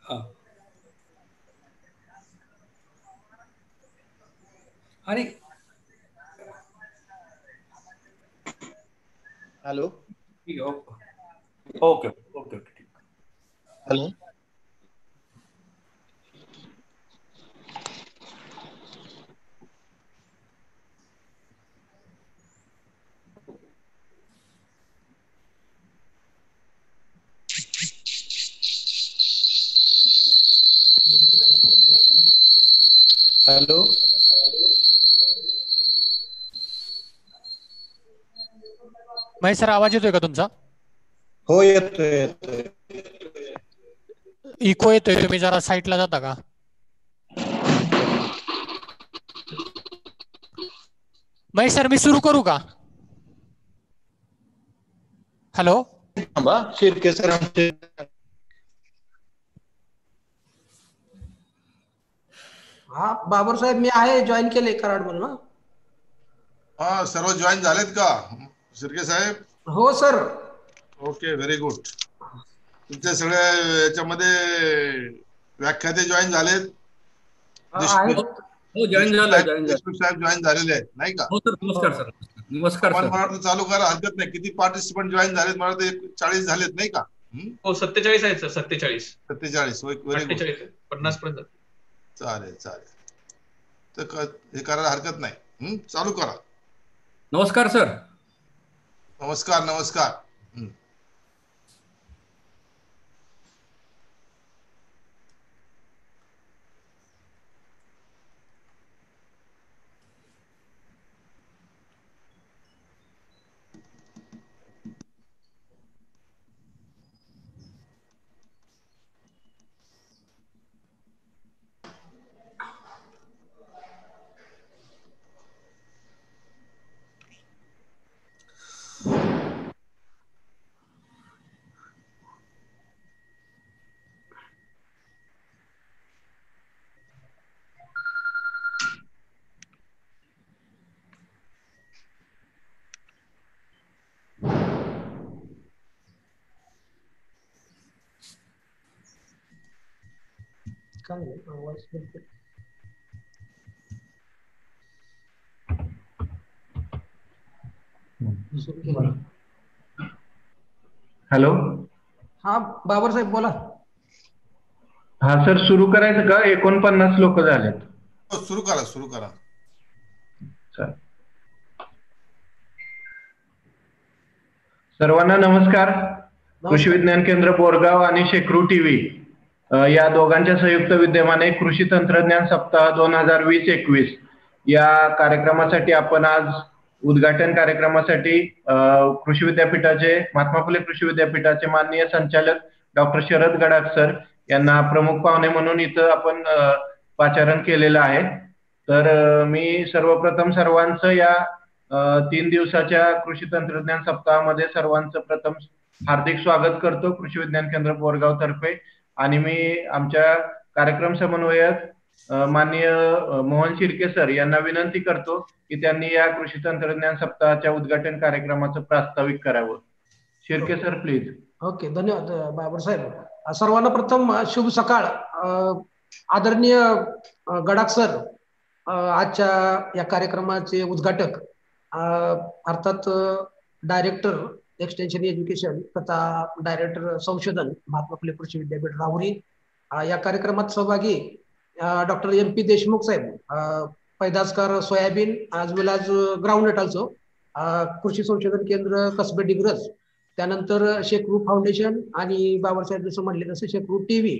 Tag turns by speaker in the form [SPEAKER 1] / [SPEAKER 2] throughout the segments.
[SPEAKER 1] हां आणि
[SPEAKER 2] hello.
[SPEAKER 1] Okay okay okay ठीक.
[SPEAKER 2] हॅलो. हॅलो.
[SPEAKER 3] महेश सर, आवाज येतोय का तुमचा?
[SPEAKER 2] हो येतोय येतोय.
[SPEAKER 3] इको येतोय, तुम्ही जरा साईटला जाता का? महेश सर, मी सुरू करू का? हॅलो.
[SPEAKER 2] थांबा, शिर्के सरांचे.
[SPEAKER 4] हा बाबर साहेब, मी आहे, जॉईन केले कराड म्हणून.
[SPEAKER 5] हा, सर्व जॉईन झालेत का शिर्के साहेब?
[SPEAKER 4] हो सर.
[SPEAKER 5] Okay, very good. तुमच्या सगळ्या याच्यामध्ये व्याख्याते जॉईन झालेत.
[SPEAKER 1] हो जॉईन झालं.
[SPEAKER 5] देशमुख साहेब जॉईन झालेले आहेत नाही का?
[SPEAKER 1] हो सर, नमस्कार सर. नमस्कार
[SPEAKER 5] आपण
[SPEAKER 1] सर.
[SPEAKER 5] मला वाटतं चालू करा, हरकत नाही. किती पार्टिसिपंट जॉईन झालेत? मला वाटतं 40 झालेत नाही का?
[SPEAKER 6] हो 47 आहेत सर. 47
[SPEAKER 5] very good.
[SPEAKER 6] 50 पर्यंत.
[SPEAKER 5] चालेल चालेल, तर हे करायला हरकत नाही. चालू करा.
[SPEAKER 1] नमस्कार सर.
[SPEAKER 5] नमस्कार नमस्कार.
[SPEAKER 7] हॅलो.
[SPEAKER 4] हा बाबर साहेब बोला.
[SPEAKER 7] हा सर, सुरू करायचं का? 49 लोक झालेत.
[SPEAKER 5] सुरू करा सुरू करा.
[SPEAKER 7] सर्वांना नमस्कार. कृषी विज्ञान केंद्र बोरगाव आणि शेकरू टीव्ही या दोघांच्या संयुक्त विद्यमाने कृषी तंत्रज्ञान सप्ताह 2020-21 या कार्यक्रमासाठी आपण आज उद्घाटन कार्यक्रमासाठी कृषी विद्यापीठाचे, महात्मा फुले कृषी विद्यापीठाचे माननीय संचालक डॉक्टर शरद गडाख सर यांना प्रमुख पाहुणे म्हणून इथं आपण पाचारण केलेलं आहे. तर मी सर्वप्रथम सर्वांचं या 3 दिवसाच्या कृषी तंत्रज्ञान सप्ताहामध्ये सर्वांचं प्रथम हार्दिक स्वागत करतो कृषी विज्ञान केंद्र बोरगाव तर्फे. आणि मी आमच्या कार्यक्रम समन्वयक माननीय मोहन शिर्के सर यांना विनंती करतो की त्यांनी या कृषी तंत्रज्ञान सप्ताहाच्या उद्घाटन कार्यक्रमाचं प्रास्ताविक करावं. Shirke sir please.
[SPEAKER 4] ओके, धन्यवाद बाबर साहेब. सर्वांना प्रथम शुभ सकाळ. आदरणीय गडाख सर आजच्या या कार्यक्रमाचे उद्घाटक, अर्थात डायरेक्टर एक्सटेन्शन एज्युकेशन तथा डायरेक्टर संशोधन महात्मा फुले कृषी विद्यापीठ राहुरी. या कार्यक्रमात सहभागी डॉक्टर MP देशमुख साहेब, पैदासकार सोयाबीन आज वेल आज ग्राउंडनट ऑल्सो, कृषी संशोधन केंद्र कसबे डिग्रज, त्यानंतर शेकरू फाउंडेशन आणि बाबासाहेब जसं म्हणले तसं शेकरू टीव्ही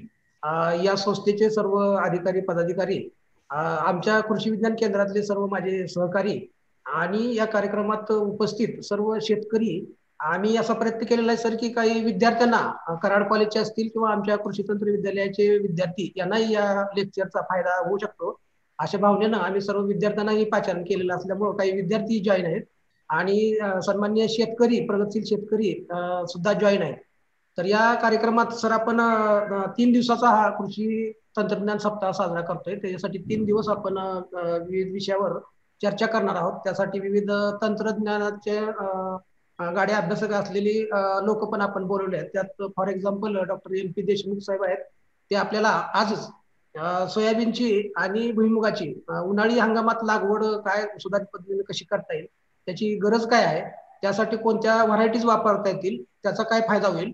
[SPEAKER 4] या संस्थेचे सर्व अधिकारी पदाधिकारी, आमच्या कृषी विज्ञान केंद्रातले सर्व माझे सहकारी आणि या कार्यक्रमात उपस्थित सर्व शेतकरी. आम्ही असा प्रयत्न केलेला आहे सर की काही विद्यार्थ्यांना, कराड कॉलेजचे असतील किंवा आमच्या कृषी तंत्र विद्यालयाचे विद्यार्थी यांनाही या लेक्चरचा फायदा होऊ शकतो अशा भावनेनं आम्ही सर्व विद्यार्थ्यांनाही पाचारण केलेलं असल्यामुळं काही विद्यार्थी जॉईन आहेत आणि सन्माननीय शेतकरी, प्रगतशील शेतकरी सुद्धा जॉईन आहेत. तर या कार्यक्रमात सर आपण 3 दिवसाचा हा कृषी तंत्रज्ञान सप्ताह साजरा करतोय. त्याच्यासाठी 3 दिवस आपण विविध विषयावर चर्चा करणार आहोत. त्यासाठी विविध तंत्रज्ञानाचे गाडी अभ्यासक असलेली लोक पण आपण बोलवले आहेत. त्यात for example doctor MP Deshmukh साहेब आहेत. ते आपल्याला आजच सोयाबीनची आणि भुईमुगाची उन्हाळी हंगामात लागवड काय सुधारित पद्धतीने कशी करता येईल, त्याची गरज काय आहे, त्यासाठी कोणत्या व्हरायटीज वापरता येतील, त्याचा काय फायदा होईल,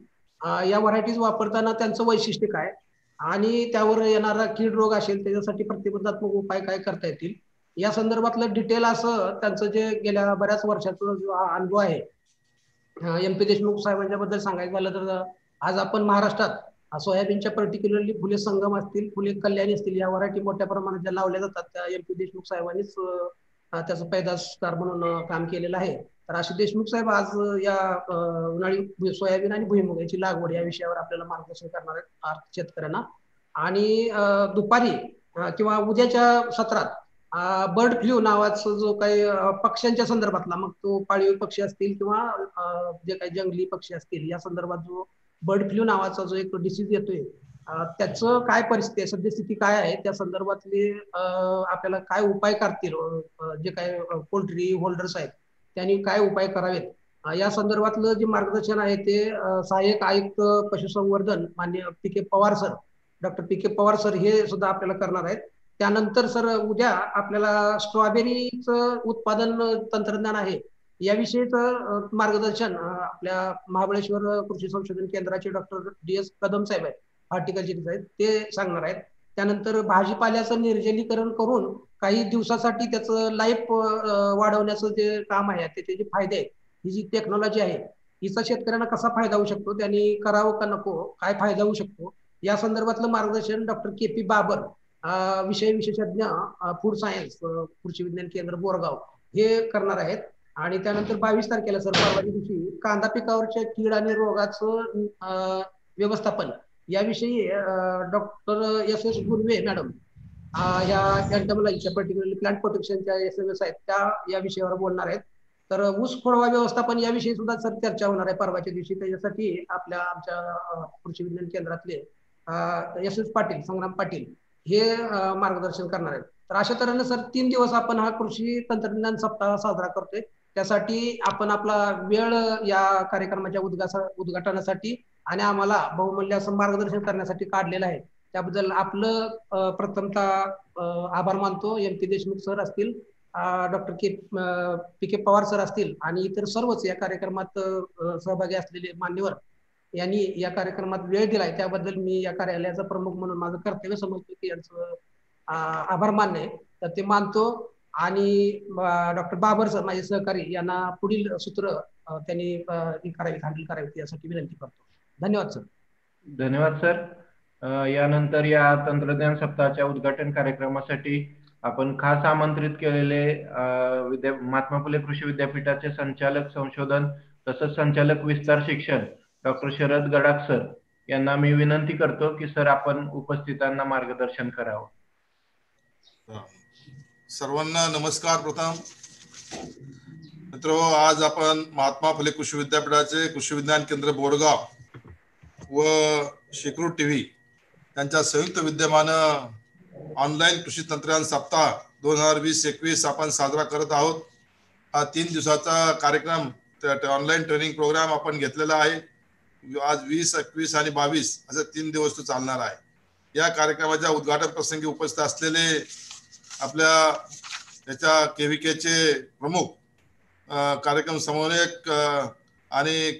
[SPEAKER 4] या व्हरायटीज वापरताना त्यांचं वैशिष्ट्य काय आणि त्यावर येणारा कीड रोग असेल त्याच्यासाठी प्रतिबंधात्मक उपाय काय करता येतील, या संदर्भातलं डिटेल असं त्यांचं जे गेल्या बऱ्याच वर्षाचा जो अनुभव आहे MP देशमुख साहेबांच्या बद्दल सांगायचं झालं तर आज आपण महाराष्ट्रात सोयाबीनच्या पर्टिक्युलरली फुले संगम असतील, फुले कल्याणी असतील, या व्हरायटी मोठ्या प्रमाणात ज्या लावल्या जातात त्या MP देशमुख साहेबांनीच त्याचं पैदासदार म्हणून काम केलेलं आहे. तर अशी देशमुख साहेब आज या उन्हाळी सोयाबीन आणि भुईमुग याची लागवड या विषयावर आपल्याला मार्गदर्शन करणार आहेत शेतकऱ्यांना. आणि दुपारी किंवा उद्याच्या सत्रात बर्ड फ्लू नावाचा जो काही पक्ष्यांच्या संदर्भातला, मग तो पाळीव पक्षी असतील किंवा जे काही जंगली पक्षी असतील, या संदर्भात जो बर्ड फ्लू नावाचा जो एक डिसीज येतोय त्याचं काय परिस्थिती आहे, सद्यस्थिती काय आहे, त्या संदर्भातले आपल्याला काय उपाय करतील, जे काय पोल्ट्री होल्डर्स आहेत त्यांनी काय उपाय करावेत, या संदर्भातलं जे मार्गदर्शन आहे ते सहाय्यक आयुक्त पशुसंवर्धन माननीय PK Pawar sir, doctor PK Pawar sir हे सुद्धा आपल्याला करणार आहेत. त्यानंतर सर उद्या आपल्याला स्ट्रॉबेरीचं उत्पादन तंत्रज्ञान आहे याविषयीचं मार्गदर्शन आपल्या महाबळेश्वर कृषी संशोधन केंद्राचे डॉक्टर DS कदम साहेब आहेत, हॉर्टिकल्चर साहेब, ते सांगणार आहेत. त्यानंतर भाजीपाल्याचं निर्जलीकरण करून काही दिवसासाठी त्याचं लाईफ वाढवण्याचं जे काम आहे, त्याचे जे फायदे आहेत, ही जी टेक्नॉलॉजी आहे हिचा शेतकऱ्यांना कसा फायदा होऊ शकतो, त्यांनी करावं का नको, काय फायदा होऊ शकतो, या संदर्भातलं मार्गदर्शन डॉक्टर KP बाबर विषय विशेषज्ञ फूड सायन्स कृषी विज्ञान केंद्र बोरगाव हे करणार आहेत. आणि त्यानंतर 22 तारखेला सर परवाच्या दिवशी कांदा पिकावरच्या कीड आणि रोगाचं व्यवस्थापन याविषयी डॉक्टर SS गुरवे मॅडम ह्या एंटोमॉलॉजीच्या पर्टिक्युलरली प्लांट प्रोटेक्शनच्या SMS आहेत त्या या विषयावर बोलणार आहेत. तर ऊस खोडवा व्यवस्थापन याविषयी सुद्धा सर चर्चा होणार आहे परवाच्या दिवशी. त्याच्यासाठी आमच्या कृषी विज्ञान केंद्रातले SS पाटील, संग्राम पाटील हे मार्गदर्शन करणार आहेत. तर अशा तऱ्हेने सर 3 दिवस आपण हा कृषी तंत्रज्ञान सप्ताह साजरा करतोय. त्यासाठी आपण आपला वेळ या कार्यक्रमाच्या उद्घाटनासाठी आणि आम्हाला बहुमूल्य असं मार्गदर्शन करण्यासाठी काढलेलं आहे. त्याबद्दल आपलं प्रथमतः आभार मानतो. MP देशमुख सर असतील, डॉक्टर PK पवार सर असतील आणि इतर सर्वच या कार्यक्रमात सहभागी असलेले मान्यवर यांनी या कार्यक्रमात वेळ दिलाय त्याबद्दल मी या कार्यालयाचा प्रमुख म्हणून माझं कर्तव्य समजतो की यांचं आभार मानणे, तर ते मानतो. आणि डॉक्टर बाबर सर माझे सहकारी यांना पुढील सूत्र त्यांनी हँडल करावी यासाठी विनंती करतो. धन्यवाद सर.
[SPEAKER 7] धन्यवाद सर. यानंतर या तंत्रज्ञान सप्ताहाच्या उद्घाटन कार्यक्रमासाठी आपण खास आमंत्रित केलेले महात्मा फुले कृषी विद्यापीठाचे संचालक संशोधन तसंच संचालक विस्तार शिक्षण डॉक्टर शरद गडाख सर यांना मी विनंती करतो की सर आपण उपस्थितांना मार्गदर्शन करावं.
[SPEAKER 5] सर्वांना नमस्कार. प्रथम मित्र, आज आपण महात्मा फुले कृषी विद्यापीठाचे कृषी विज्ञान केंद्र बोरगाव व शेक्रू TV यांच्या संयुक्त विद्यमानं ऑनलाईन कृषी तंत्रज्ञान सप्ताह 2020-21 आपण साजरा करत आहोत. हा 3 दिवसाचा कार्यक्रम ऑनलाईन ट्रेनिंग प्रोग्राम आपण घेतलेला आहे. आज 20, 21 आणि 22 असे 3 दिवस तो चालणार आहे. या कार्यक्रमाच्या उद्घाटन प्रसंगी उपस्थित असलेले आपल्या याच्या KVKचे प्रमुख कार्यक्रम समन्वयक आणि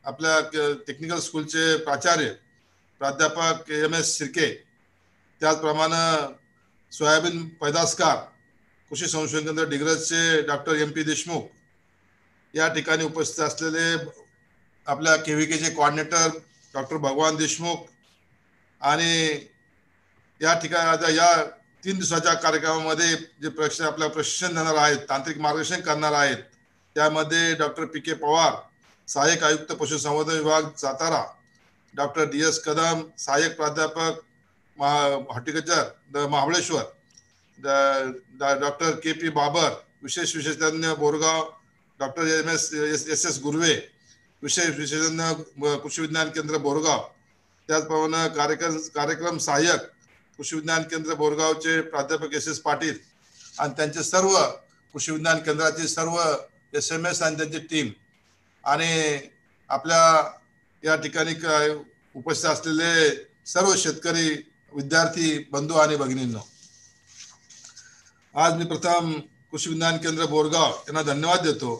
[SPEAKER 5] आपल्या टेक्निकल स्कूलचे प्राचार्य प्राध्यापक MS शिर्के, त्याचप्रमाणे सोयाबीन पैदासकार कृषी संशोधन केंद्र डिग्रजचे डॉक्टर MP देशमुख, या ठिकाणी उपस्थित असलेले आपल्या KVKचे कोऑर्डिनेटर डॉक्टर भगवान देशमुख आणि या ठिकाणी या 3 दिवसाच्या कार्यक्रमामध्ये जे आपल्या प्रशिक्षण देणार आहेत, तांत्रिक मार्गदर्शन करणार आहेत, त्यामध्ये डॉक्टर PK पवार सहाय्यक आयुक्त पशुसंवर्धन विभाग सातारा, डॉक्टर DS कदम सहाय्यक प्राध्यापक horticulture Mahabaleshwar, doctor KP Babar विशेष विशेषज्ञ बोरगाव, डॉक्टर SS गुरवे विशेष विशेषज्ञ कृषी विज्ञान केंद्र बोरगाव, त्याचप्रमाणे कार्यक्रम सहाय्यक कृषी विज्ञान केंद्र बोरगावचे प्राध्यापक SS पाटील आणि त्यांचे सर्व कृषी विज्ञान केंद्राचे सर्व SMS आणि त्यांची टीम आणि आपल्या या ठिकाणी उपस्थित असलेले सर्व शेतकरी विद्यार्थी बंधू आणि भगिनींनो, आज मी प्रथम कृषी विज्ञान केंद्र बोरगाव यांना धन्यवाद देतो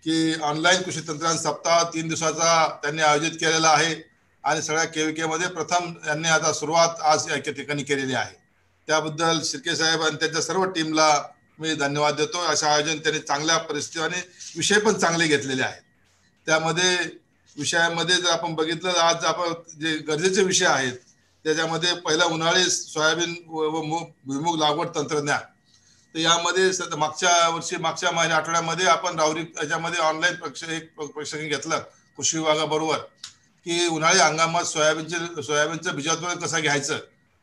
[SPEAKER 5] की ऑनलाईन कृषी तंत्रज्ञान सप्ताह 3 दिवसाचा त्यांनी आयोजित केलेला आहे आणि सगळ्या केविके मध्ये प्रथम यांनी आता सुरुवात आज या ठिकाणी केलेली आहे. त्याबद्दल शिर्के साहेब आणि त्यांच्या सर्व टीमला मी धन्यवाद देतो. असे आयोजन त्यांनी चांगल्या परिस्थितीने विषय पण चांगले घेतलेले आहेत. त्यामध्ये विषयामध्ये जर आपण बघितलं, आज आपण जे गरजेचे विषय आहेत त्याच्यामध्ये पहिला उन्हाळी सोयाबीन व भुईमूग लागवड तंत्रज्ञान. तर यामध्ये मागच्या आठवड्यामध्ये आपण राहुरी याच्यामध्ये ऑनलाईन प्रशिक्षण घेतलं कृषी विभागाबरोबर की उन्हाळी हंगामात सोयाबीनचं बीजोत्पादन कसं घ्यायचं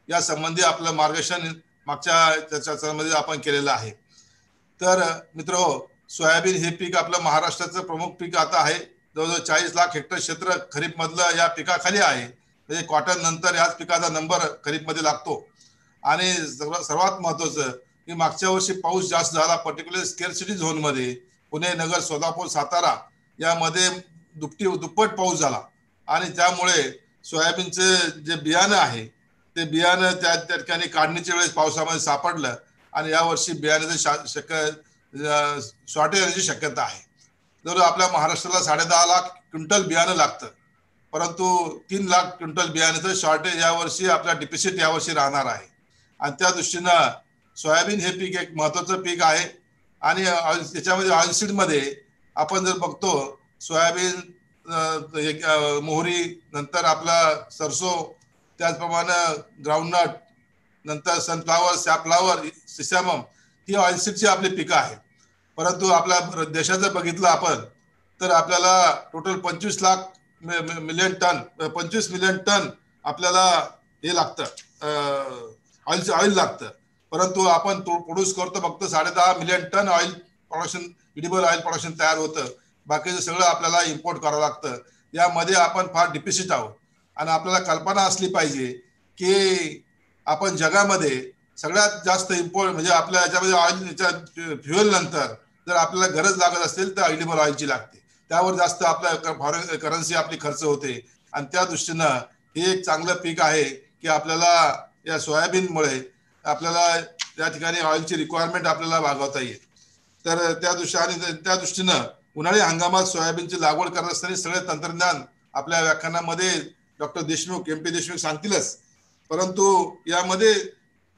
[SPEAKER 5] या संबंधी आपलं मार्गदर्शन मागच्या चर्चामध्ये आपण केलेलं आहे. तर मित्र, सोयाबीन हे पीक आपलं महाराष्ट्राचं प्रमुख पीक आता आहे. जवळजवळ 40 लाख हेक्टर क्षेत्र खरीप मधलं या पिकाखाली आहे. म्हणजे कॉटन नंतर याच पिकाचा नंबर खरीप मध्ये लागतो. आणि सर्वात महत्वाचं की मागच्या वर्षी पाऊस जास्त झाला, पर्टिक्युलर स्केअरसिटी झोन मध्ये पुणे, नगर, सोलापूर, सातारा यामध्ये दुप्पट पाऊस झाला आणि त्यामुळे सोयाबीनचं जे बियाणं आहे ते बियाणं त्या ठिकाणी काढणीच्या वेळेस पावसामध्ये सापडलं आणि यावर्षी बियाण्याचं शॉर्टेज येण्याची शक्यता आहे. जर आपल्या महाराष्ट्राला 10.5 लाख क्विंटल बियाणं लागतं, परंतु 3 लाख क्विंटल बियाण्याचं शॉर्टेज यावर्षी आपल्या डिफिसिट यावर्षी राहणार आहे. आणि त्या दृष्टीनं सोयाबीन हे पीक एक महत्वाचं पीक आहे. आणि त्याच्यामध्ये ऑइलसीड मध्ये आपण जर बघतो सोयाबीन, मोहरी, नंतर आपला सरसो, त्याचप्रमाणे ग्राउंडनट, नंतर सनफ्लावर, सॅपफ्लावर, सिसॅमम ही ऑइलसीडची आपली पिकं आहेत. परंतु आपल्या देशाचं बघितलं आपण तर आपल्याला टोटल 25 मिलियन टन आपल्याला हे लागतं, ऑइल लागतं. परंतु आपण प्रोड्यूस करतो फक्त 10.5 million tonne oil production, edible oil production तयार होतं. बाकीचं सगळं आपल्याला इम्पोर्ट करावं लागतं. यामध्ये आपण फार डिफिसिट आहोत. आणि आपल्याला कल्पना असली पाहिजे की आपण जगामध्ये सगळ्यात जास्त इम्पोर्ट म्हणजे आपल्या याच्यामध्ये ऑइल फ्युएल नंतर जर आपल्याला गरज लागत असेल तर इडिबल ऑइलची लागते. त्यावर जास्त आपल्या फॉरेन करन्सी आपली खर्च होते. आणि त्या दृष्टीनं हे एक चांगलं पीक आहे की आपल्याला या सोयाबीनमुळे आपल्याला त्या ठिकाणी ऑइलची रिक्वायरमेंट आपल्याला भागवता येईल. तर त्या दृष्टीनं उन्हाळी हंगामात सोयाबीनची लागवड करत असताना सगळे तंत्रज्ञान आपल्या व्याख्यानामध्ये डॉक्टर देशमुख, MP देशमुख सांगतीलच. परंतु यामध्ये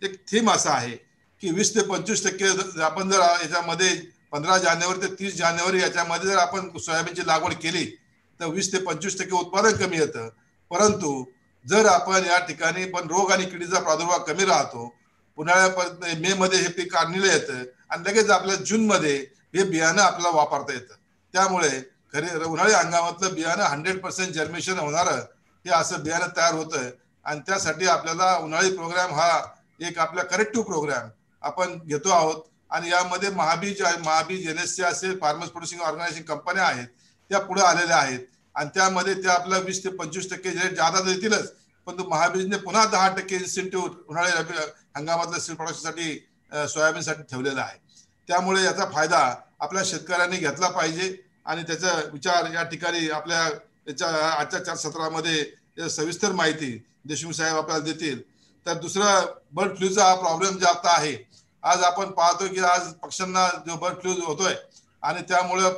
[SPEAKER 5] एक थीम असा आहे की 20 ते 25% आपण जर याच्यामध्ये 15 जानेवारी ते 30 जानेवारी याच्यामध्ये जर आपण सोयाबीनची लागवड केली तर 20 ते 25% उत्पादन कमी येतं. परंतु जर आपण या ठिकाणी पण रोग आणि किडीचा प्रादुर्भाव कमी राहतो, उन्हाळ्यापर्यंत मे मध्ये हे पीक काढणीला येतं आणि लगेच आपल्या जून मध्ये हे बियाणं आपल्याला वापरता येतं. त्यामुळे उन्हाळी हंगामातलं बियाणं 100% जर्मिनेशन होणारं हे असं बियाणं तयार होतं. आणि त्यासाठी आपल्याला उन्हाळी प्रोग्राम हा एक आपला करेक्टिव्ह प्रोग्राम आपण घेतो आहोत. आणि यामध्ये महाबीज, NSC असेल, फार्मर्स प्रोड्युसिंग ऑर्गनायझेशन कंपन्या आहेत त्या पुढे आलेल्या आहेत. आणि त्यामध्ये त्या आपल्या 20 ते 25% रेट जादा देतीलच, पण महाबीजने पुन्हा 10% इन्सेंटिव्ह उन्हाळी हंगामातल्या सीड प्रोडक्शनसाठी सोयाबीनसाठी ठेवलेला आहे. त्यामुळे याचा फायदा आपल्या शेतकऱ्यांनी घेतला पाहिजे आणि त्याचा विचार या ठिकाणी आपल्या आजच्या चर्चासत्रामध्ये सविस्तर माहिती देशमुख साहेब आपल्याला देतील. तर दुसरा बर्ड फ्लूचा हा प्रॉब्लेम जे आता आहे, आज आपण पाहतो की आज पक्ष्यांना जो बर्ड फ्लू होतोय आणि त्यामुळे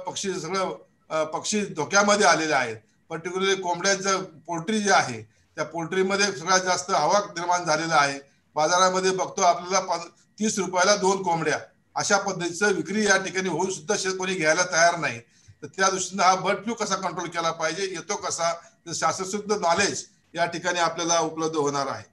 [SPEAKER 5] पक्षी धोक्यामध्ये आलेले आहेत. पर्टिक्युलरली कोंबड्यांचं पोल्ट्री जे आहे त्या पोल्ट्रीमध्ये सगळ्यात जास्त आवक निर्माण झालेला आहे. बाजारामध्ये बघतो आपल्याला 30 रुपयाला 2 कोंबड्या अशा पद्धतीचं विक्री या ठिकाणी होऊन सुद्धा कोणी घ्यायला तयार नाही. तर त्या दृष्टीने हा बर्ड फ्लू कसा कंट्रोल केला पाहिजे, येतो कसा, तर शास्त्रशुद्ध नॉलेज या ठिकाणी आपल्याला उपलब्ध होणार आहे.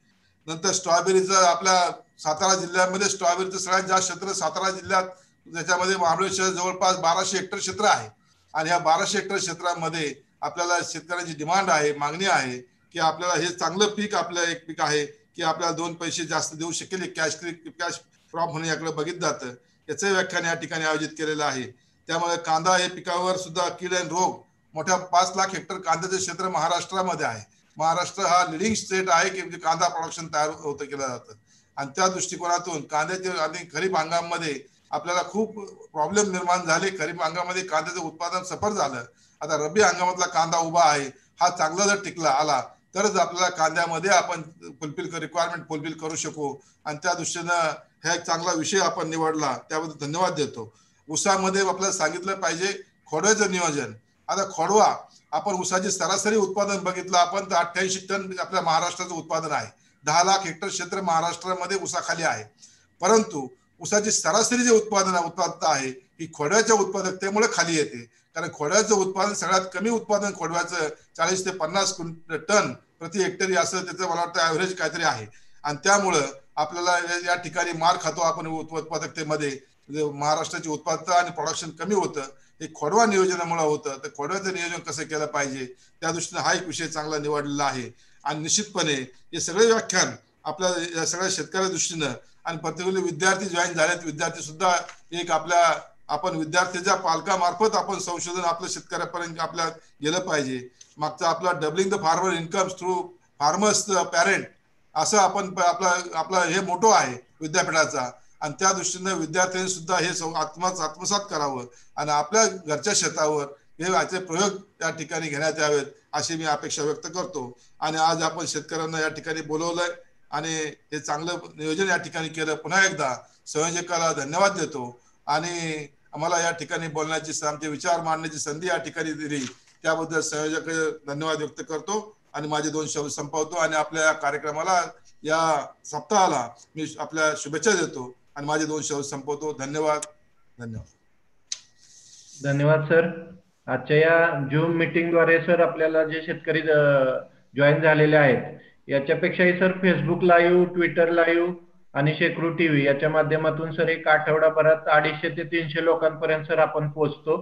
[SPEAKER 5] नंतर स्ट्रॉबेरीचं आपल्या सातारा जिल्ह्यामध्ये स्ट्रॉबेरीचं सगळ्यात जास्त क्षेत्र सातारा जिल्ह्यात, त्याच्यामध्ये महाबळेश्वर जवळपास 1200 हेक्टर क्षेत्र आहे. आणि ह्या 1200 हेक्टर क्षेत्रामध्ये आपल्याला शेतकऱ्यांची डिमांड आहे, मागणी आहे की आपल्याला हे चांगलं पीक, आपलं एक पीक आहे की आपल्याला 2 पैसे जास्त देऊ शकेल, कॅश क्रॉप म्हणून याकडे बघितलं जातं. याचं व्याख्यान या ठिकाणी आयोजित केलेलं आहे. त्यामुळे कांदा हे पिकावर सुद्धा कीड आणि रोग, मोठ्या 5 लाख हेक्टर कांद्याचे क्षेत्र महाराष्ट्रामध्ये आहे. महाराष्ट्र हा लिडिंग स्टेट आहे की कांदा प्रोडक्शन तयार होतं केलं जातं. आणि त्या दृष्टिकोनातून कांद्याचे आणि खरीप हंगामामध्ये आपल्याला खूप प्रॉब्लेम निर्माण झाले. खरीप हंगामामध्ये कांद्याचं उत्पादन सफर झालं आता रब्बी हंगामातला कांदा उभा आहे, हा चांगला जर टिकला आला तरच आपल्याला कांद्यामध्ये आपण रिक्वायरमेंट फुलफिल करू शकू. आणि त्या दृष्टीनं हा एक चांगला विषय आपण निवडला, त्याबद्दल धन्यवाद देतो. ऊसामध्ये आपल्याला सांगितलं पाहिजे खोडव्याचं नियोजन. आता खोडवा आपण ऊसाचे सरासरी उत्पादन बघितलं आपण तर 88 टन आपल्या महाराष्ट्राचं उत्पादन आहे. 10 लाख हेक्टर क्षेत्र महाराष्ट्रामध्ये ऊसाखाली आहे. परंतु ऊसाची सरासरी जे उत्पादकता आहे ही खोडव्याच्या उत्पादकतेमुळे खाली येते. कारण खोडव्याचं उत्पादन सगळ्यात कमी उत्पादन खोडव्याचं 40 ते 50 टन प्रति हेक्टरी असं त्याचं मला वाटतं ॲव्हरेज काहीतरी आहे. आणि त्यामुळं आपल्याला या ठिकाणी मार खातो आपण उत्पादकतेमध्ये. महाराष्ट्राची उत्पादकता आणि प्रोडक्शन कमी होतं, हे खोडवा नियोजनामुळे होतं. तर खोडव्याचं नियोजन कसं केलं पाहिजे त्या दृष्टीने हा एक विषय चांगला निवडलेला आहे. आणि निश्चितपणे हे सगळे व्याख्यान आपल्या या सगळ्या शेतकऱ्या दृष्टीनं आणि पर्टिक्युलरली विद्यार्थी जॉईन झालेत, विद्यार्थी सुद्धा एक आपण विद्यार्थ्याच्या पालकामार्फत आपण संशोधन आपल्या शेतकऱ्यापर्यंत आपल्या गेलं पाहिजे. मागचा आपला doubling the farmer incomes through farmers parent असं आपण आपला हे मोटो आहे विद्यापीठाचा. आणि त्या दृष्टीनं विद्यार्थ्यांनी सुद्धा हे आत्मसात करावं आणि आपल्या घरच्या शेतावर हे याचे प्रयोग त्या ठिकाणी घेण्यात यावेत अशी मी अपेक्षा व्यक्त करतो. आणि आज आपण शेतकऱ्यांना या ठिकाणी बोलवलंय आणि हे चांगलं नियोजन या ठिकाणी केलं. पुन्हा एकदा संयोजकाला धन्यवाद देतो आणि आम्हाला या ठिकाणी बोलण्याची आमचे विचार मांडण्याची संधी या ठिकाणी दिली त्याबद्दल संयोजक धन्यवाद व्यक्त करतो आणि माझे 2 शब्द संपवतो. आणि आपल्या कार्यक्रमाला या सप्ताहाला मी आपल्या शुभेच्छा देतो आणि माझे 2 शब्द संपवतो. धन्यवाद.
[SPEAKER 7] धन्यवाद सर. आजच्या या झूम मीटिंगद्वारे सर आपल्याला जे शेतकरी जॉईन झालेले आहेत याच्यापेक्षाही sir Facebook live, Twitter live आणि शेक्रू टीव्ही याच्या माध्यमातून सर एक आठवडाभरात 250 ते 300 लोकांपर्यंत सर आपण पोहोचतो.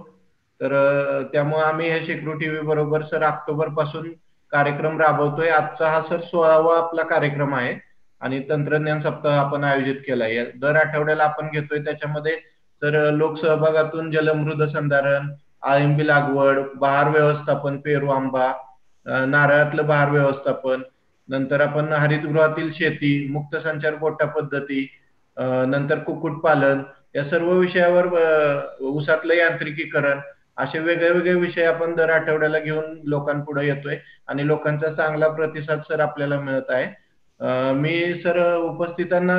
[SPEAKER 7] तर त्यामुळे आम्ही हे शेक्रू टीव्ही बरोबर सर ऑक्टोबर पासून कार्यक्रम राबवतोय. आजचा हा सर 16वा आपला कार्यक्रम आहे आणि तंत्रज्ञान सप्ताह आपण आयोजित केलाय. दर आठवड्याला आपण घेतोय. त्याच्यामध्ये तर लोकसहभागातून जलमृद संधारण, आळिंबी लागवड, बहार व्यवस्थापन, पेरू आंबा, नारळातलं बहार व्यवस्थापन, नंतर आपण हरितगृहातील शेती, मुक्त संचार गोठा पद्धती, नंतर कुक्कुटपालन या सर्व विषयावर, ऊसातलं यांत्रिकीकरण असे वेगवेगळे विषय आपण दर आठवड्याला घेऊन लोकांपुढे येतोय आणि लोकांचा चांगला प्रतिसाद सर आपल्याला मिळत आहे. मी सर उपस्थितांना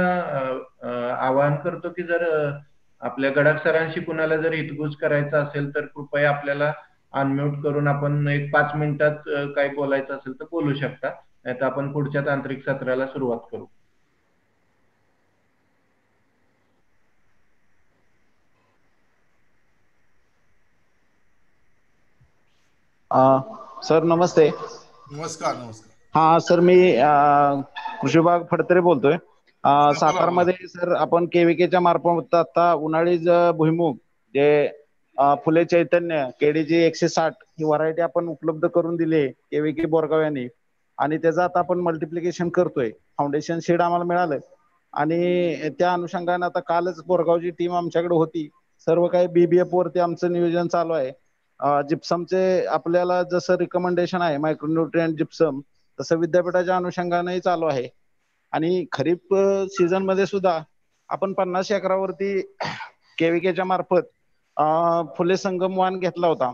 [SPEAKER 7] आवाहन करतो की जर आपल्या गडाख सरांशी कुणाला जर हितगुज करायचा असेल तर कृपया आपल्याला अनम्यूट करून आपण एक 5 मिनिटात काय बोलायचं असेल तर बोलू शकता. नाहीतर आपण पुढच्या तांत्रिक सत्राला सुरुवात करू.
[SPEAKER 2] सर नमस्ते.
[SPEAKER 5] नमस्कार.
[SPEAKER 2] हा सर, मी कृषी विभाग फडतरे बोलतोय. सातारमध्ये सर आपण केव्हीकेच्या मार्फत आता उन्हाळी भुईमुग जे फुले चैतन्य केडीजी 160 ही व्हरायटी आपण उपलब्ध करून दिली आहे केव्हीके बोरगाव यांनी आणि त्याचं आता आपण मल्टिप्लिकेशन करतोय. फाउंडेशन सीड आम्हाला मिळालं आणि त्या अनुषंगाने आता कालच बोरगावची टीम आमच्याकडे होती. सर्व काही BBF वरती आमचं नियोजन चालू आहे. जिप्समचे आपल्याला जसं रिकमेंडेशन आहे मायक्रोन्यूट्रिएंट जिप्सम तसं विद्यापीठाच्या अनुषंगानेही चालू आहे. आणि खरीप सीझन मध्ये सुद्धा आपण 50 एकरावरती केव्हीकेच्या मार्फत फुले संगम वाण घेतला होता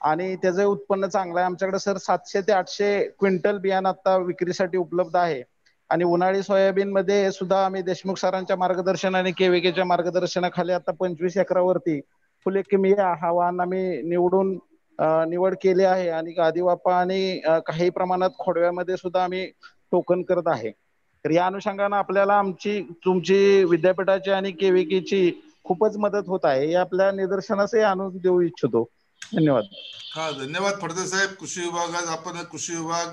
[SPEAKER 2] आणि त्याचं उत्पन्न चांगलं आहे. आमच्याकडे सर 700 ते 800 क्विंटल बियाणं आता विक्रीसाठी उपलब्ध आहे. आणि उन्हाळी सोयाबीन मध्ये सुद्धा आम्ही देशमुख सरांच्या मार्गदर्शनाने केव्हीकेच्या मार्गदर्शनाखाली आता 25 एकरावरती फुले किमिया हा वाण आम्ही निवड केली आहे. आणि गादीवापा आणि काही प्रमाणात खोडव्यामध्ये सुद्धा आम्ही टोकन करत आहे. तर या अनुषंगाने आपल्याला तुमची विद्यापीठाची आणि केव्हीकेची खूपच मदत होत आहे हे आपल्या निदर्शनासही आणून देऊ इच्छितो. धन्यवाद.
[SPEAKER 5] हा, धन्यवाद फडतरे साहेब. कृषी विभागात आपण कृषी विभाग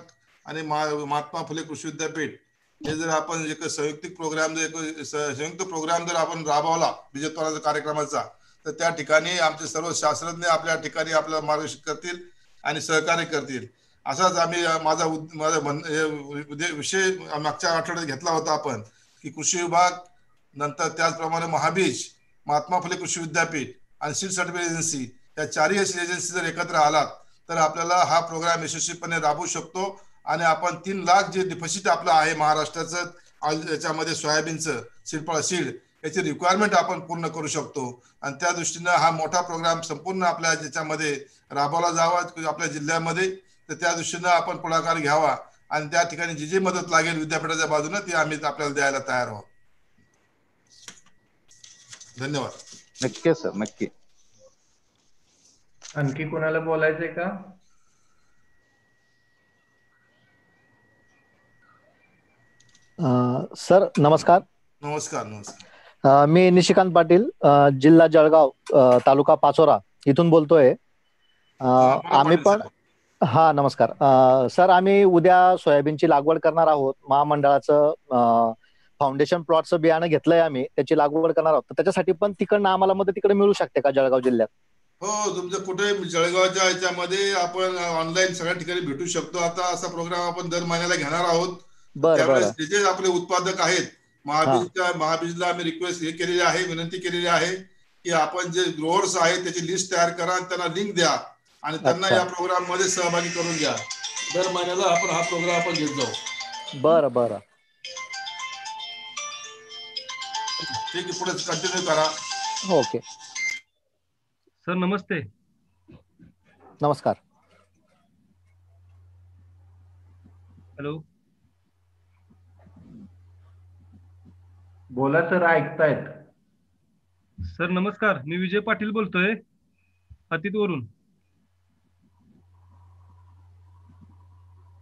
[SPEAKER 5] आणि महात्मा फुले कृषी विद्यापीठ हे जर आपण एक संयुक्त प्रोग्राम जर आपण राबवला विजयत्वराचा कार्यक्रमाचा तर त्या ठिकाणी आमचे सर्व शास्त्रज्ञ आपल्या ठिकाणी आपल्याला मार्गदर्शन करतील आणि सहकार्य करतील. असाच आम्ही माझा विषय मागच्या आठवड्यात घेतला होता आपण की कृषी विभाग नंतर त्याचप्रमाणे महाबीज, महात्मा फुले कृषी विद्यापीठ आणि सीड सर्टिफिकेट एजन्सी या 4ही एजन्सी जर एकत्र आलात तर आपल्याला हा प्रोग्राम यशस्वीपणे राबवू शकतो. आणि आपण 3 लाख जे डिपॉझिट आपलं आहे महाराष्ट्राचं याच्यामध्ये सोयाबीनचं सीड याची रिक्वायरमेंट आपण पूर्ण करू शकतो. आणि त्या दृष्टीनं हा मोठा प्रोग्राम संपूर्ण आपल्या ज्याच्यामध्ये राबवला जावा आपल्या जिल्ह्यामध्ये, तर त्या दृष्टीनं आपण पुढाकार घ्यावा आणि त्या ठिकाणी जी जी मदत लागेल विद्यापीठाच्या बाजूने ती आम्ही आपल्याला द्यायला तयार आहोत. धन्यवाद.
[SPEAKER 2] नक्की सर, नक्की.
[SPEAKER 7] आणखी कोणाला बोलायचंय का?
[SPEAKER 8] सर नमस्कार.
[SPEAKER 5] नमस्कार. नमस्कार.
[SPEAKER 8] मी निशिकांत पाटील, जिल्हा जळगाव, तालुका पाचोरा इथून बोलतोय. आम्ही पण नमस्कार सर. आम्ही उद्या सोयाबीनची लागवड करणार आहोत. महामंडळाचं फाउंडेशन प्लॉटचं बियाणं घेतलंय आम्ही, त्याची लागवड करणार आहोत. तर त्याच्यासाठी पण तिकडनं आम्हाला मदत तिकडे मिळू शकते का जळगाव जिल्ह्यात?
[SPEAKER 5] हो, तुमचं कुठे जळगावच्या ह्याच्यामध्ये आपण ऑनलाईन सगळ्या ठिकाणी भेटू शकतो. आता असा प्रोग्राम आपण दर महिन्याला घेणार आहोत. त्यावेळेस जे आपले उत्पादक आहेत महाबीजला आम्ही रिक्वेस्ट केलेली आहे, विनंती केलेली आहे की आपण जे ग्रोअर्स आहेत त्याची लिस्ट तयार करा आणि त्यांना लिंक द्या आणि त्यांना या प्रोग्राम मध्ये सहभागी करून घ्या. दर महिन्याला आपण हा प्रोग्राम आपण घेत जाऊ.
[SPEAKER 8] बरं बरं,
[SPEAKER 5] ठीक आहे, पुढे कंटिन्यू करा.
[SPEAKER 8] Okay
[SPEAKER 9] sir. नमस्ते.
[SPEAKER 8] नमस्कार.
[SPEAKER 9] हॅलो.
[SPEAKER 7] बोला सर, ऐकतायत.
[SPEAKER 9] सर नमस्कार, मी विजय पाटील बोलतोय अतिथवरून.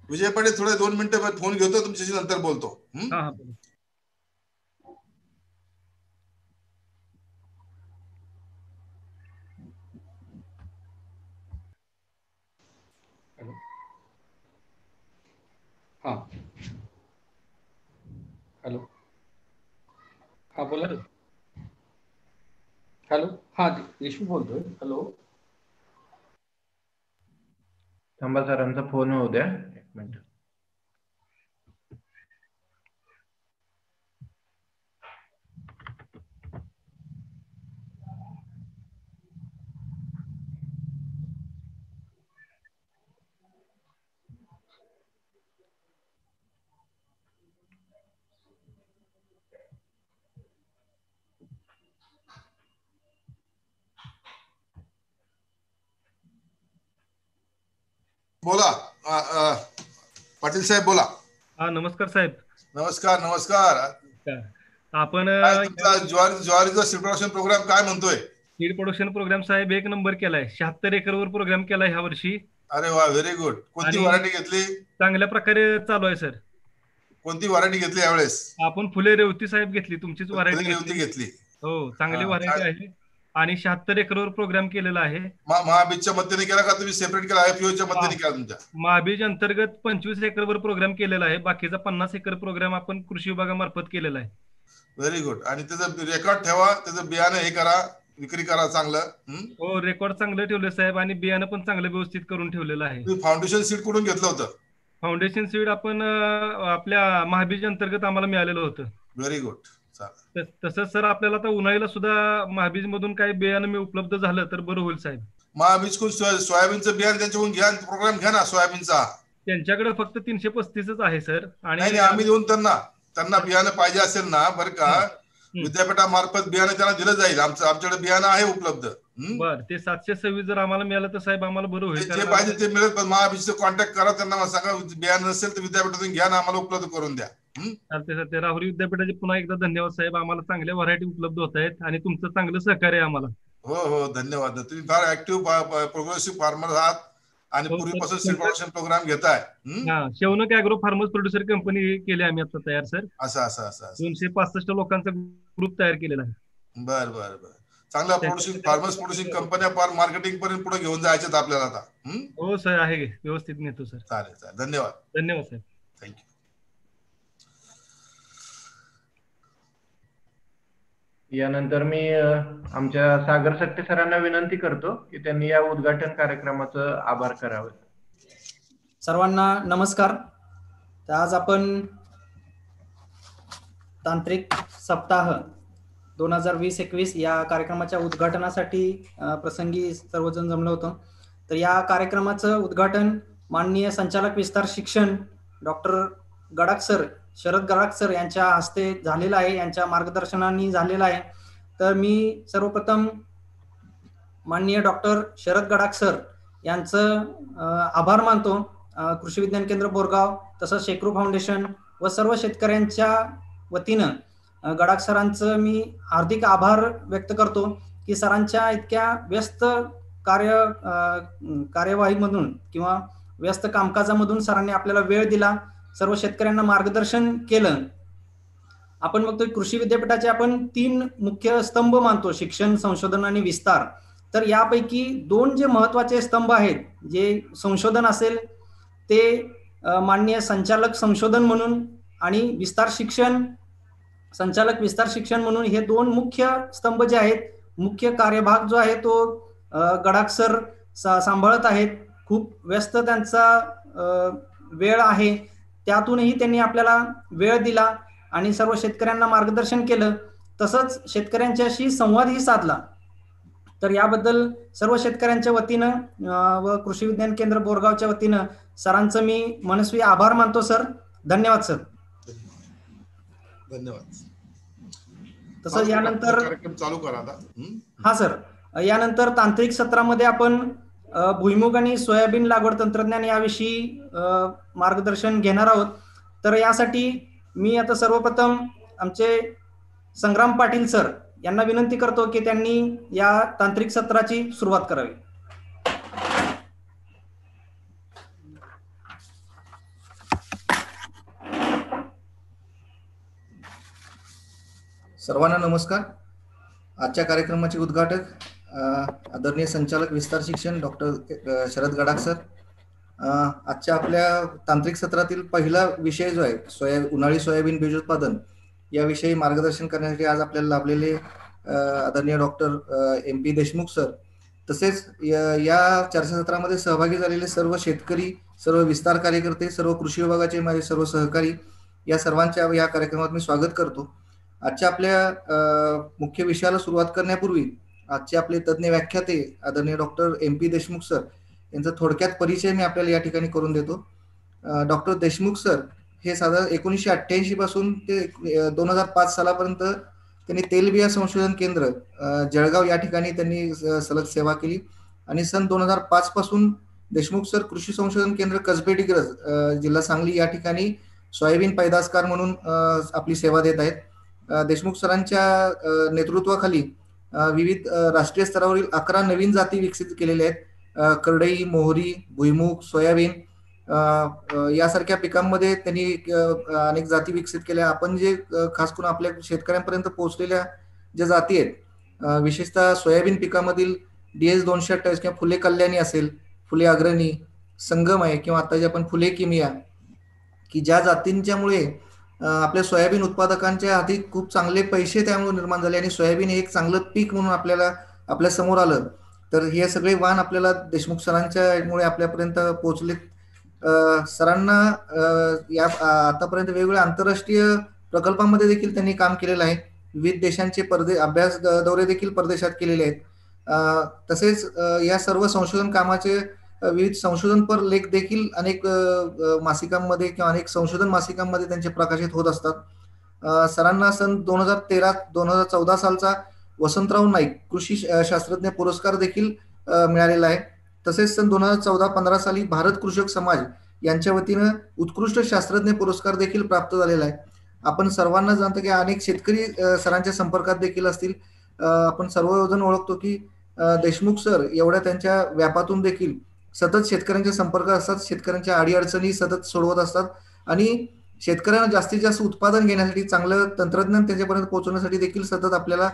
[SPEAKER 5] विजय पाटील, थोडे 2 मिनिटं फोन घेतो तुमच्याशी, नंतर बोलतो.
[SPEAKER 9] हा.
[SPEAKER 1] हॅलो. हा बोला. हॅलो. हा देशमुख बोलतोय. हॅलो.
[SPEAKER 7] थांबा, सरांचा फोन होऊ द्या 1 मिनिट.
[SPEAKER 5] बोला. पाटील साहेब बोला.
[SPEAKER 9] हा नमस्कार साहेब.
[SPEAKER 5] नमस्कार. नमस्कार.
[SPEAKER 9] आपण
[SPEAKER 5] ज्वारीचा सीड प्रोडक्शन प्रोग्राम काय म्हणतोय?
[SPEAKER 9] सीड प्रोडक्शन प्रोग्राम साहेब 1 नंबर केलाय. 76 एकरवर प्रोग्राम केलाय ह्या वर्षी.
[SPEAKER 5] अरे वा, व्हेरी गुड. कोणती व्हरायटी घेतली?
[SPEAKER 9] चांगल्या प्रकारे चालू आहे सर.
[SPEAKER 5] कोणती व्हरायटी घेतली यावेळेस?
[SPEAKER 9] आपण फुले रेवती साहेब घेतली, तुमचीच
[SPEAKER 5] व्हरायटी घेतली.
[SPEAKER 9] हो, चांगली व्हरायटी आहे आणि 76 एकरवर प्रोग्राम केलेला आहे.
[SPEAKER 5] महाबीजच्या मदतीने केला का तुम्ही सेपरेट केला? IPOच्या मदतीने केला तुमच्या?
[SPEAKER 9] महाबीज अंतर्गत 25 एकरवर प्रोग्राम केलेला आहे. बाकीचा 50 एकर प्रोग्राम आपण कृषी विभागामार्फत केलेला आहे.
[SPEAKER 5] Very good. आणि त्याचं रेकॉर्ड ठेवा, त्याचं बियाणं हे करा, विक्री करा चांगलं.
[SPEAKER 9] हो, रेकॉर्ड चांगलं ठेवलं साहेब आणि बियाणं पण चांगलं व्यवस्थित करून ठेवलेलं आहे.
[SPEAKER 5] तुम्ही फाउंडेशन सीड कुठून घेतलं होतं?
[SPEAKER 9] फाउंडेशन सीड आपण आपल्या महाबीज अंतर्गत आम्हाला मिळालेलं होतं.
[SPEAKER 5] Very good.
[SPEAKER 9] तसंच सर आपल्याला आता उन्हाळीला सुद्धा महाबीज मधून काही बियाणं उपलब्ध झालं तर बरं होईल साहेब.
[SPEAKER 5] महाबीज सोयाबीनचं बियाणं त्यांच्याकडून घ्या, प्रोग्राम घ्या ना सोयाबीनचा.
[SPEAKER 9] त्यांच्याकडे फक्त 335च आहे सर.
[SPEAKER 5] आणि आम्ही देऊन त्यांना बियाणं पाहिजे असेल ना, बरं का, विद्यापीठामार्फत बियाणं त्यांना दिलं जाईल. आमच्याकडे बियाणं आहे उपलब्ध.
[SPEAKER 9] बर, ते 726 जर आम्हाला मिळालं तर साहेब आम्हाला बरं होईल.
[SPEAKER 5] जे पाहिजे ते मिळेल, पण महाबीजचं कॉन्टॅक्ट करा, त्यांना सांगा बियाणं नसेल तर विद्यापीठातून घ्या ना, आम्हाला उपलब्ध करून द्या.
[SPEAKER 9] चालते सर. ते राहुरी विद्यापीठाचे पुन्हा एकदा धन्यवाद साहेब. आम्हाला चांगल्या व्हरायटी उपलब्ध होत आहेत आणि तुमचं चांगलं सहकार्य आहे आम्हाला.
[SPEAKER 5] हो हो, धन्यवाद. तुम्ही फार ऍक्टिव्ह प्रोग्रेसिव्ह फार्मर आहात आणि पूर्वीपासून सीड प्रोडक्शन प्रोग्राम घेताय.
[SPEAKER 9] शेवनक अॅग्रो फार्मर्स प्रोड्युसर कंपनी केली आम्ही आता तयार सर.
[SPEAKER 5] असं
[SPEAKER 9] 265 लोकांचा ग्रुप तयार केलेला आहे.
[SPEAKER 5] बर बर बर. चांगल्या फार्मर्स प्रोड्युसिंग कंपन्या फार मार्केटिंग पर्यंत पुढे घेऊन जायच्यात आपल्याला आता.
[SPEAKER 9] हो सर, आहे व्यवस्थित नेतो सर.
[SPEAKER 5] चालेल. धन्यवाद.
[SPEAKER 9] धन्यवाद साहेब.
[SPEAKER 5] थँक्यू.
[SPEAKER 7] यानंतर मी आमच्या सागर सक्ते सरांना विनंती करतो की त्यांनी या उद्घाटन कार्यक्रमाचं आभार करावे.
[SPEAKER 10] सर्वांना नमस्कार. तर आज आपण तांत्रिक सप्ताह 2020-21 या कार्यक्रमाच्या उद्घाटनासाठी प्रसंगी सर्वजण जमलो होतो. तर या कार्यक्रमाचं उद्घाटन माननीय संचालक विस्तार शिक्षण doctor Gadakh sir, Sharad Gadakh sir यांच्या हस्ते झालेला आहे, यांच्या मार्गदर्शनाने झालेला आहे. तर मी सर्वप्रथम माननीय डॉक्टर शरद गडाख सर यांचं आभार मानतो. कृषी विज्ञान केंद्र बोरगाव तसंच शेकरू फाउंडेशन व सर्व शेतकऱ्यांच्या वतीनं गडाख सरांचं मी हार्दिक आभार व्यक्त करतो की सरांच्या इतक्या व्यस्त कार्यवाहीमधून किंवा व्यस्त कामकाजामधून सरांनी आपल्याला वेळ दिला, सर्व शेतकऱ्यांना मार्गदर्शन केलं. आपण बघतोय कृषी विद्यापीठाचे आपण 3 मुख्य स्तंभ मानतो, शिक्षण, संशोधन आणि विस्तार. तर यापैकी 2 जे महत्वाचे स्तंभ आहेत, जे संशोधन असेल ते माननीय संचालक संशोधन म्हणून आणि विस्तार शिक्षण संचालक विस्तार शिक्षण म्हणून हे 2 मुख्य स्तंभ जे आहेत, मुख्य कार्यभाग जो आहे तो गडाख सर सांभाळत आहेत. खूप व्यस्त त्यांचा वेळ आहे, त्यातूनही त्यांनी आपल्याला वेळ दिला आणि सर्व शेतकऱ्यांना मार्गदर्शन केलं, तसंच शेतकऱ्यांच्याशी संवादही साधला. तर याबद्दल सर्व शेतकऱ्यांच्या वतीनं व कृषी विज्ञान केंद्र बोरगावच्या वतीनं सरांचं मी मनस्वी आभार मानतो. सर, धन्यवाद. सर,
[SPEAKER 5] धन्यवाद.
[SPEAKER 10] तसंच यानंतर
[SPEAKER 5] कार्यक्रम चालू करा आता.
[SPEAKER 10] हा सर, यानंतर तांत्रिक सत्रामध्ये आपण भुईमुग आणि सोयाबीन लागवड तंत्रज्ञान याविषयी मार्गदर्शन घेणार आहोत. तर यासाठी मी आता सर्वप्रथम आमचे संग्राम पाटील सर यांना विनंती करतो की त्यांनी या तांत्रिक सत्राची सुरुवात करावी.
[SPEAKER 11] सर्वांना नमस्कार. आजच्या कार्यक्रमाचे उद्घाटक आदरणीय संचालक विस्तार शिक्षण डॉक्टर शरद गडाख सर. आजच्या आपल्या तांत्रिक सत्रातील पहिला विषय जो आहे उन्हाळी सोयाबीन बीजोत्पादन याविषयी मार्गदर्शन करण्यासाठी आज आपल्याला लाभलेले आदरणीय डॉक्टर MP देशमुख सर, तसेच या चर्चासत्रामध्ये सहभागी झालेले सर्व शेतकरी, सर्व विस्तार कार्यकर्ते, सर्व कृषी विभागाचे माझे सर्व सहकारी, या सर्वांच्या या कार्यक्रमात मी स्वागत करतो. आजच्या आपल्या मुख्य विषयाला सुरुवात करण्यापूर्वी आजचे आपले तज्ज्ञ व्याख्याते आदरणीय डॉक्टर MP देशमुख सर यांचा थोडक्यात परिचय मी आपल्याला या ठिकाणी करून देतो. डॉक्टर देशमुख सर हे साधारण 1988 पासून ते 2005 सालापर्यंत त्यांनी तेलबिया संशोधन केंद्र जळगाव या ठिकाणी त्यांनी सलग सेवा केली आणि सन 2005 पासून देशमुख सर कृषी संशोधन केंद्र कसबे डिग्रज जिल्हा सांगली या ठिकाणी सोयाबीन पैदासकार म्हणून आपली सेवा देत आहेत. देशमुख सरांच्या नेतृत्वाखाली विविध राष्ट्रीय स्तरावरील 11 नवीन जाती विकसित केलेल्या आहेत. करडई, मोहरी, भुईमुग, सोयाबीन यासारख्या पिकांमध्ये त्यांनी अनेक जाती विकसित केल्या. आपण जे खास करून आपल्या शेतकऱ्यांपर्यंत पोहोचलेल्या ज्या जाती आहेत, विशेषतः सोयाबीन पिकामधील DS 228 किंवा फुले कल्याणी असेल, फुले अग्रणी, संगम आहे किंवा आता जे आपण फुले किमिया, की ज्या जातींच्यामुळे आपल्या सोयाबीन उत्पादकांच्या हाती खूप चांगले पैसे त्यामुळे निर्माण झाले आणि सोयाबीन हे एक चांगलं पीक म्हणून आपल्या समोर आलं. तर हे सगळे वाण आपल्याला देशमुख सरांच्यामुळे आपल्यापर्यंत पोहोचले. सरांना या आतापर्यंत वेगवेगळ्या आंतरराष्ट्रीय प्रकल्पांमध्ये देखील त्यांनी काम केलेलं आहे. विविध देशांचे अभ्यास दौरे देखील परदेशात केलेले आहेत. तसेच या सर्व संशोधन कामाचे विविध संशोधनपर लेख देखील अनेक मासिकांमध्ये किंवा अनेक संशोधन मासिकांमध्ये त्यांचे प्रकाशित होत असतात. सरांना सन 2013-2014 सालचा वसंतराव नाईक कृषी शास्त्रज्ञ पुरस्कार देखील मिळालेला आहे. तसेच सन 2014-15 साली भारत कृषक समाज यांच्या वतीनं उत्कृष्ट शास्त्रज्ञ पुरस्कार देखील प्राप्त झालेला आहे. आपण सर्वांना जाणतो की अनेक शेतकरी सरांच्या संपर्कात देखील असतील. आपण सर्वजण ओळखतो की देशमुख सर एवढ्या त्यांच्या व्यापातून देखील सतत शेतकऱ्यांच्या संपर्कात असतात, शेतकऱ्यांच्या अडीअडचणी सतत सोडवत असतात आणि शेतकऱ्यांना जास्तीत जास्त उत्पादन घेण्यासाठी चांगलं तंत्रज्ञान त्यांच्यापर्यंत पोहोचवण्यासाठी देखील सतत आपल्याला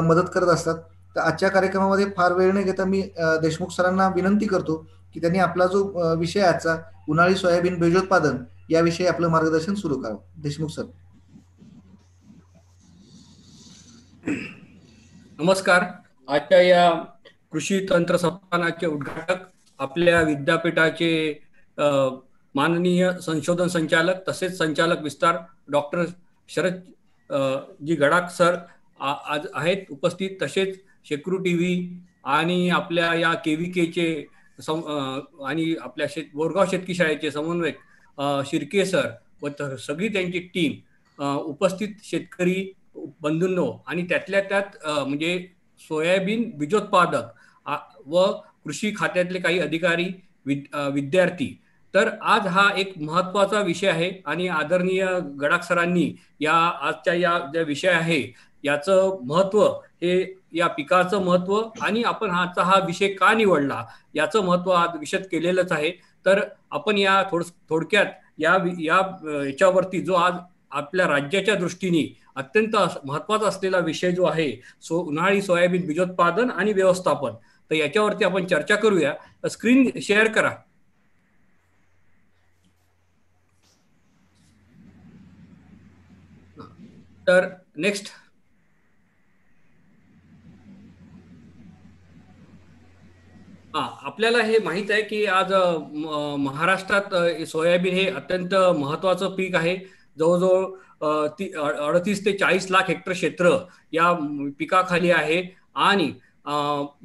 [SPEAKER 11] मदत करत असतात. तर आजच्या कार्यक्रमामध्ये फार वेळ न घेता मी देशमुख सरांना विनंती करतो की त्यांनी आपला जो विषय आजचा उन्हाळी सोयाबीन बीजोत्पादन याविषयी आपलं मार्गदर्शन सुरू करावं. देशमुख सर.
[SPEAKER 12] नमस्कार. आजच्या या कृषी तंत्र संस्थानाचे उद्घाटक आपल्या विद्यापीठाचे माननीय संशोधन संचालक तसेच संचालक विस्तार डॉक्टर शरद जी गडाख सर आज आहेत उपस्थित. तसेच शेकरू TV आणि आपल्या या KVKचे आणि आपल्या बोरगाव शेतकी शाळेचे समन्वयक शिर्के सर व सगळी त्यांची टीम, उपस्थित शेतकरी बंधूंनो आणि त्यातल्या त्यात म्हणजे सोयाबीन बीजोत्पादक व कृषी खात्यातले काही अधिकारी, विद्यार्थी. तर आज हा एक महत्वाचा विषय आहे आणि आदरणीय गडाख सरांनी या आजच्या या ज्या विषय आहे याचं महत्व, हे या पिकाचं महत्व आणि आपण हा विषय का निवडला याचं महत्व आज विशद केलेलंच आहे. तर आपण या थोडक्यात याच्यावरती जो आज आपल्या राज्याच्या दृष्टीने अत्यंत महत्वाचा असलेला विषय जो आहे उन्हाळी सोयाबीन बीजोत्पादन आणि व्यवस्थापन, तर याच्यावरती आपण चर्चा करूया. स्क्रीन शेअर करा. तर नेक्स्ट. आपल्याला हे माहित आहे की आज महाराष्ट्रात सोयाबीन हे अत्यंत महत्वाचं पीक आहे. जवळजवळ 38 ते 40 लाख हेक्टर क्षेत्र या पिकाखाली आहे आणि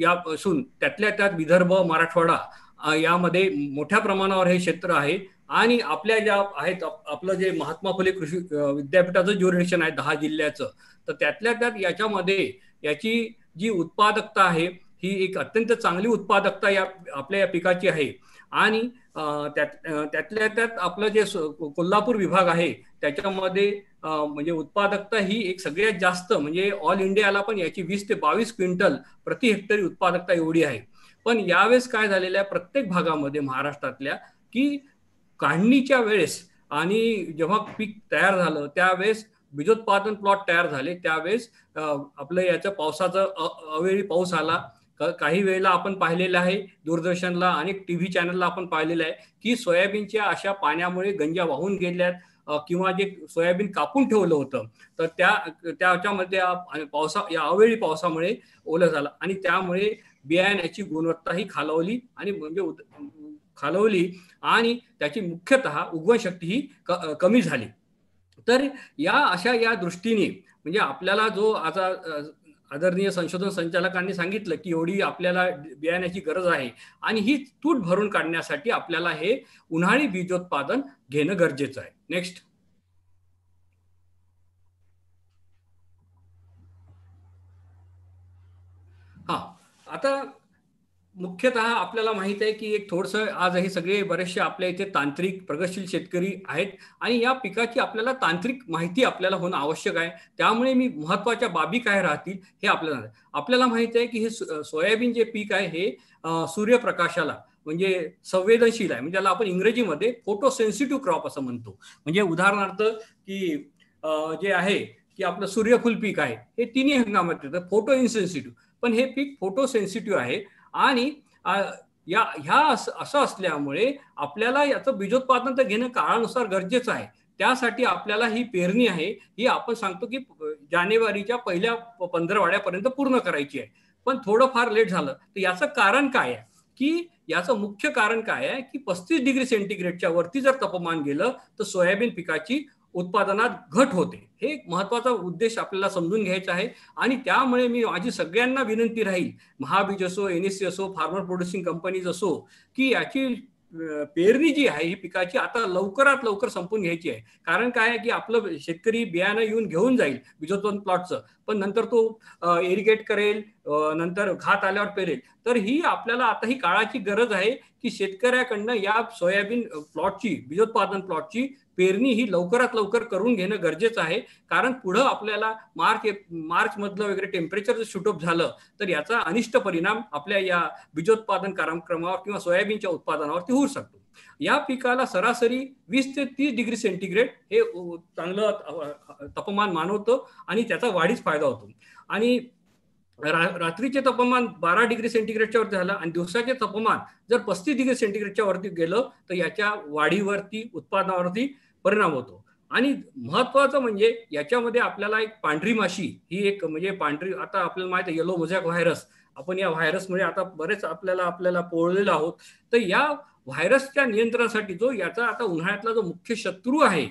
[SPEAKER 12] यापासून त्यातल्या त्यात विदर्भ, मराठवाडा यामध्ये मोठ्या प्रमाणावर हे क्षेत्र आहे. आणि आपल्या ज्या आहेत, आपलं जे महात्मा फुले कृषी विद्यापीठाचं ज्युरिडिक्शन आहे 10 जिल्ह्याचं, तर त्यातल्या त्यात याच्यामध्ये याची जी उत्पादकता आहे ही एक अत्यंत चांगली उत्पादकता आपल्या या पिकाची आहे. आणि त्यातल्या त्यात आपलं जे कोल्हापूर विभाग आहे त्याच्यामध्ये म्हणजे उत्पादकता ही एक सगळ्यात जास्त, म्हणजे ऑल इंडियाला पण याची 20 ते 22 क्विंटल प्रति हेक्टरी उत्पादकता एवढी आहे. पण यावेळेस काय झालेलं आहे प्रत्येक भागामध्ये महाराष्ट्रातल्या, की काढणीच्या वेळेस आणि जेव्हा पीक तयार झालं त्यावेळेस बीजोत्पादन प्लॉट तयार झाले, त्यावेळेस आपलं याचं पावसाचं अवेळी पाऊस आला. काही वेळेला आपण पाहिलेलं आहे दूरदर्शनला आणि टीव्ही चॅनलला आपण पाहिलेलं आहे की सोयाबीनच्या अशा पाण्यामुळे गंजा वाहून गेल्यात किंवा जे सोयाबीन कापून ठेवलं होतं तर त्याच्यामध्ये या अवेळी पावसामुळे ओलं झालं आणि त्यामुळे बियाण्याची गुणवत्ताही खालावली आणि त्याची मुख्यतः उगवण शक्ती ही कमी झाली. तर या दृष्टीने म्हणजे आपल्याला जो आता आदरणीय संशोधन संचालकांनी सांगितलं की एवढी आपल्याला बियाण्याची गरज आहे आणि ही तूट भरून काढण्यासाठी आपल्याला हे उन्हाळी बीजोत्पादन घेणं गरजेचं आहे. नेक्स्ट. आता मुख्यतः आपल्याला माहित आहे की एक थोडंसं आज हे सगळे बरेचसे आपल्या इथे तांत्रिक प्रगतशील शेतकरी आहेत आणि या पिकाची आपल्याला तांत्रिक माहिती आपल्याला होणं आवश्यक आहे. त्यामुळे मी महत्वाच्या बाबी काय राहतील हे आपल्याला माहित आहे की हे सोयाबीन जे पीक आहे हे सूर्यप्रकाशाला म्हणजे संवेदनशील आहे. म्हणजे त्याला आपण इंग्रजीमध्ये फोटो सेन्सिटिव्ह क्रॉप असं म्हणतो. म्हणजे उदाहरणार्थ की जे आहे की आपलं सूर्यफूल पीक आहे हे तिन्ही हंगामात येतं, फोटो इनसेन्सिटिव्ह, पण हे पीक फोटो सेन्सिटिव्ह आहे. आणि असं असल्यामुळे आपल्याला याचं बीजोत्पादन तर घेणं काळानुसार गरजेचं आहे. त्यासाठी आपल्याला ही पेरणी आहे ही आपण सांगतो की जानेवारीच्या पहिल्या 15 पूर्ण करायची आहे. पण थोडंफार लेट झालं तर याचं कारण काय आहे की याचं मुख्य कारण काय आहे की 35 डिग्री सेंटीग्रेडच्या वरती जर तापमान गेलं तर सोयाबीन पिकाची उत्पादनात घट होते. हे एक महत्वाचा उद्देश आपल्याला समजून घ्यायचा आहे. आणि त्यामुळे मी माझी सगळ्यांना विनंती राहील, महाबीज असो, NSC असो, फार्मर प्रोड्युसिंग कंपनीज असो, की याची पेरणी जी आहे ही पिकाची आता लवकरात लवकर संपून घ्यायची आहे. कारण काय आहे की आपलं शेतकरी बियाणं येऊन घेऊन जाईल बीजोत्पादन प्लॉटचं, पण नंतर तो इरिगेट करेल, नंतर घात आल्यावर पेरेल. तर ही आपल्याला आता ही काळाची गरज आहे की शेतकऱ्याकडनं या सोयाबीन प्लॉटची, बीजोत्पादन प्लॉटची पेरणी ही लवकरात लवकर करून घेणं गरजेचं आहे. कारण पुढं आपल्याला मार्च मधलं वगैरे टेम्परेचर जर शूटअप झालं तर याचा अनिष्ट परिणाम आपल्या या बीजोत्पादन कार्यक्रमावर किंवा सोयाबीनच्या उत्पादनावरती होऊ शकतो. या पिकाला सरासरी 20 ते 30 डिग्री सेंटीग्रेड हे चांगलं तापमान मानवतं आणि त्याचा वाढीस फायदा होतो. आणि रात्रीचे तापमान 12 डिग्री सेंटीग्रेडच्या वरती झालं आणि दिवसाचे तापमान जर 35 डिग्री सेंटीग्रेडच्या वरती गेलं तर याच्या वाढीवरती, उत्पादनावरती परिणाम होतो. आणि महत्वाचं म्हणजे याच्यामध्ये आपल्याला एक पांढरी माशी ही एक म्हणजे पांढरी, आता आपल्याला माहिती आहे येलो मोझॅक व्हायरस, आपण या व्हायरसमुळे आता बरेच आपल्याला पोळलेलो आहोत. तर या व्हायरसच्या नियंत्रणासाठी जो याचा आता उन्हाळ्यातला जो मुख्य शत्रू आहे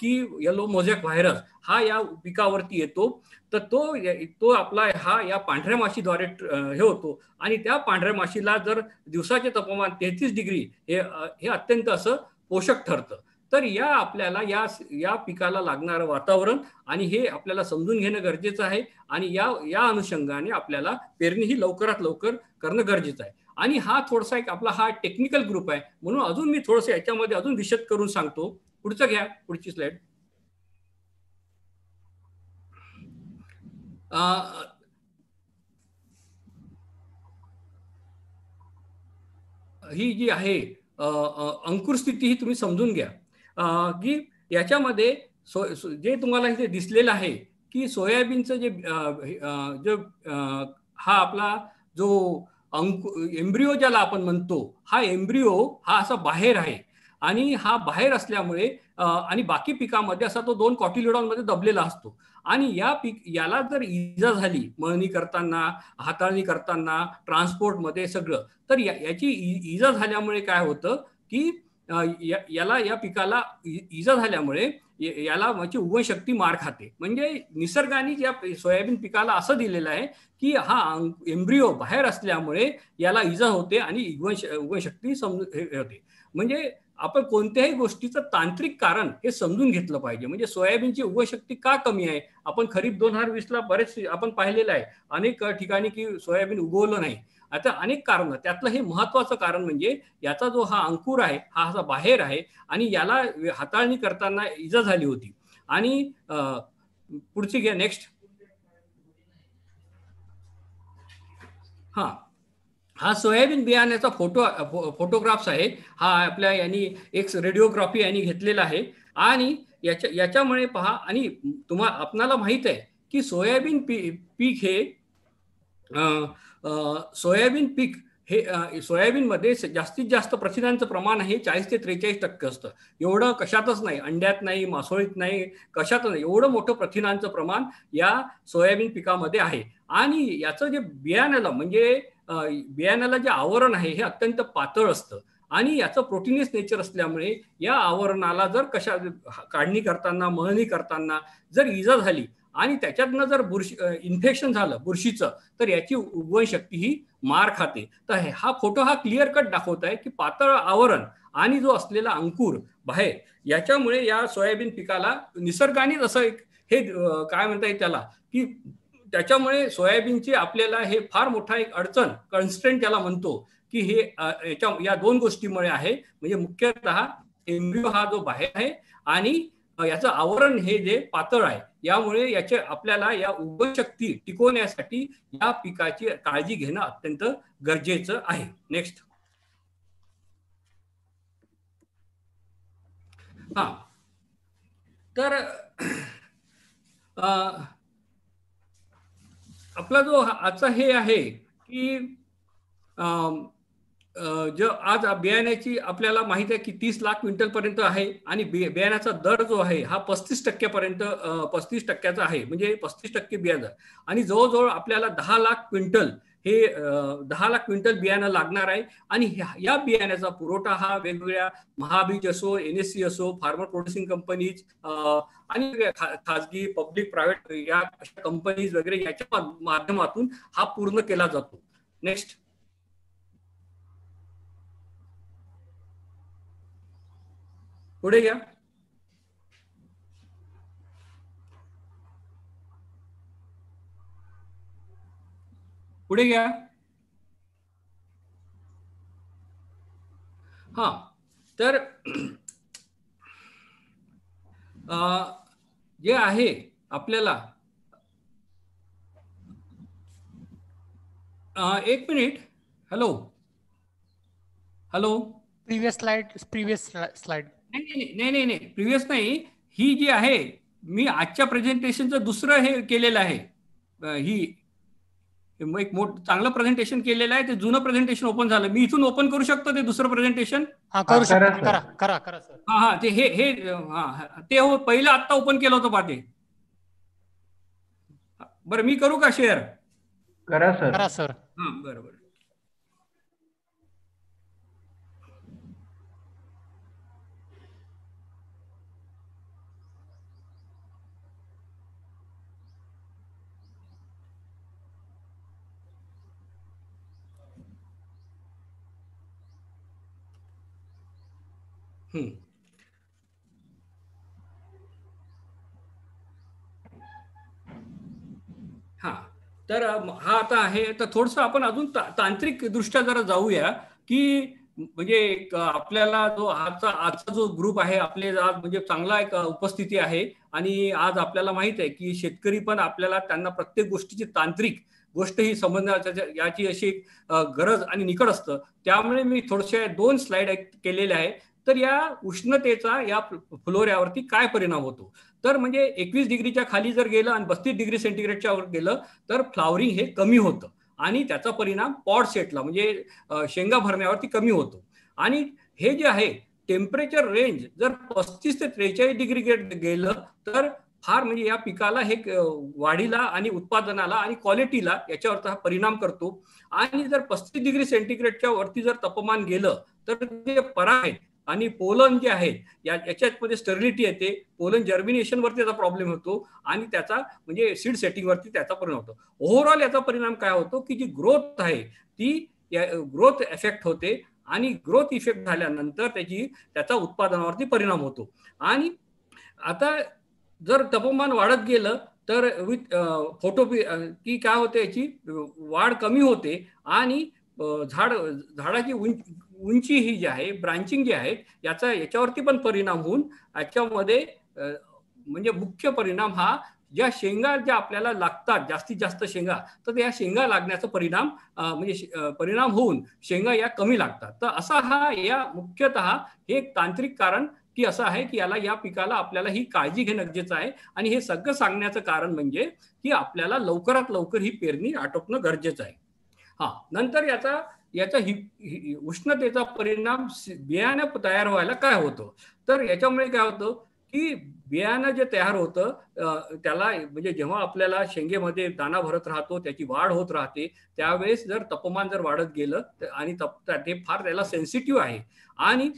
[SPEAKER 12] की येलो मोझॅक व्हायरस हा या पिकावरती येतो. तर तो आपला या पांढऱ्या माशीद्वारे हे होतो आणि त्या पांढऱ्या माशीला जर दिवसाचे तापमान 33 डिग्री हे अत्यंत असं पोषक ठरतं. तर आपल्याला या पिकाला लागणारं वातावरण आणि हे आपल्याला समजून घेणं गरजेचं आहे आणि या अनुषंगाने आपल्याला पेरणी ही लवकरात लवकर करणं गरजेचं आहे. आणि हा थोडासा एक आपला हा टेक्निकल ग्रुप आहे, म्हणून अजून मी थोडंसं याच्यामध्ये अजून विशद करून सांगतो. पुढचं घ्या, पुढची स्लाइड. ही जी आहे अंकुर स्थिती ही तुम्ही समजून घ्या, की याच्यामध्ये जे तुम्हाला इथे दिसलेलं आहे की सोयाबीनचं जे हा आपला जो एम्ब्रिओ ज्याला आपण म्हणतो, हा एम्ब्रिओ हा असा बाहेर आहे आणि हा बाहेर असल्यामुळे आणि बाकी पिकामध्ये असा तो 2 कॉटिलिडॉनमध्ये दबलेला असतो आणि याला जर इजा झाली मळणी करताना, हाताळणी करताना, ट्रान्सपोर्टमध्ये सगळं, तर याची इजा झाल्यामुळे काय होतं की या पिकाला इजा झाल्यामुळे याला म्हणजे उगवणशक्ती मार खाते. म्हणजे निसर्गाने या सोयाबीन पिकाला असं दिलेलं आहे की हा एम्ब्रिओ बाहेर असल्यामुळे याला इजा होते आणि उगवणशक्ती होते. म्हणजे आपण कोणत्याही गोष्टीचं तांत्रिक कारण हे समजून घेतलं पाहिजे. म्हणजे सोयाबीनची उगवणशक्ती का कमी आहे, आपण खरीप 2020ला बरेच आपण पाहिलेलं आहे अनेक ठिकाणी की सोयाबीन उगवलं नाही. आता अनेक कारण, त्यातलं हे महत्वाचं कारण म्हणजे याचा जो हा अंकुर आहे हा असा बाहेर आहे आणि याला हाताळणी करताना इजा झाली होती. आणि पुढची घ्या, नेक्स्ट. हा सोयाबीन बियाण्याचा फोटोग्राफ्स आहे. हा आपल्या यांनी एक रेडिओग्राफी यांनी घेतलेला आहे आणि याच्यामुळे पहा, आणि आपणाला माहित आहे की सोयाबीन पीक हे सोयाबीनमध्ये जास्तीत जास्त प्रथिनांचं प्रमाण आहे 40 ते 43% असतं. एवढं कशातच नाही, अंड्यात नाही, मासोळीत नाही, कशात नाही, एवढं मोठं प्रथिनांचं प्रमाण या सोयाबीन पिकामध्ये आहे. आणि याचं जे बियाण्याला म्हणजे बियाण्याला जे आवरण आहे हे अत्यंत पातळ असतं आणि याचं प्रोटीनियस नेचर असल्यामुळे या आवरणाला जर काढणी करताना, मळणी करताना जर इजा झाली आणि त्याच्यातनं जर इन्फेक्शन झालं बुरशीचं, तर याची उगवणशक्ती ही मार खाते. तर हा फोटो हा क्लिअर कट दाखवत आहे की पातळ आवरण आणि जो असलेला अंकुर बाहेर, याच्यामुळे या सोयाबीन पिकाला निसर्गाने जसं एक हे काय म्हणता येईल त्याला, की त्याच्यामुळे सोयाबीनची आपल्याला हे फार मोठा एक अडचण, कन्स्ट्रेंट त्याला म्हणतो, की हे या 2 गोष्टीमुळे आहे. म्हणजे मुख्यतः एम्ब्रिओ हा जो बाहेर आहे आणि याचं आवरण हे जे पातळ आहे, यामुळे याचे आपल्याला या उगवणशक्ती टिकवण्यासाठी या पिकाची काळजी घेणं अत्यंत गरजेचं आहे. नेक्स्ट. तर आपला जो आजचा हे आहे की जो आज बियाण्याची आपल्याला माहिती आहे की 30 लाख क्विंटल पर्यंत आहे आणि बियाण्याचा दर जो आहे हा 35% आहे, म्हणजे 35% बियाणं, आणि जवळजवळ आपल्याला 10 लाख क्विंटल हे 10 लाख क्विंटल बियाणं लागणार आहे. आणि या बियाण्याचा पुरवठा हा वेगवेगळ्या महाबीज असो, NSC असो, फार्मर प्रोड्युसिंग कंपनीज आणि खाजगी पब्लिक प्रायव्हेट या कंपनीज वगैरे याच्या माध्यमातून हा पूर्ण केला जातो. नेक्स्ट. पुढे घ्या. पुढे घ्या. तर जे आहे आपल्याला, एक मिनिट. हॅलो.
[SPEAKER 3] Previous slide.
[SPEAKER 12] नाही, प्रिव्हियस नाही. ही जी आहे, मी आजच्या प्रेझेंटेशनचं दुसरं हे केलेलं आहे. ही एक चांगलं प्रेझेंटेशन केलेलं आहे. ते जुनं प्रेझेंटेशन ओपन झालं. मी इथून ओपन करू शकतो ते दुसरं प्रेझेंटेशन?
[SPEAKER 3] करू शकतो. करा सर.
[SPEAKER 12] ते ते पहिलं आत्ता ओपन केलं होतं पाहते. बरं, मी करू का शेअर?
[SPEAKER 7] करा सर.
[SPEAKER 12] बरोबर. तर हा आता आहे. तर थोडंसं आपण अजून तांत्रिक दृष्ट्या जरा जाऊया की म्हणजे आपल्याला जो आजचा जो ग्रुप आहे आपले आज म्हणजे चांगला एक उपस्थिती आहे आणि आज आपल्याला माहित आहे की शेतकरी पण आपल्याला त्यांना प्रत्येक गोष्टीची तांत्रिक गोष्ट ही समजण्याच्या याची अशी गरज आणि निकड असतं. त्यामुळे मी थोडेसे 2 स्लाइड केलेले आहे. तर या उष्णतेचा या फ्लोऱ्यावरती काय परिणाम होतो, तर म्हणजे 21 डिग्रीच्या खाली जर गेलं आणि 32 डिग्री सेंटीग्रेडच्या वर गेलं तर फ्लावरिंग हे कमी होतं आणि त्याचा परिणाम पॉड सेटला म्हणजे शेंगा भरण्यावरती कमी होतो. आणि हे जे आहे टेम्परेचर रेंज जर 35 ते 43 डिग्री गेलं तर फार म्हणजे या पिकाला हे वाढीला आणि उत्पादनाला आणि क्वालिटीला याच्यावरचा परिणाम करतो. आणि जर 35 डिग्री सेंटीग्रेडच्या वरती जर तापमान गेलं तर जे पराग आहेत आणि पोलन जे आहे याच्यामध्ये स्टर्लिटी येते, पोलन जर्मिनेशन वरती त्याचा प्रॉब्लेम होतो आणि त्याचा म्हणजे सीड सेटिंग वरती त्याचा परिणाम होतो. ओव्हरऑल याचा परिणाम काय होतो की जी ग्रोथ आहे ती ग्रोथ इफेक्ट होते आणि ग्रोथ इफेक्ट झाल्यानंतर त्याचा उत्पादनावरती परिणाम होतो. आणि आता जर तापमान वाढत गेलं तर की काय होते, याची वाढ कमी होते आणि झाडाची उंची ही जी आहे ब्रांचिंग जी आहे याच्यावरती पण परिणाम होऊन याच्यामध्ये म्हणजे मुख्य परिणाम हा ज्या शेंगा ज्या आपल्याला लागतात जास्तीत जास्त शेंगा तर या शेंगा लागण्याचा परिणाम म्हणजे परिणाम होऊन शेंगा या कमी लागतात. तर असा हा या मुख्यतः हे एक तांत्रिक कारण की असं आहे की या पिकाला आपल्याला ही काळजी घेणं गरजेचं आहे. आणि हे सगळं सांगण्याचं कारण म्हणजे की आपल्याला लवकरात लवकर ही पेरणी आटोपणं गरजेचं आहे. नंतर याचा उष्णतेचा परिणाम बियाणं तयार व्हायला काय होतं, तर याच्यामुळे काय होतं की बियाणं जे तयार होतं त्याला म्हणजे जेव्हा आपल्याला शेंगेमध्ये दाना भरत राहतो त्याची वाढ होत राहते त्यावेळेस जर तापमान जर वाढत गेलं आणि ते फार त्याला सेन्सिटिव्ह आहे. आणि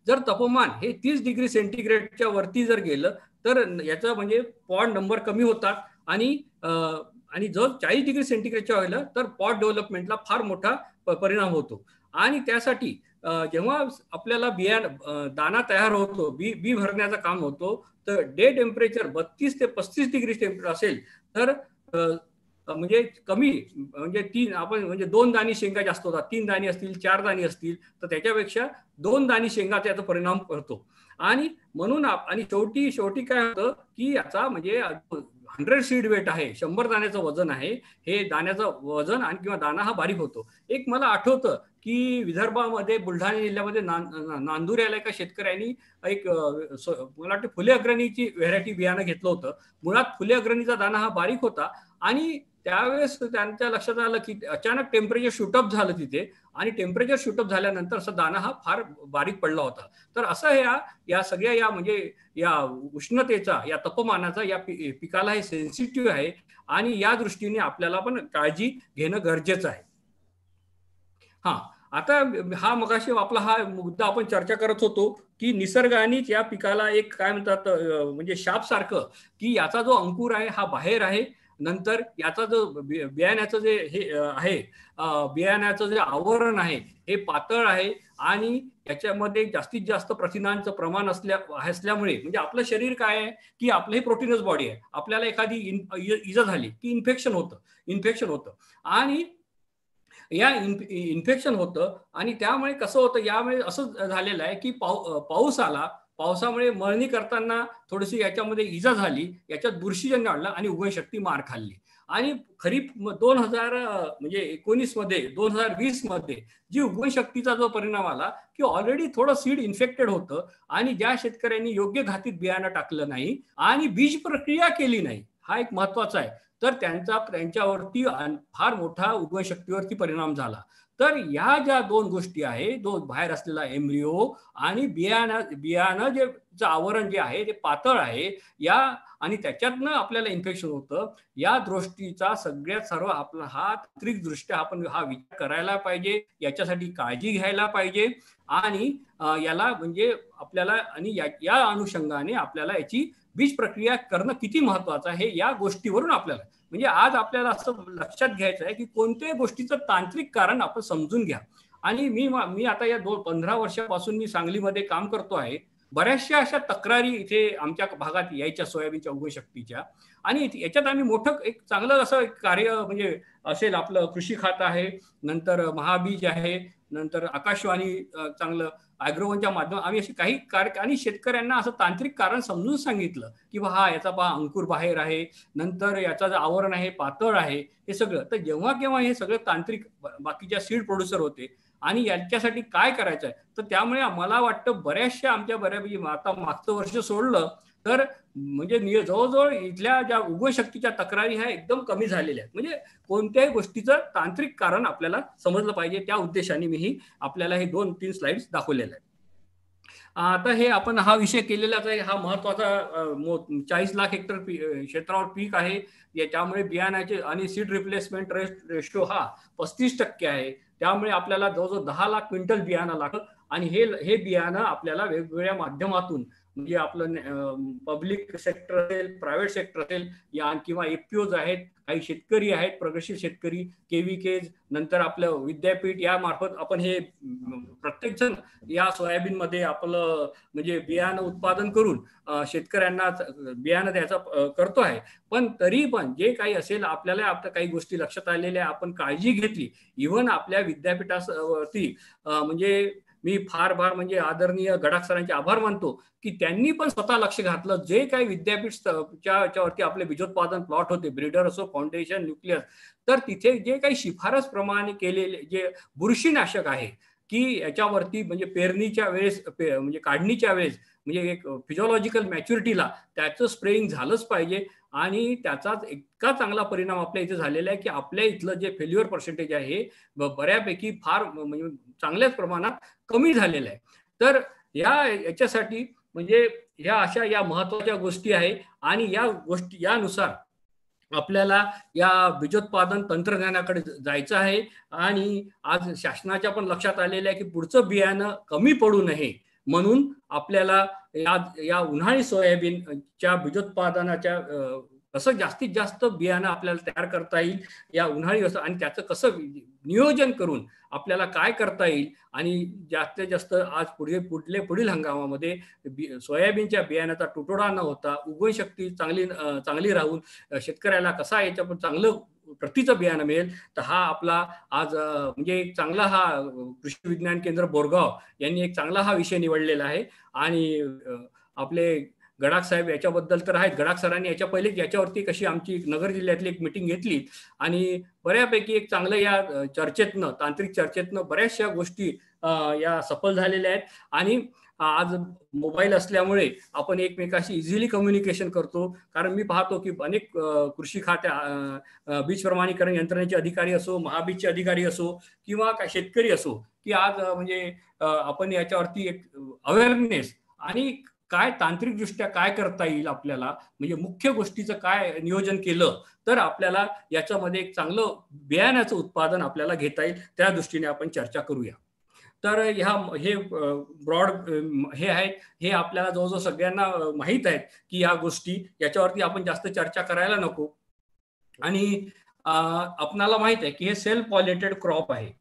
[SPEAKER 12] जर तापमान हे 30 डिग्री सेंटीग्रेडच्या वरती जर गेलं तर याचा म्हणजे पॉड नंबर कमी होतात आणि जर 40 डिग्री सेंटीग्रेडच्या व्हायला तर पॉट डेव्हलपमेंटला फार मोठा परिणाम होतो. आणि त्यासाठी जेव्हा आपल्याला दाना तयार होतो बी भरण्याचं काम होतो तर डे टेम्परेचर 32 ते 35 डिग्री टेम्परेचर असेल तर म्हणजे कमी म्हणजे आपण म्हणजे 2 दाणी शेंगा जास्त होतात, 3 दाणी असतील 4 दाणी असतील तर त्याच्यापेक्षा 2 दाणी शेंगा त्याचा परिणाम करतो. आणि म्हणून आणि शेवटी काय होतं की याचा म्हणजे 100 सीड वेट आहे, 100 दाण्याचं वजन आहे, हे दाण्याचं वजन आणि किंवा दाना हा बारीक होतो. एक मला आठवतं की विदर्भामध्ये बुलढाणा जिल्ह्यामध्ये नांदूर याला एका शेतकऱ्यांनी एक मला वाटतं फुले अग्रणीची व्हेरायटी बियाणं घेतलं होतं. मुळात फुले अग्रणीचा दाना हा बारीक होता आणि त्यावेळेस त्यांच्या लक्षात आलं की अचानक टेम्परेचर शूटअप झालं तिथे आणि टेम्परेचर शूटअप झाल्यानंतर असा दाना हा फार बारीक पडला होता. तर असं या सगळ्या म्हणजे या उष्णतेचा या तापमानाचा या पिकाला हे सेन्सिटिव्ह आहे आणि या दृष्टीने आपल्याला पण काळजी घेणं गरजेचं आहे. आता मगाशी आपला हा मुद्दा आपण चर्चा करत होतो की निसर्गानेच या पिकाला एक काय म्हणतात म्हणजे शाप सारखं की याचा जो अंकुर आहे हा बाहेर आहे, नंतर याचा जो बियाण्याचं जे हे आहे बियाण्याचं जे आवरण आहे हे पातळ आहे आणि याच्यामध्ये जास्तीत जास्त प्रथिनांचं प्रमाण असल्यामुळे म्हणजे आपलं शरीर काय आहे की आपलं हे प्रोटीनच बॉडी आहे. आपल्याला एखादी इजा झाली की इन्फेक्शन होतं आणि या इन्फेक्शन होतं आणि त्यामुळे कसं होतं यामुळे असं झालेलं आहे की पाऊस आला, पावसामुळे मळणी करताना थोडीशी याच्यामध्ये इजा झाली, याच्यात बुरशीजन्य वाढला आणि उगवणशक्ती मार खाल्ली. आणि खरीप 2019 मध्ये 2020 मध्ये जी उगवणशक्तीचा जो परिणाम आला की ऑलरेडी थोडं सीड इन्फेक्टेड होतं आणि ज्या शेतकऱ्यांनी योग्य घातीत बियाणं टाकलं नाही आणि बीज प्रक्रिया केली नाही, हा एक महत्वाचा आहे, तर त्यांच्यावरती फार मोठा उगवणशक्तीवरती परिणाम झाला. तर या ज्या 2 गोष्टी आहे, बाहेर असलेला एम्ब्रिओ आणि बियाणं जे आवरण जे आहे ते पातळ आहे आणि त्याच्यातनं आपल्याला इन्फेक्शन होतं. या दृष्टीचा सर्व आपला हा तांत्रिक दृष्ट्या आपण हा विचार करायला पाहिजे, याच्यासाठी काळजी घ्यायला पाहिजे आणि याला म्हणजे आपल्याला आणि या अनुषंगाने आपल्याला याची बीज प्रक्रिया करणं किती महत्वाचं आहे या गोष्टीवरून आपल्याला म्हणजे आज आपल्याला असं लक्षात घ्यायचं आहे की कोणत्याही गोष्टीचं तांत्रिक कारण आपण समजून घ्या. आणि मी आता या 15 वर्षापासून मी सांगलीमध्ये काम करतो आहे बऱ्याचशा अशा तक्रारी इथे आमच्या भागात यायच्या सोयाबीनच्या उगवण शक्तीच्या, आणि याच्यात आम्ही मोठं एक चांगलं असं एक कार्य म्हणजे असेल आपलं कृषी खातं आहे, नंतर महाबीज आहे, नंतर आकाशवाणी चांगलं ॲग्रोवनच्या माध्यमात आम्ही असे काही कार्य आणि शेतकऱ्यांना असं तांत्रिक कारण समजून सांगितलं की हा याचा अंकुर बाहेर आहे, नंतर याचा जे आवरण आहे पातळ आहे, हे सगळं. तर जेव्हा केव्हा हे सगळं तांत्रिक बाकीच्या सीड प्रोड्युसर होते आणि यांच्यासाठी काय करायचं आहे, तर त्यामुळे मला वाटतं बऱ्याचशा आमच्या बऱ्यापैकी आता मागचं वर्ष सोडलं तर म्हणजे जवळजवळ इथल्या ज्या उगवण शक्तीच्या तक्रारी ह्या एकदम कमी झालेल्या आहेत. म्हणजे कोणत्याही गोष्टीचं तांत्रिक कारण आपल्याला समजलं पाहिजे, त्या उद्देशाने मी आपल्याला हे 2-3 स्लाइड्स दाखवलेले आहेत. आता हे आपण हा विषय केलेलाच आहे. हा महत्वाचा 40 लाख हेक्टर क्षेत्रावर पीक आहे. त्यामुळे बियाण्याचे आणि सीड रिप्लेसमेंट रेशो हा 35% आहे. त्यामुळे आपल्याला जवळजवळ 10 लाख क्विंटल बियाणं लागतं आणि हे बियाणं आपल्याला वेगवेगळ्या माध्यमातून म्हणजे आपलं पब्लिक सेक्टर असेल, प्रायव्हेट सेक्टर असेल या किंवा एफपीओज आहेत, काही शेतकरी आहेत, प्रगतशील शेतकरी, केव्हीकेज, नंतर आपलं विद्यापीठ या मार्फत आपण हे प्रत्येक जण या सोयाबीन मध्ये आपलं म्हणजे बियाणं उत्पादन करून शेतकऱ्यांना बियाणं द्यायचा करतो आहे. पण तरी पण जे काही असेल आपल्याला आपल्या काही गोष्टी लक्षात आलेल्या आपण काळजी घेतली. इव्हन आपल्या विद्यापीठावरती म्हणजे मी फार म्हणजे आदरणीय गडाख सरांचे आभार मानतो की त्यांनी पण स्वतः लक्ष घातलं. जे काही विद्यापीठाच्यावरती आपले बीजोत्पादन प्लॉट होते, ब्रीडर असो, फाउंडेशन, न्यूक्लियस, तर तिथे जे काही शिफारस प्रमाणे केलेले जे बुरशीनाशक आहे की याच्यावरती म्हणजे पेरणीच्या वेळेस म्हणजे काढणीच्या वेळेस म्हणजे एक फिजिओलॉजिकल मॅच्युरिटीला त्याचं स्प्रेइंग झालंच पाहिजे आणि त्याचा इतका चांगला परिणाम आपल्या इथे झालेला आहे की आपल्या इथलं जे फेल्युअर पर्सेंटेज आहे बऱ्यापैकी फार म्हणजे चांगल्याच प्रमाणात कमी झालेलं आहे. तर याच्यासाठी म्हणजे या महत्वाच्या गोष्टी आहे आणि या गोष्टी यानुसार आपल्याला या बीजोत्पादन तंत्रज्ञानाकडे जायचं आहे. आणि आज शासनाच्या पण लक्षात आलेलं आहे की पुढचं बियाणं कमी पडू नये म्हणून आपल्याला या उन्हाळी सोयाबीनच्या बीजोत्पादनाच्या कसं जास्तीत जास्त बियाणं आपल्याला तयार करता येईल या उन्हाळी आणि त्याचं कसं नियोजन करून आपल्याला काय करता येईल आणि जास्तीत जास्त आज पुढील हंगामामध्ये सोयाबीनच्या बियाण्याचा तुटवडा न होता उगवण शक्ती चांगली राहून शेतकऱ्याला कसा याच्या चांगलं प्रतीचं बियाणं मिळेल. तर हा आपला आज म्हणजे एक चांगला हा कृषी विज्ञान केंद्र बोरगाव यांनी एक चांगला हा विषय निवडलेला आहे. आणि आपले गडाख साहेब याच्याबद्दल तर आहेत. गडाख सरांनी याच्या पहिलेच याच्यावरती कशी आमची नगर जिल्ह्यातली एक मिटिंग घेतली आणि बऱ्यापैकी एक चांगलं या चर्चेतनं तांत्रिक चर्चेतनं बऱ्याचशा गोष्टी या सफल झालेल्या आहेत. आणि आज मोबाईल असल्यामुळे आपण एकमेकाशी इझिली कम्युनिकेशन करतो. कारण मी पाहतो की अनेक कृषी खात्या बीज प्रमाणीकरण यंत्रणेचे अधिकारी असो, महाबीजचे अधिकारी असो किंवा काय शेतकरी असो की आज म्हणजे आपण याच्यावरती एक अवेअरनेस आणि काय तांत्रिकदृष्ट्या काय करता येईल आपल्याला म्हणजे मुख्य गोष्टीचं काय नियोजन केलं तर आपल्याला याच्यामध्ये एक चांगलं बियाण्याचं उत्पादन आपल्याला घेता येईल त्या दृष्टीने आपण चर्चा करूया. तर हे ब्रॉड हे आहेत, हे आपल्याला जवळजवळ सगळ्यांना माहीत आहेत की या गोष्टी याच्यावरती आपण जास्त चर्चा करायला नको. आणि आपणाला माहित आहे की हे सेल्फ पॉलिनेटेड क्रॉप आहे.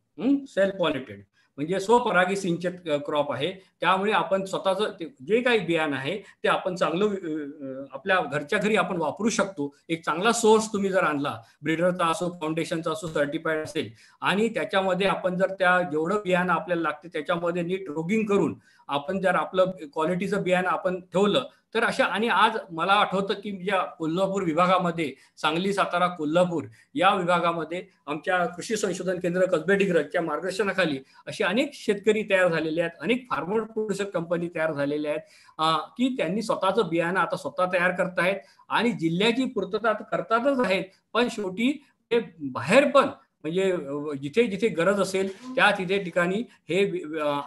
[SPEAKER 12] सेल्फ पॉलिनेटेड म्हणजे स्वपरागी सिंचित क्रॉप आहे. त्यामुळे आपण स्वतःचं जे काही बियाणं आहे ते आपण चांगलं आपल्या घरच्या घरी आपण वापरू शकतो. एक चांगला सोर्स तुम्ही जर आणला, ब्रीडरचा असो, फाउंडेशनचा असो, सर्टिफाईड असेल आणि त्याच्यामध्ये आपण जर त्या जेवढं बियाणं आपल्याला लागते त्याच्यामध्ये नीट रोगिंग करून आपण जर आपलं क्वालिटीचं बियाणं आपण ठेवलं तर अशा. आणि आज मला आठवतं की ज्या कोल्हापूर विभागामध्ये सांगली, सातारा, कोल्हापूर या विभागामध्ये आमच्या कृषी संशोधन केंद्र कसबे डिग्रजच्या मार्गदर्शनाखाली असे अनेक शेतकरी तयार झालेले आहेत, अनेक फार्मर प्रोड्युसर कंपनी तयार झालेल्या आहेत की त्यांनी स्वतःचं बियाणं आता स्वतः तयार करतायत आणि जिल्ह्याची पूर्तता करतातच आहेत. पण शेवटी ते बाहेर पण म्हणजे जिथे जिथे गरज असेल त्या तिथे ठिकाणी हे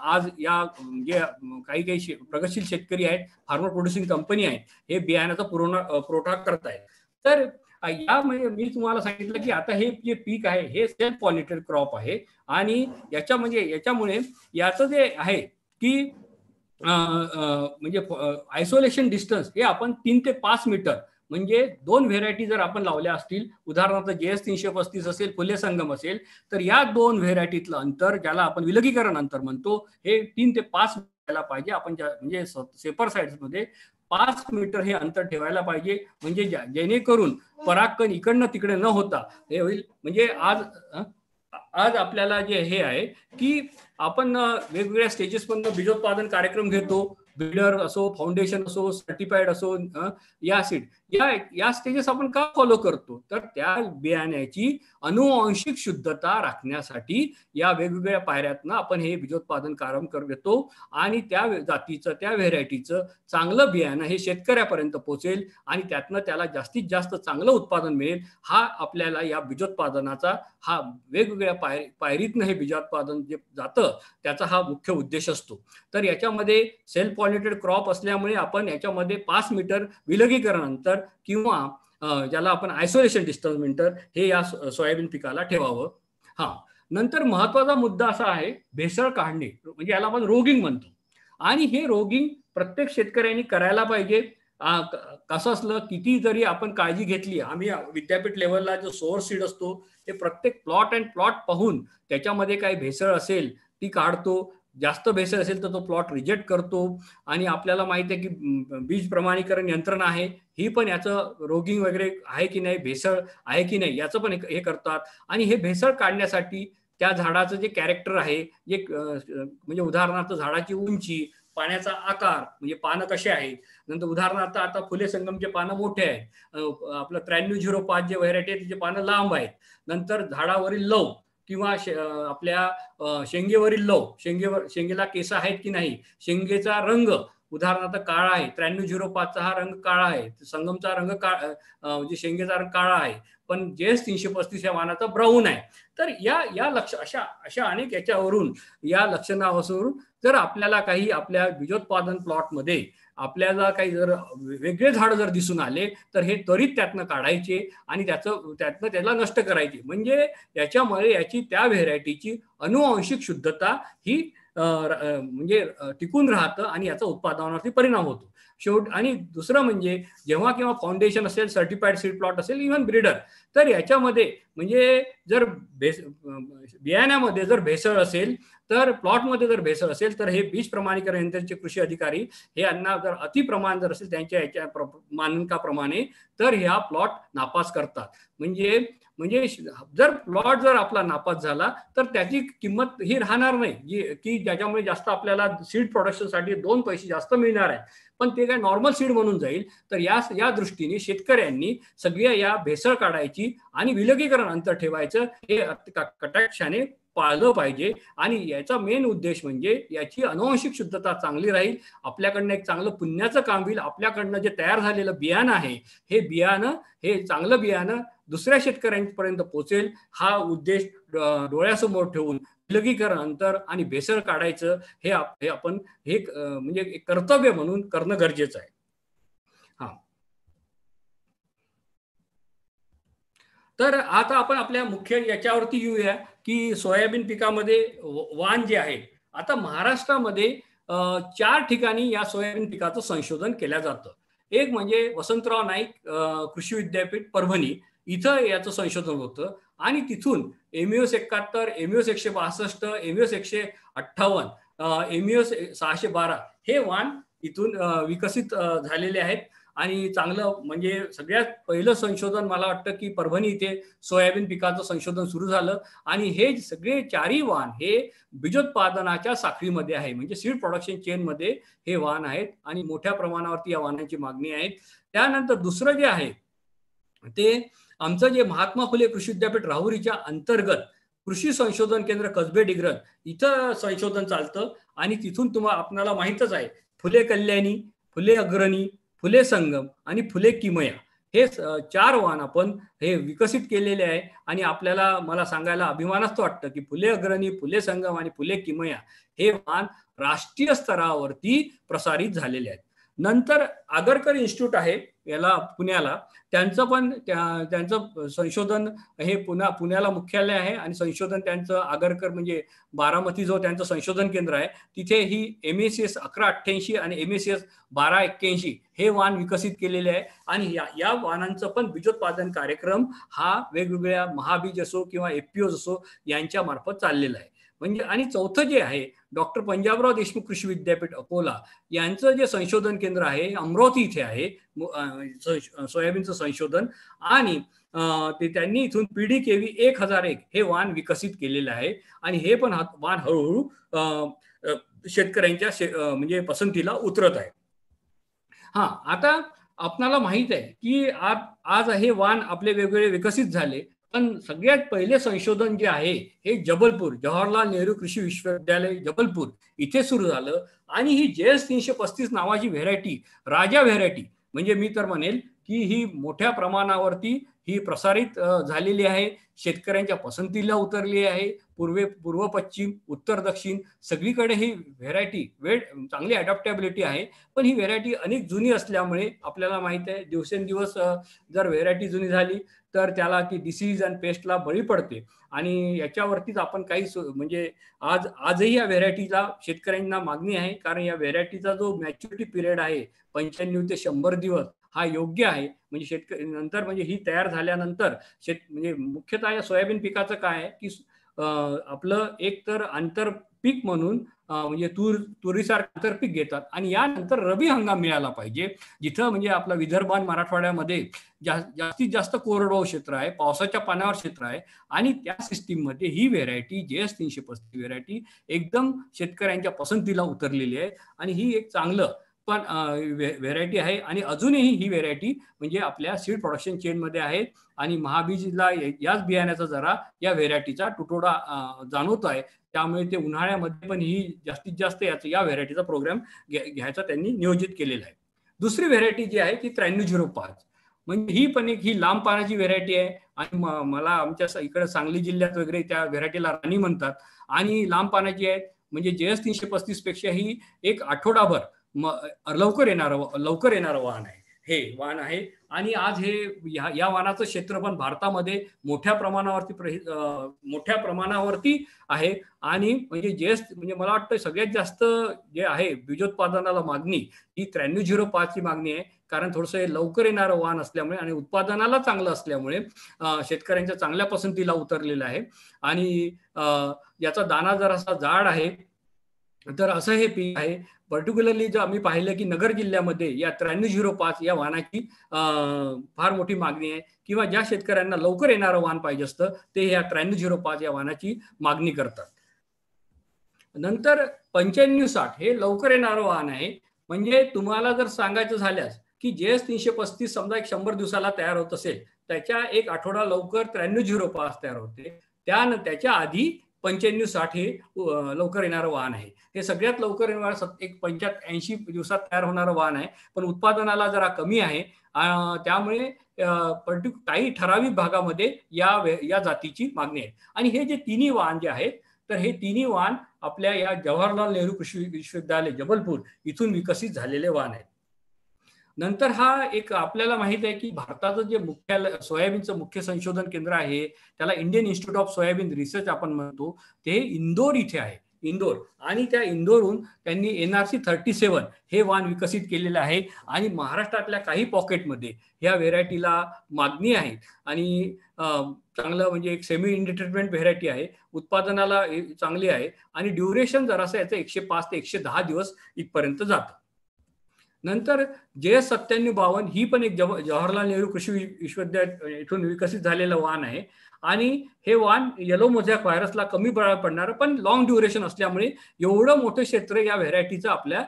[SPEAKER 12] आज या जे काही प्रगतशील शेतकरी आहेत, फार्मर प्रोड्युसिंग कंपनी आहेत, हे बियाण्याचा पुरवठा करतायत. तर यामध्ये मी तुम्हाला सांगितलं की आता हे जे पीक आहे हे सेल्फ पॉलिनेटेड क्रॉप आहे आणि याच्यामुळे याचं जे आहे की म्हणजे आयसोलेशन डिस्टन्स हे आपण 3 ते 5 मीटर म्हणजे 2 व्हेरायटी जर आपण लावल्या असतील, उदाहरणार्थ JS 335 असेल, फुले संगम असेल, तर या 2 व्हेरायटीतलं अंतर ज्याला आपण विलगीकरण अंतर म्हणतो हे 3 ते 5 ठेवायला पाहिजे. आपण म्हणजे सेपर साईड्स मध्ये 5 मीटर हे अंतर ठेवायला पाहिजे, म्हणजे जेणेकरून परागकण इकडनं तिकडे न होता हे होईल. म्हणजे आज आपल्याला जे हे आहे की आपण वेगवेगळ्या स्टेजेस मधून बीजोत्पादन कार्यक्रम घेतो. बिल्डर असो, फाउंडेशन असो, सर्टिफाईड असो, या सीड या स्टेजेस आपण का फॉलो करतो, तर त्या बियाण्याची अनुवांशिक शुद्धता राखण्यासाठी या वेगवेगळ्या पायऱ्यातनं आपण हे बीजोत्पादन कार्यक्रम करतो आणि त्या जातीचं, त्या व्हेरायटीचं चांगलं बियाणं हे शेतकऱ्यापर्यंत पोहोचेल आणि त्यातनं त्याला जास्तीत जास्त चांगलं उत्पादन मिळेल. हा आपल्याला या बीजोत्पादनाचा हा वेगवेगळ्या पायरीतनं हे बीजोत्पादन जे जातं त्याचा हा मुख्य उद्देश असतो. तर याच्यामध्ये सेल्फ पॉलिनेटेड क्रॉप असल्यामुळे आपण याच्यामध्ये 5 मीटर विलगीकरण अंतर किंवा ज्याला आपण आयसोलेशन डिस्टन्स म्हणतो हे या सोयाबीन पिकाला ठेवावं. नंतर महत्वाचा मुद्दा असा आहे भेसळ काढणे, म्हणजे याला आपण रोगिंग म्हणतो. आणि हे रोगिंग प्रत्येक शेतकऱ्यांनी करायला पाहिजे. कसं असलं किती जरी आपण काळजी घेतली, आम्ही विद्यापीठ लेवलला जो सोर्स सीड असतो ते प्रत्येक प्लॉट अँड प्लॉट पाहून त्याच्यामध्ये काही भेसळ असेल ती काढतो. जास्त भेसळ असेल तर तो प्लॉट रिजेक्ट करतो. आणि आपल्याला माहिती आहे की बीज प्रमाणीकरण यंत्रणा आहे, ही पण याचं रोगिंग वगैरे आहे की नाही, भेसळ आहे की नाही याचं पण हे करतात. आणि हे भेसळ काढण्यासाठी त्या झाडाचं जे कॅरेक्टर आहे, जे म्हणजे उदाहरणार्थ झाडाची उंची, पाण्याचा आकार, म्हणजे पानं कसे आहेत, नंतर उदाहरणार्थ आता फुले संगमचे पानं मोठे आहेत, आपलं 9305 जे व्हरायटी आहे तिचे पानं लांब आहेत, नंतर झाडावरील लव किंवा आपल्या शेंगेवरील लव, शेंगेला केस आहेत की नाही, शेंगेचा रंग उदाहरणार्थ काळा आहे, 9305चा हा रंग काळा आहे, संगमचा रंग म्हणजे शेंगेचा रंग काळा आहे, पण JS 335 या वाहनाचा ब्राऊन आहे. तर या अशा अनेक याच्यावरून, या लक्षणावरून जर आपल्याला काही आपल्या बीजोत्पादन प्लॉटमध्ये आपल्याला काही जर वेगळे झाड जर दिसून आले तर हे त्वरित त्यातनं काढायचे आणि त्यातनं त्याला नष्ट करायचे. म्हणजे याच्यामुळे याची त्या व्हेरायटीची अनुवांशिक शुद्धता ही म्हणजे टिकून राहतं आणि याचा उत्पादनावरती परिणाम होतो. आणि दुसरं म्हणजे जेव्हा केव्हा फाउंडेशन असेल, सर्टिफाईड सीड प्लॉट असेल, इव्हन ब्रीडर, तर याच्यामध्ये म्हणजे जर बियाण्यामध्ये जर भेसळ असेल, तर प्लॉटमध्ये जर भेसळ असेल तर हे बीज प्रमाणीकरण यंत्रणेचे कृषी अधिकारी हे यांना जर अतिप्रमाण जर असेल त्यांच्या याच्या मानकाप्रमाणे तर ह्या प्लॉट नापास करतात. म्हणजे जर प्लॉट जर आपला नापास झाला तर त्याची किंमत ही राहणार नाही की ज्याच्यामुळे जास्त आपल्याला सीड प्रोडक्शनसाठी 2 पैसे जास्त मिळणार आहे, पण ते काय नॉर्मल सीड म्हणून जाईल. तर या दृष्टीने शेतकऱ्यांनी सगळ्या या भेसळ काढायची आणि विलगीकरण अंतर ठेवायचं हे कटाक्षाने पाळलं पाहिजे. आणि याचा मेन उद्देश म्हणजे याची अनुवांशिक शुद्धता चांगली राहील, आपल्याकडनं एक चांगलं पुण्याचं काम होईल, आपल्याकडनं जे तयार झालेलं बियाणं आहे हे चांगलं बियाणं दुसऱ्या शेतकऱ्यांपर्यंत पोहोचेल. हा उद्देश डोळ्यासमोर ठेवून विलगीकरण अंतर आणि भेसळ काढायचं हे आपण म्हणजे एक कर्तव्य म्हणून करणं गरजेचं आहे. तर आता आपण आपल्या मुख्य याच्यावरती येऊया की सोयाबीन पिकामध्ये वाण जे आहे, आता महाराष्ट्रामध्ये 4 ठिकाणी या सोयाबीन पिकाचं संशोधन केलं जातं. एक म्हणजे वसंतराव नाईक कृषी विद्यापीठ परभणी, इथं याचं संशोधन होतं आणि तिथून MEOS 71, MEOS 162, MEOS 158, MEOS 612 हे वाण इथून विकसित झालेले आहेत. आणि चांगलं म्हणजे सगळ्यात पहिलं संशोधन मला वाटतं की परभणी इथे सोयाबीन पिकाचं संशोधन सुरू झालं आणि हे सगळे 4ही वाण हे बीजोत्पादनाच्या साखळीमध्ये आहे, म्हणजे सीड प्रोडक्शन चेन मध्ये हे वाण आहेत आणि मोठ्या प्रमाणावरती या वाहनांची मागणी आहे. त्यानंतर दुसरं जे आहे ते आमचं जे महात्मा फुले कृषी विद्यापीठ राहुरीच्या अंतर्गत कृषी संशोधन केंद्र कसबे डिग्रज इथं संशोधन चालतं आणि तिथून आपल्याला माहितच आहे फुले कल्याणी, फुले अग्रणी, फुले संगम आणि फुले किमया हे 4 वाण आपण हे विकसित केलेले आहे. आणि मला सांगायला अभिमानच वाटतं की फुले अग्रणी, फुले संगम आणि फुले किमया हे वाण राष्ट्रीय स्तरावरती प्रसारित झालेले आहेत. नंतर आगरकर इन्स्टिट्यूट आहे याला पुण्याला, त्यांचं संशोधन हे पुण्याला मुख्यालय आहे आणि संशोधन त्यांचं आगरकर म्हणजे बारामती जो त्यांचं संशोधन केंद्र आहे तिथे ही MECS 1188 आणि MECS 1281 हे वाण विकसित केलेले आहे. आणि या वाणांचं पण बीजोत्पादन कार्यक्रम हा वेगवेगळ्या महाबीज असो किंवा FPOs असो यांच्या मार्फत चाललेला आहे. म्हणजे आणि चौथं जे आहे डॉक्टर पंजाबराव देशमुख कृषी विद्यापीठ अकोला यांचं जे संशोधन केंद्र आहे अमरावती इथे आहे सोयाबीनचं संशोधन. आणि ते त्यांनी इथून PDKV 1001 हे वाण विकसित केलेलं आहे आणि हे पण वाण हळूहळू शेतकऱ्यांच्या म्हणजे पसंतीला उतरत आहे. हा, आता आपणाला माहित आहे की आज हे वाण आपले वेगवेगळे विकसित झाले, पण सगळ्यात पहिले संशोधन जे आहे हे जबलपूर जवाहरलाल नेहरू कृषी विश्वविद्यालय जबलपूर इथे सुरू झालं. आणि ही JS 335 नावाची व्हेरायटी, राजा व्हेरायटी, म्हणजे मी तर म्हणेल की ही मोठ्या प्रमाणावरती ही प्रसारित झालेली आहे, शेतकऱ्यांच्या पसंतीला उतरली आहे. पूर्व पश्चिम उत्तर दक्षिण सगळीकडे ही व्हेरायटी चांगली अडॅप्टेबिलिटी आहे. पण ही व्हेरायटी अनेक जुनी असल्यामुळे आपल्याला माहित आहे दिवसेंदिवस जर व्हेरायटी जुनी झाली तर त्याला ती डिसीज आणि पेस्टला बळी पडते. आणि याच्यावरतीच आपण काही म्हणजे आजही या व्हेरायटीला शेतकऱ्यांना मागणी आहे, कारण या व्हेरायटीचा जो मॅच्युरिटी पिरियड आहे 95 ते 100 दिवस हा योग्य आहे. म्हणजे शेतकरी नंतर म्हणजे ही तयार झाल्यानंतर म्हणजे मुख्यतः या सोयाबीन पिकाचं काय आहे की आपलं एक तर आंतरपीक म्हणून म्हणजे तुरीसारखं आंतरपीक घेतात आणि यानंतर रबी हंगाम मिळाला पाहिजे, जिथं म्हणजे आपला विदर्भ आणि मराठवाड्यामध्ये जास्तीत जास्त कोरडवाहू क्षेत्र आहे, पावसाच्या पाण्यावर क्षेत्र आहे. आणि त्या सिस्टीम मध्ये ही व्हेरायटी JS 335 व्हेरायटी एकदम शेतकऱ्यांच्या पसंतीला उतरलेली आहे आणि ही एक चांगलं पण व्हेरायटी आहे. आणि अजूनही ही व्हेरायटी म्हणजे आपल्या सीड प्रोडक्शन चेन मध्ये आहे आणि महाबीजला याच बियाण्याचा जरा या व्हेरायटीचा तुटवडा जाणवतो आहे. त्यामुळे ते उन्हाळ्यामध्ये पण ही जास्तीत जास्त या व्हेरायटीचा प्रोग्राम घ्यायचा त्यांनी नियोजित केलेला आहे. दुसरी व्हेरायटी जी आहे ती 9305, म्हणजे ही पण एक लांब पानाची व्हेरायटी आहे. आणि मला आमच्या इकडे सांगली जिल्ह्यात वगैरे त्या व्हेरायटीला राणी म्हणतात आणि लांब पानाची आहे. म्हणजे JS 335 पेक्षा ही एक आठवडाभर लवकर येणारं वाहन आहे हे वाहन आहे. आणि आज हे या वाहनाचं क्षेत्र पण भारतामध्ये मोठ्या प्रमाणावरती आहे. आणि म्हणजे म्हणजे मला वाटतं सगळ्यात जास्त जे आहे बीजोत्पादनाला मागणी ही 9305 ची मागणी आहे, कारण थोडंसं लवकर येणारं वाहन असल्यामुळे आणि उत्पादनाला चांगलं असल्यामुळे शेतकऱ्यांच्या चांगल्या पसंतीला उतरलेलं आहे. आणि याचा दाना जरासा जाड आहे. तर असं हे पीक आहे. पर्टिक्युलरली जर आम्ही पाहिलं की नगर जिल्ह्यामध्ये या 9305 या वाहनाची फार मोठी मागणी आहे, किंवा ज्या शेतकऱ्यांना लवकर येणारं वाहन पाहिजे असतं ते या 9305 या वाहनाची मागणी करतात. नंतर 9560 हे लवकर येणारं वाहन आहे. म्हणजे तुम्हाला जर सांगायचं झाल्यास की JS 335 समजा 100 दिवसाला तयार होत असेल, त्याच्या एक आठवडा लवकर 9305 तयार होते. त्याच्या आधी 9560 हे लवकर येणारं वाहन आहे. हे सगळ्यात लवकर येणारं एक 85 दिवसात तयार होणारं वाहन आहे, पण उत्पादनाला जरा कमी आहे. त्यामुळे काही ठराविक भागामध्ये या जातीची मागणी आहे. आणि हे जे तिन्ही वाहन जे आहेत, तर हे तिन्ही वाहन आपल्या या जवाहरलाल नेहरू कृषी विश्वविद्यालय जबलपूर इथून विकसित झालेले वाहन आहेत. नंतर हा एक आपल्याला माहित आहे की भारताचं जे सोयाबीनचं मुख्य संशोधन केंद्र आहे त्याला Indian institute of soybean research आपण म्हणतो, ते इंदोर इथे आहे. इंदोर, आणि त्या इंदोरहून त्यांनी NRC 37 हे वाण विकसित केलेलं आहे. आणि महाराष्ट्रातल्या काही पॉकेटमध्ये ह्या व्हेरायटीला मागणी आहे. आणि चांगलं म्हणजे एक सेमी इंडिटरमिनेट व्हेरायटी आहे, उत्पादनाला चांगली आहे. आणि ड्युरेशन जरासं याचं 105 ते 110 दिवस इथपर्यंत जातं. नंतर JS 9752 ही पण एक जवाहरलाल नेहरू कृषी विश्वविद्यालय इथून विकसित झालेलं वाहन आहे. आणि हे वाहन येलो मोझॅक व्हायरसला कमी पडणारं पण लॉंग ड्युरेशन असल्यामुळे एवढं मोठं क्षेत्र या व्हेरायटीचं आपल्या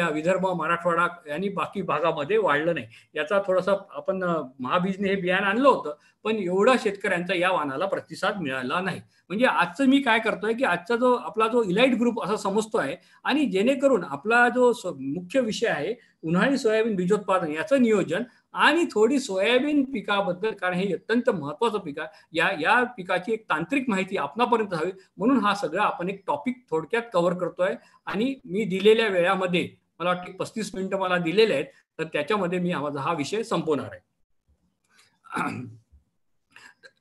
[SPEAKER 12] विदर्भ मराठवाडा आणि बाकी भागामध्ये वाढलं नाही. याचा थोडासा आपण महाबीजने हे बियाणं आणलं होतं, पण एवढा शेतकऱ्यांचा या वाहनाला प्रतिसाद मिळाला नाही. म्हणजे आजचं मी काय करतोय की आजचा आपला जो इलाइट ग्रुप असा समजतोय, आणि जेणेकरून आपला जो मुख्य विषय आहे उन्हाळी सोयाबीन बीजोत्पादन याचं नियोजन आणि थोडी सोयाबीन पिकाबद्दल, कारण हे अत्यंत महत्वाचं पीक आहे, या पिकाची एक तांत्रिक माहिती आपणापर्यंत हवी म्हणून हा सगळा आपण एक टॉपिक थोडक्यात कव्हर करतोय. आणि मी दिलेल्या वेळामध्ये मला वाटतं 35 मिनिटं मला दिलेले आहेत, तर त्याच्यामध्ये मी माझा हा विषय संपवणार आहे.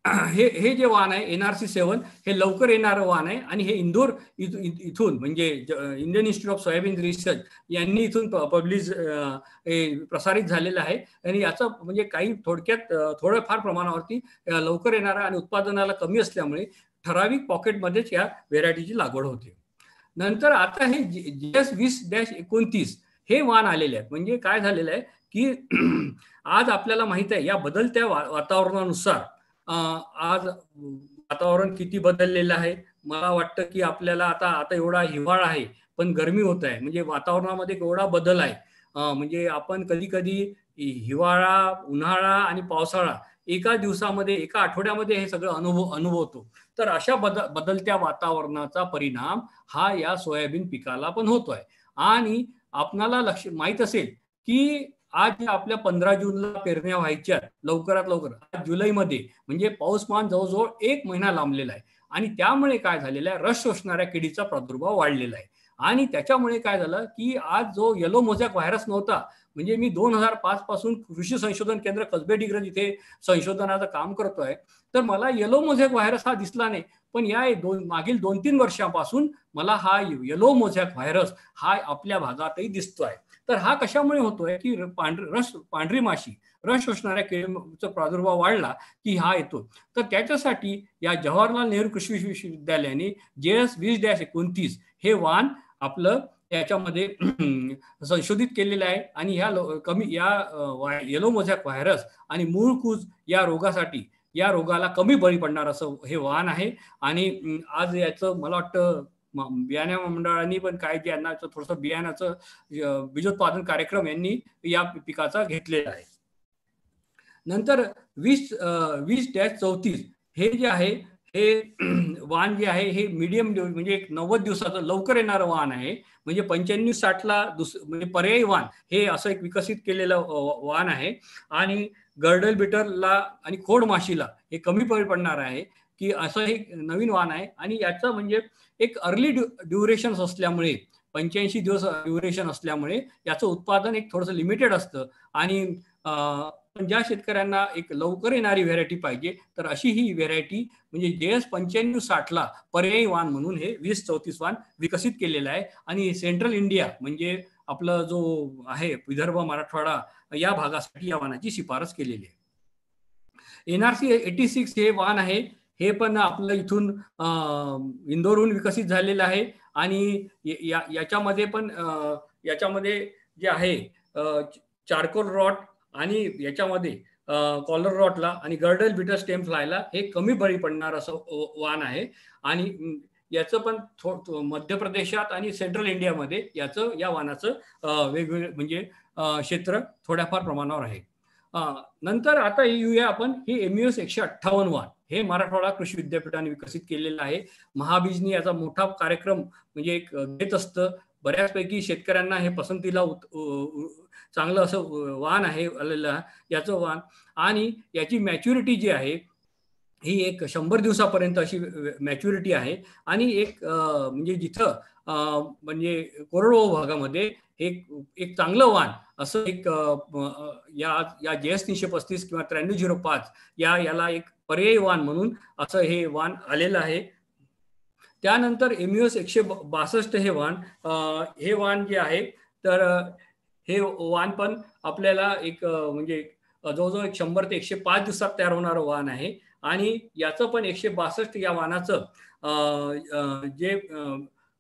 [SPEAKER 12] हे जे वाहन आहे NRC 7 हे लवकर येणारं वाहन आहे. आणि हे इंदोर इथून म्हणजे Indian institute of soybean research यांनी इथून प्रसारित झालेलं आहे. आणि याचं म्हणजे काही थोडक्यात थोड्याफार प्रमाणावरती लवकर येणारा आणि उत्पादनाला कमी असल्यामुळे ठराविक पॉकेटमध्येच या व्हेरायटीची लागवड होते. नंतर आता हे GS 20-29 हे वाण आलेले आहेत. म्हणजे काय झालेलं आहे की आज आपल्याला माहित आहे या बदलत्या वातावरणानुसार आज वातावरण किती बदललेलं आहे. मला वाटतं की आपल्याला आता एवढा हिवाळा आहे पण गरमी होत आहे, म्हणजे वातावरणामध्ये एवढा बदल आहे. म्हणजे आपण कधी कधी हिवाळा, उन्हाळा आणि पावसाळा एका दिवसामध्ये, एका आठवड्यामध्ये हे सगळं अनुभवतो. तर अशा बदलत्या वातावरणाचा परिणाम हा या सोयाबीन पिकाला पण होतोय. आणि आपणाला माहित असेल की आज आपल्या 15 जूनला पेरण्या व्हायच्या लवकरात लवकर, आज जुलैमध्ये म्हणजे पाऊसमान जवळजवळ 1 महिना लांबलेला आहे. आणि त्यामुळे काय झालेलं आहे, रस शोषणाऱ्या किडीचा प्रादुर्भाव वाढलेला आहे. आणि त्याच्यामुळे काय झालं की आज जो येलो मोझॅक व्हायरस नव्हता, म्हणजे मी 2005 पासून कृषी संशोधन केंद्र कसबे डिग्रज इथे संशोधनाचं काम करतोय, तर मला येलो मोझॅक व्हायरस हा दिसला नाही. पण या मागील 2-3 वर्षांपासून मला हा येलो मोझॅक व्हायरस हा आपल्या भागातही दिसतोय. तर हा कशामुळे होतोय की पांढरी माशी, रस शोषणाऱ्या किडीचा प्रादुर्भाव वाढला की हा येतो. तर त्याच्यासाठी या जवाहरलाल नेहरू कृषी विश्वविद्यालयाने GS 20-29 हे वाण आपलं याच्यामध्ये संशोधित केलेलं आहे. आणि या येलो मोझॅक व्हायरस आणि मूळकूज या रोगासाठी, या रोगाला कमी बळी पडणार असं हे वाण आहे. आणि आज याचं मला वाटतं बियाण्या मंडळांनी पण काय यांना थोडंसं बियाण्याचं बीजोत्पादन कार्यक्रम यांनी या पिकाचा घेतलेला आहे. नंतर 20-34 हे जे आहे हे वाण जे आहे हे मीडियम म्हणजे एक 90 दिवसाचं लवकर येणारं वाण आहे. म्हणजे 95-60ला म्हणजे पर्यायी वाण हे असं एक विकसित केलेलं वाण आहे. आणि गर्डल बिटरला आणि खोड माशीला हे कमी पडणार आहे की असं हे नवीन वाण आहे. आणि याचं म्हणजे एक अर्ली ड्युरेशन असल्यामुळे 85 दिवस ड्युरेशन असल्यामुळे याचं उत्पादन एक थोडंसं लिमिटेड असतं. आणि ज्या शेतकऱ्यांना एक लवकर येणारी व्हेरायटी पाहिजे तर अशी ही व्हेरायटी म्हणजे GS 95-60ला पर्यायी वाण म्हणून हे 20-34 वाण विकसित केलेलं आहे. आणि सेंट्रल इंडिया म्हणजे आपला जो आहे विदर्भ, मराठवाडा या भागासाठी या वाणाची शिफारस केलेली आहे. NRC 86 हे वाण आहे. हे पण आपलं इथून इंदोरहून विकसित झालेलं आहे. आणि याच्यामध्ये जे आहे चारकोल रॉट आणि याच्यामध्ये कॉलर रॉटला आणि गर्डल बिटर स्टेम फ्लायला हे कमी बळी पडणार असं वाण आहे. आणि याचं पण मध्य प्रदेशात आणि सेंट्रल इंडियामध्ये या वाणाचं वेगवेगळे म्हणजे क्षेत्र थोड्याफार प्रमाणावर आहे. नंतर आता येऊया आपण ही MES 158 वाण हे मराठवाडा कृषी विद्यापीठाने विकसित केलेलं आहे. महाबीजनी याचा मोठा कार्यक्रम म्हणजे एक घेत असतं. बऱ्याचपैकी शेतकऱ्यांना हे पसंतीला चांगलं असं वाण आहे आलेलं याचं वाण. आणि याची मॅच्युरिटी जी आहे ही एक 100 दिवसापर्यंत अशी मॅच्युरिटी आहे. आणि एक म्हणजे जिथं म्हणजे कोरडवाहू भागामध्ये एक चांगलं वाण असं एक या GS 335 किंवा 9305 याला एक पर्यायी वाण म्हणून असं हे वाण आलेलं आहे. त्यानंतर MES 162 हे वाण जे आहे तर हे वाण पण आपल्याला एक म्हणजे जवळजवळ 100 ते 105 दिवसात तयार होणारं वाण आहे. आणि याचं पण 162 या वाणाचं जे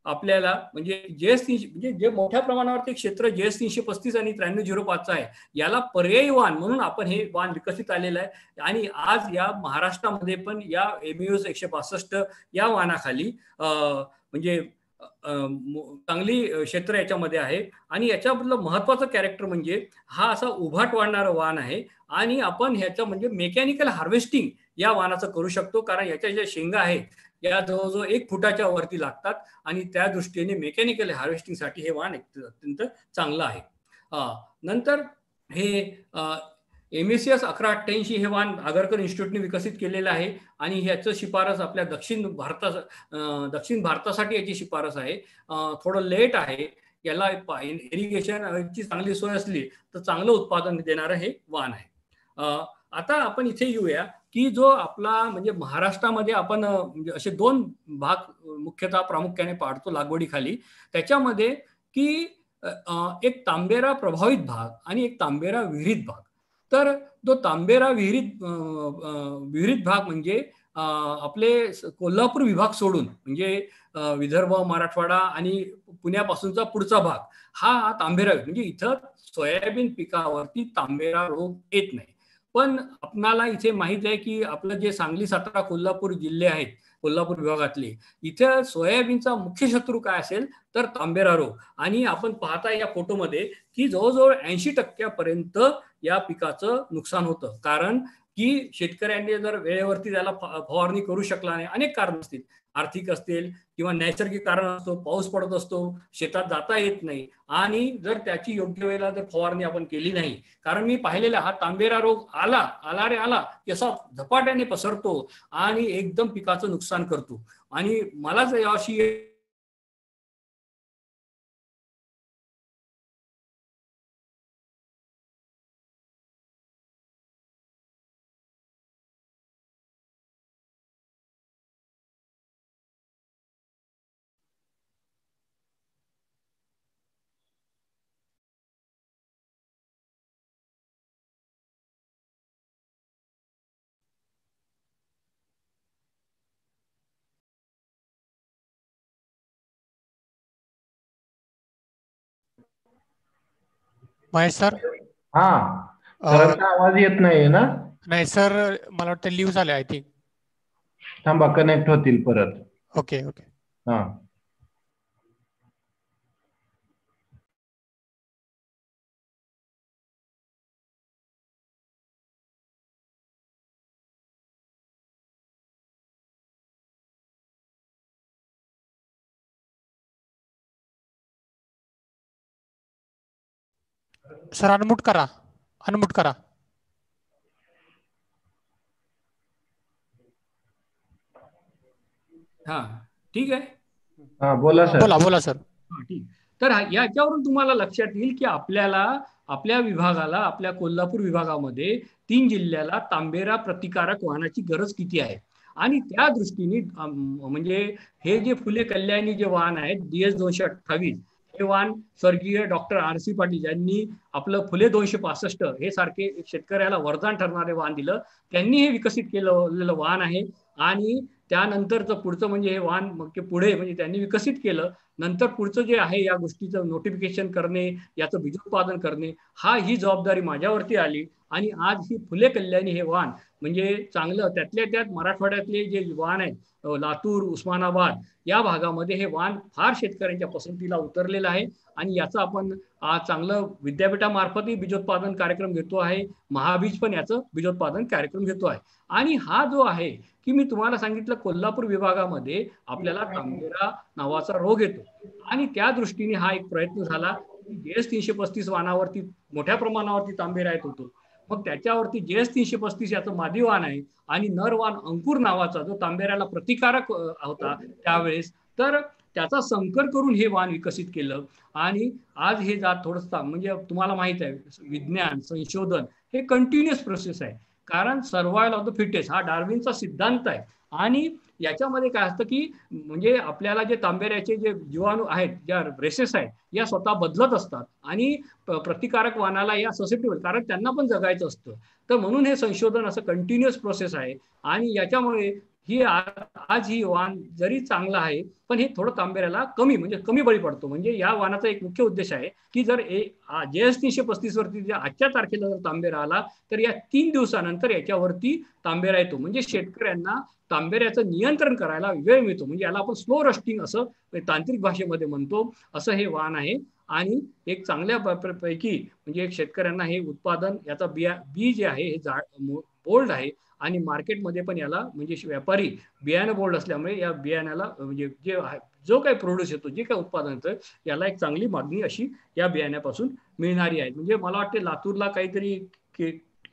[SPEAKER 12] आपल्याला म्हणजे GS 300 म्हणजे जे मोठ्या प्रमाणावरती क्षेत्र GS 335 आणि 9305 आहे याला पर्यायी वाण म्हणून आपण हे वाण विकसित आलेलं आहे. आणि आज या महाराष्ट्रामध्ये पण या MES 162 या वाणाखाली म्हणजे चांगली क्षेत्र याच्यामध्ये आहे. आणि याच्याबद्दल महत्वाचं कॅरेक्टर म्हणजे हा असा उभाट वाढणारं वाण आहे. आणि आपण ह्याचं म्हणजे मेकॅनिकल हार्वेस्टिंग या वाणाचं करू शकतो, कारण याच्या ज्या शेंगा आहेत या जवळजवळ 1 फुटाच्या वरती लागतात. आणि त्या दृष्टीने मेकॅनिकल हार्वेस्टिंगसाठी हे वाण अत्यंत चांगलं आहे. नंतर हे MECS 1188 हे वाण आगरकर इन्स्टिट्यूटने विकसित केलेलं आहे. आणि ह्याचं शिफारस आपल्या दक्षिण भारतासाठी याची शिफारस आहे. थोडं लेट आहे. याला इरिगेशनची चांगली सोय असली तर चांगलं उत्पादन देणारं हे वाण आहे. आता आपण इथे येऊया की जो आपला म्हणजे महाराष्ट्रामध्ये आपण म्हणजे असे 2 भाग मुख्यतः प्रामुख्याने पाडतो लागवडीखाली. त्याच्यामध्ये की एक तांबेरा प्रभावित भाग आणि एक तांबेरा विहिरीत भाग. तर तो तांबेरा विहिरीत भाग म्हणजे आपले कोल्हापूर विभाग सोडून म्हणजे विदर्भ, मराठवाडा आणि पुण्यापासूनचा पुढचा भाग हा तांबेरा, म्हणजे इथं सोयाबीन पिकावरती तांबेरा रोग येत नाही. पण आपणाला इथे माहित आहे की आपलं जे सांगली, सातारा, कोल्हापूर जिल्हे आहेत कोल्हापूर विभागातले, इथे सोयाबीनचा मुख्य शत्रू काय असेल तर तांबेरा रोग. आणि आपण पाहता या फोटोमध्ये की जवळजवळ 80% या पिकाचं नुकसान होतं. कारण की शेतकऱ्यांनी जर वेळेवरती त्याला फवारणी करू शकला नाही, अनेक कारण असतील, आर्थिक असतील किंवा नैसर्गिक कारण असतो, पाऊस पडत असतो, शेतात जाता येत नाही, आणि जर त्याची योग्य वेळेला जर फवारणी आपण केली नाही, कारण मी पाहिलेला हा तांबेरा रोग आला रे आला की असा झपाट्याने पसरतो आणि एकदम पिकाचं नुकसान करतो. आणि मलाच यावर्षी
[SPEAKER 3] महेश सर.
[SPEAKER 7] हा सरांचा आवाज येत नाहीये ना?
[SPEAKER 3] नाही सर, मला वाटतं लिव्ह झाले आय थिंक.
[SPEAKER 7] थांबा, कनेक्ट होतील परत.
[SPEAKER 3] Okay okay.
[SPEAKER 7] हा
[SPEAKER 3] सर अनम्यूट करा, अनम्यूट करा.
[SPEAKER 12] हा ठीक आहे.
[SPEAKER 7] हा बोला सर.
[SPEAKER 3] बोला बोला सर.
[SPEAKER 12] ठीक. तर याच्यावरून तुम्हाला लक्षात येईल की आपल्याला आपल्या विभागाला, आपल्या कोल्हापूर विभागामध्ये 3 जिल्ह्याला तांबेरा प्रतिकारक वाहनाची गरज किती आहे. आणि त्या दृष्टीने म्हणजे हे जे फुले कल्याणी जे वाहन आहेत DS 228, हे वाहन स्वर्गीय डॉक्टर RC पाटील यांनी आपलं फुले 265 हे सारखे शेतकऱ्याला वरदान ठरणारे वाहन दिलं. त्यांनी हे विकसित केलेलं वाहन आहे. आणि त्यानंतरचं पुढचं म्हणजे हे वाहन मग पुढे म्हणजे त्यांनी विकसित केलं. नंतर पुढचं जे आहे या गोष्टीचं नोटिफिकेशन करणे, याचं बीजोत्पादन करणे, ही जबाबदारी माझ्यावरती आली. आणि आज ही फुले कल्याणी हे वाहन म्हणजे चांगलं, त्यातल्या त्यात मराठवाड्यातले जे वाहन आहेत, लातूर, उस्मानाबाद या भागामध्ये हे वाहन फार शेतकऱ्यांच्या पसंतीला उतरलेलं आहे. आणि याचं आपण आज चांगलं विद्यापीठामार्फतही बीजोत्पादन कार्यक्रम घेतो आहे. महाबीज पण याचं बीजोत्पादन कार्यक्रम घेतो आहे. आणि हा जो आहे की मी तुम्हाला सांगितलं कोल्हापूर विभागामध्ये आपल्याला तांबेरा नावाचा रोग येतो. आणि त्या दृष्टीने हा एक प्रयत्न झाला की JS 335 वाहनावरती मोठ्या प्रमाणावरती तांबेरा येत होतो. मग त्याच्यावरती JS 335 याचं मादी वाहन आहे. आणि नरवान अंकुर नावाचा जो तांबेऱ्याला प्रतिकारक होता त्यावेळेस, तर त्याचा संकर करून हे वाहन विकसित केलं. आणि आज हे जात थोडंसं म्हणजे तुम्हाला माहित आहे विज्ञान संशोधन हे कंटिन्युअस प्रोसेस आहे. कारण सर्वायवल ऑफ द फिटेस्ट हा डार्विनचा सिद्धांत आहे. आणि याच्यामध्ये काय असतं की म्हणजे आपल्याला जे तांबेऱ्याचे जे जीवाणू आहेत, ज्या रेसेस आहेत, या स्वतः बदलत असतात. आणि प्रतिकारक वाहनाला या ससेप्टिबल, कारण त्यांना पण जगायचं असतं. तर म्हणून हे संशोधन असं कंटिन्युअस प्रोसेस आहे. आणि याच्यामुळे ही आज ही वाहन जरी चांगलं आहे पण हे थोडं तांबेऱ्याला कमी बळी पडतो. म्हणजे या वाहनाचा एक मुख्य उद्देश आहे की जर JS 335 वरती जर आजच्या तारखेला जर तांबेरा आला तर या 3 दिवसानंतर याच्यावरती तांबेरा येतो. म्हणजे शेतकऱ्यांना तांबेऱ्याचं नियंत्रण करायला वेळ मिळतो. म्हणजे याला आपण स्लो रस्टिंग असं तांत्रिक भाषेमध्ये म्हणतो, असं हे वाहन आहे. आणि एक चांगल्या पैकी म्हणजे एक शेतकऱ्यांना हे उत्पादन याचा बी जे आहे हे बोल्ड आहे. आणि मार्केटमध्ये पण याला म्हणजे व्यापारी बियाणं बोर्ड असल्यामुळे या बियाण्याला म्हणजे जो काही प्रोड्यूस येतो, जे काही उत्पादन येतं, याला एक चांगली मागणी अशी या बियाण्यापासून मिळणारी आहे. म्हणजे मला वाटते लातूरला काहीतरी